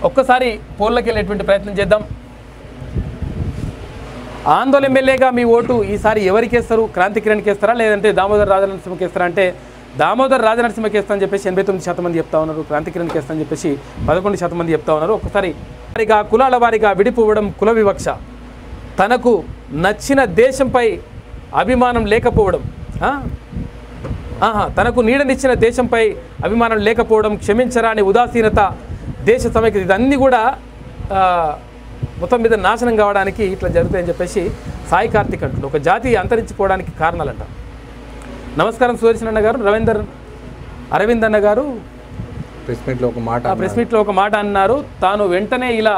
ఒక్కసారి పోల్లోకి వెళ్ళేటువంటి ప్రయత్నం చేద్దాం. ఆందోళన ఎమ్మెల్యేగా మీ ఓటు ఈసారి ఎవరికి వేస్తారు? క్రాంతి కిరణ్కి వేస్తారా లేదంటే దామోదర్ రాజనరసింహకి వేస్తారా? అంటే దామోదర్ రాజనరసింహకి వేస్తా అని చెప్పేసి 89% మంది చెప్తా ఉన్నారు. క్రాంతి కిరణ్కి వేస్తా అని చెప్పేసి 11% మంది చెప్తా ఉన్నారు. ఒక్కసారి వారిగా కులాల వారిగా విడిపోవడం, కుల వివక్ష, తనకు నచ్చిన దేశంపై అభిమానం లేకపోవడం, తనకు నీడనిచ్చిన దేశంపై అభిమానం లేకపోవడం, క్షమించరాని ఉదాసీనత, దేశ సమైక్యత, ఇదన్నీ కూడా మొత్తం మీద నాశనం కావడానికి ఇట్లా జరుగుతాయని చెప్పేసి సాయి కార్తిక్ అంటున్నారు. ఒక జాతి అంతరించిపోవడానికి కారణాలంట. నమస్కారం సుదర్శన్ అన్న గారు. అరవింద్ అన్న గారు ప్రెస్ మీట్లో ఒక మాట అన్నారు. తాను వెంటనే ఇలా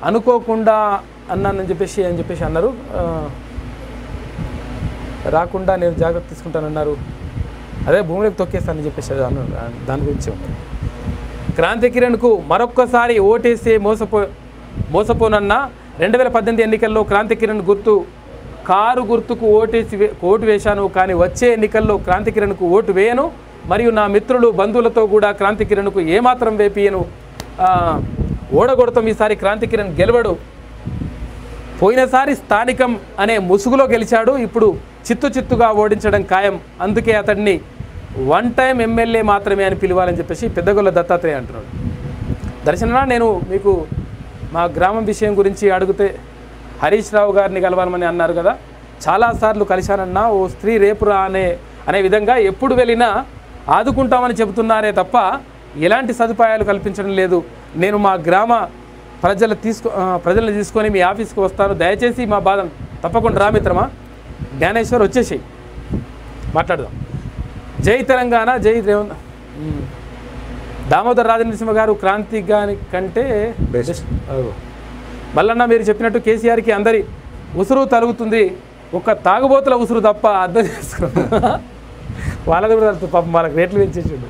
అనుకోకుండా అన్నానని చెప్పేసి అన్నారు. రాకుండా నేను జాగ్రత్త తీసుకుంటానన్నారు. అదే భూమిలోకి తొక్కేస్తానని చెప్పేసి అన్నారు. దాని గురించి క్రాంతి కిరణ్కు మరొక్కసారి ఓటేస్తే మోసపోనన్నా 2018 ఎన్నికల్లో క్రాంతి కిరణ్ కారు గుర్తుకు ఓటు వేశాను, కానీ వచ్చే ఎన్నికల్లో క్రాంతి కిరణ్కు ఓటు వేయను, మరియు నా మిత్రులు బంధువులతో కూడా క్రాంతి కిరణ్కు ఏమాత్రం వేపియను, ఓడగొడతాం, ఈసారి క్రాంతి కిరణ్ గెలవడు. పోయినసారి స్థానికం అనే ముసుగులో గెలిచాడు, ఇప్పుడు చిత్తుగా ఓడించడం ఖాయం, అందుకే అతడిని వన్ టైం ఎమ్మెల్యే మాత్రమే అని పిలవాలని చెప్పేసి పెద్దగొల్ల దత్తాత్రేయ అంటున్నాడు. దర్శన, నేను మీకు మా గ్రామం విషయం గురించి అడిగితే హరీష్ రావు గారిని కలవాలని అన్నారు కదా, చాలాసార్లు కలిశానన్నా, ఓ స్త్రీ రేపురా అనే విధంగా ఎప్పుడు వెళ్ళినా ఆదుకుంటామని చెబుతున్నారే తప్ప ఎలాంటి సదుపాయాలు కల్పించడం లేదు. నేను మా గ్రామ ప్రజలను తీసుకొని మీ ఆఫీస్కి వస్తాను, దయచేసి మా బాధ తప్పకుండా రా మిత్రమా. జ్ఞానేశ్వర్ వచ్చేసి మాట్లాడదాం. జై తెలంగాణ, జై రేవంత్. దామోదర్ రాజనరసింహ గారు క్రాంతి గాని కంటే బెస్ట్. మల్లన్న మీరు చెప్పినట్టు కేసీఆర్కి అందరి ఉసురు తలుగుతుంది, ఒక తాగుబోతుల ఉసురు తప్ప అర్థం చేసుకున్నాం. వాళ్ళది కూడా పాపం వాళ్ళకి రేట్లు పెంచేసిండు,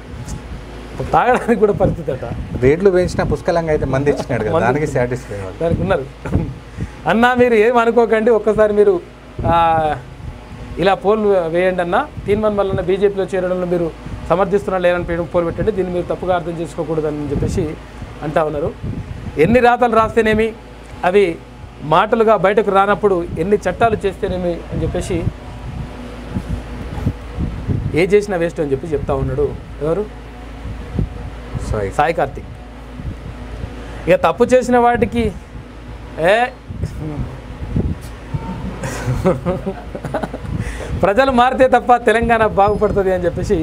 తాగడానికి కూడా పరిస్థితి అట. రేట్లు పెంచిన పుష్కలంగా అయితే మంది ఇచ్చినాడు కదా, దానికి సాటిస్ఫై దానికి ఉన్నారు. అన్నా మీరు ఏం అనుకోకండి, ఒక్కసారి మీరు ఇలా పోల్ వేయండి అన్న. తీన్మాన్ మల్లన్న బీజేపీలో చేరడంలో మీరు సమర్థిస్తున్నా లేరని పోల్ పెట్టండి, దీన్ని మీరు తప్పుగా అర్థం చేసుకోకూడదని చెప్పేసి అంటా ఉన్నారు. ఎన్ని రాతలు రాస్తేనేమి అవి మాటలుగా బయటకు రానప్పుడు, ఎన్ని చట్టాలు చేస్తేనేమి అని చెప్పేసి ఏ చేసినా వేస్ట్ అని చెప్పి చెప్తా ఉన్నాడు. ఎవరు? సాయి కార్తిక్. ఇక తప్పు చేసిన వాటికి ప్రజలు మారితే తప్ప తెలంగాణ బాగుపడుతుంది అని చెప్పేసి,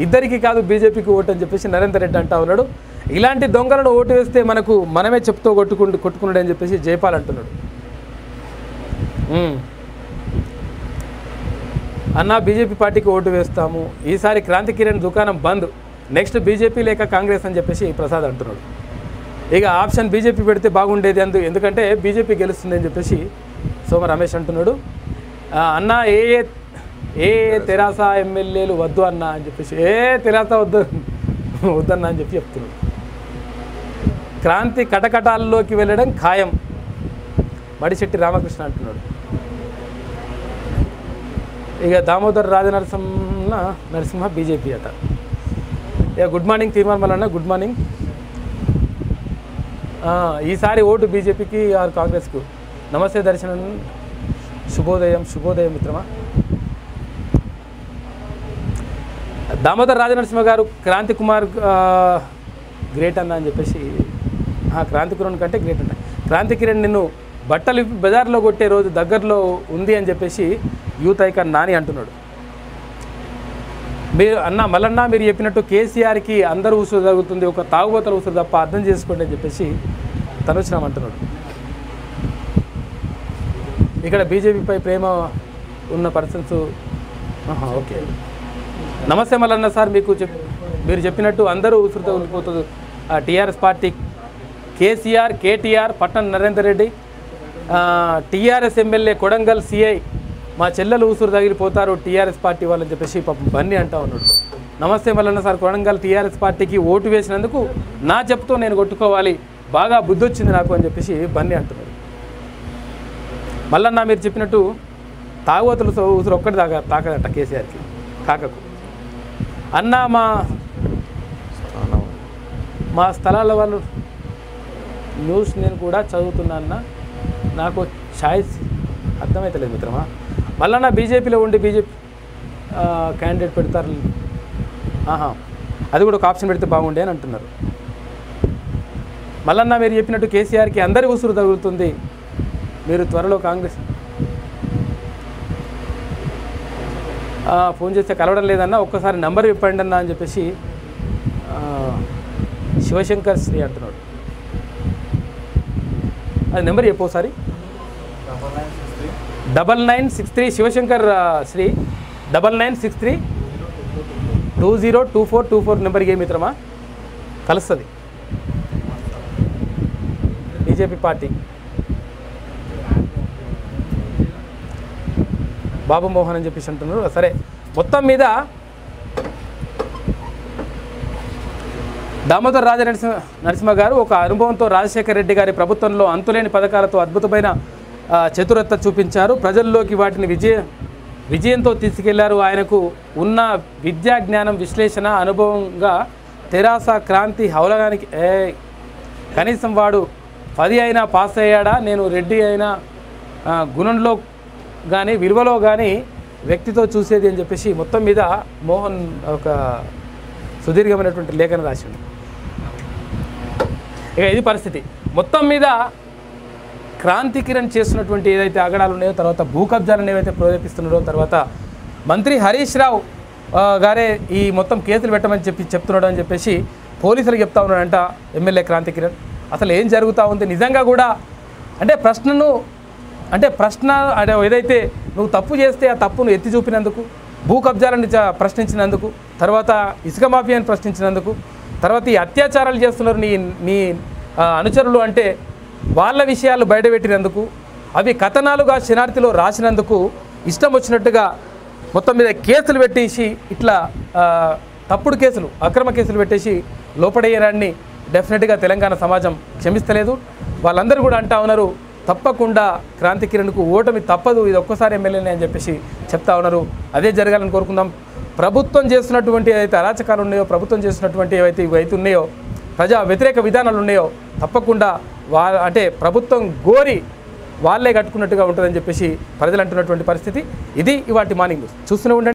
ఇద్దరికి కాదు బీజేపీకి ఓటు అని చెప్పేసి నరేందర్ రెడ్డి అంటా ఉన్నాడు. ఇలాంటి దొంగలను ఓటు వేస్తే మనమే చెప్తూ కొట్టుకున్నాడు అని చెప్పేసి జైపాల్ అంటున్నాడు. అన్నా బీజేపీ పార్టీకి ఓటు వేస్తాము, ఈసారి క్రాంతి కిరణ్ దుకాణం బంద్, నెక్స్ట్ బీజేపీ లేక కాంగ్రెస్ అని చెప్పేసి ప్రసాద్ అంటున్నాడు. ఇక ఆప్షన్ బీజేపీ పెడితే బాగుండేది ఎందుకంటే బీజేపీ గెలుస్తుంది అని చెప్పేసి సోమ రమేష్ అంటున్నాడు. అన్న ఏ తెరాస ఎమ్మెల్యేలు వద్దు అన్న అని చెప్పేసి, తెరాస వద్దన్న అని చెప్పి చెప్తున్నాడు. క్రాంతి కటకటాల్లోకి వెళ్ళడం ఖాయం, మడిశెట్టి రామకృష్ణ అంటున్నాడు. ఇక దామోదర్ రాజనరసింహ బీజేపీ అట. ఇక గుడ్ మార్నింగ్ తీర్మాన్ మల్లన్న, గుడ్ మార్నింగ్. ఈసారి ఓటు బీజేపీకి ఆర్ కాంగ్రెస్కు. నమస్తే దర్శనం, శుభోదయం మిత్రమా. దామోదర్ రాజనరసింహ గారు క్రాంతి కుమార్ గ్రేట్ అన్న అని చెప్పేసి, క్రాంతి కిరణ్ కంటే గ్రేట్ అన్న. క్రాంతి కిరణ్ నిన్ను బట్టలు బజార్లో కొట్టే రోజు దగ్గరలో ఉంది అని చెప్పేసి యూత్ ఐకాన్ నాని అంటున్నాడు. మీరు మల్లన్న మీరు చెప్పినట్టు కేసీఆర్కి అందరూ ఉసురు జరుగుతుంది, ఒక తాగుబోతల ఉసురు తప్ప అర్థం చేసుకోండి అని చెప్పేసి తనుశ్రామ్ అంటున్నాడు. ఇక్కడ బీజేపీపై ప్రేమ ఉన్న పర్సన్స్. ఓకే, నమస్తే మల్లన్న సార్. మీరు చెప్పినట్టు అందరూ ఉసురు తగిలిపోతుంది. టీఆర్ఎస్ పార్టీ కేసీఆర్, కేటీఆర్, పట్టణ Narender Reddy, TRS MLA Kodangal CI మా చెల్లెలు ఉసురు తగిలిపోతారు టీఆర్ఎస్ పార్టీ వాళ్ళని చెప్పేసి పాపం బన్నీ అంటా ఉన్నాడు. నమస్తే మల్లన్న సార్, కొడంగల్ టీఆర్ఎస్ పార్టీకి ఓటు వేసినందుకు నా చెప్తూ నేను కొట్టుకోవాలి, బాగా బుద్ధి వచ్చింది నాకు అని చెప్పేసి బన్నీ అంటున్నాడు. మల్లన్న మీరు చెప్పినట్టు తాగుబోతులు ఉసురు ఒక్కటి తాకదట కేసీఆర్కి, కాకకు. అన్న మా స్థలాల వాళ్ళు న్యూస్ నేను కూడా చదువుతున్నా అన్న, నాకు ఛాయిస్ అర్థమవుతలేదు మిత్రమా. మళ్ళా బీజేపీలో ఉండి బీజేపీ క్యాండిడేట్ పెడతారు, అది కూడా ఒక ఆప్షన్ పెడితే బాగుండే అని అంటున్నారు. మళ్ళన్నా మీరు చెప్పినట్టు కేసీఆర్కి అందరి ఉసురు తగులుతుంది, మీరు త్వరలో కాంగ్రెస్ ఫోన్ చేస్తే కలవడం లేదన్న, ఒక్కసారి నెంబర్ చెప్పండి అన్న అని చెప్పేసి శివశంకర్ శ్రీ అంటున్నాడు. అది నెంబర్ చెప్పు ఒకసారి. 9963 శివశంకర్ శ్రీ 9963202424 నెంబర్కి ఏ మిత్రమా కలుస్తుంది బీజేపీ పార్టీ. బాబు మోహన్ అని చెప్పేసి అంటున్నారు. సరే, మొత్తం మీద దామోదర్ రాజ నరసింహ గారు ఒక అనుభవంతో రాజశేఖర రెడ్డి గారి ప్రభుత్వంలో అంతులేని పథకాలతో అద్భుతమైన చతురత చూపించారు. ప్రజల్లోకి వాటిని విజయంతో తీసుకెళ్లారు. ఆయనకు ఉన్న విద్యా జ్ఞానం, విశ్లేషణ, అనుభవంగా తెరాస క్రాంతి హౌలగానికి కనీసం వాడు 10 అయినా పాస్ అయ్యాడా, నేను రెడ్డి అయినా గుణంలో కానీ విలువలో కానీ వ్యక్తితో చూసేది అని చెప్పేసి మొత్తం మీద మోహన్ ఒక సుదీర్ఘమైనటువంటి లేఖను రాసిండు. ఇక ఇది పరిస్థితి. మొత్తం మీద క్రాంతి కిరణ్ చేస్తున్నటువంటి ఏదైతే అగడాలు ఉన్నాయో, తర్వాత భూ కబ్జాలను ఏవైతే ప్రేరేపిస్తున్నారో, తర్వాత మంత్రి హరీష్ రావు గారే ఈ మొత్తం కేసులు పెట్టమని చెప్తున్నాడు అని చెప్పేసి పోలీసులకు చెప్తా ఉన్నాడంట ఎమ్మెల్యే క్రాంతి కిరణ్. అసలు ఏం జరుగుతూ ఉంది నిజంగా కూడా అంటే ప్రశ్న అంటే ఏదైతే నువ్వు తప్పు చేస్తే ఆ తప్పును ఎత్తి చూపినందుకు, భూ కబ్జాలను ప్రశ్నించినందుకు, తర్వాత ఇసుక మాఫియాని ప్రశ్నించినందుకు, తర్వాత ఈ అత్యాచారాలు చేస్తున్నారు నీ అనుచరులు అంటే వాళ్ళ విషయాలు బయటపెట్టినందుకు, అవి కథనాలుగా శనార్థిలో రాసినందుకు ఇష్టం వచ్చినట్టుగా మొత్తం మీద కేసులు పెట్టేసి ఇట్లా తప్పుడు కేసులు, అక్రమ కేసులు పెట్టేసి లోపడేయడాన్ని డెఫినెట్గా తెలంగాణ సమాజం క్షమిస్తలేదు. వాళ్ళందరూ కూడా అంటా ఉన్నారు తప్పకుండా క్రాంతి కిరణ్కు ఓటమి తప్పదు, ఇది ఒక్కసారి ఎమ్మెల్యేనే అని చెప్పేసి చెప్తా ఉన్నారు. అదే జరగాలని కోరుకుందాం. ప్రభుత్వం చేస్తున్నటువంటి ఏదైతే అరాచకాలు ఉన్నాయో, ప్రభుత్వం చేస్తున్నటువంటి ఏవైతే ఉన్నాయో, ప్రజా వ్యతిరేక విధానాలు ఉన్నాయో తప్పకుండా అంటే ప్రభుత్వం గోరి వాళ్ళే కట్టుకున్నట్టుగా ఉంటుందని చెప్పేసి ప్రజలు అంటున్నటువంటి పరిస్థితి. ఇది ఇవాటి మార్నింగ్ న్యూస్. చూస్తూనే ఉండండి.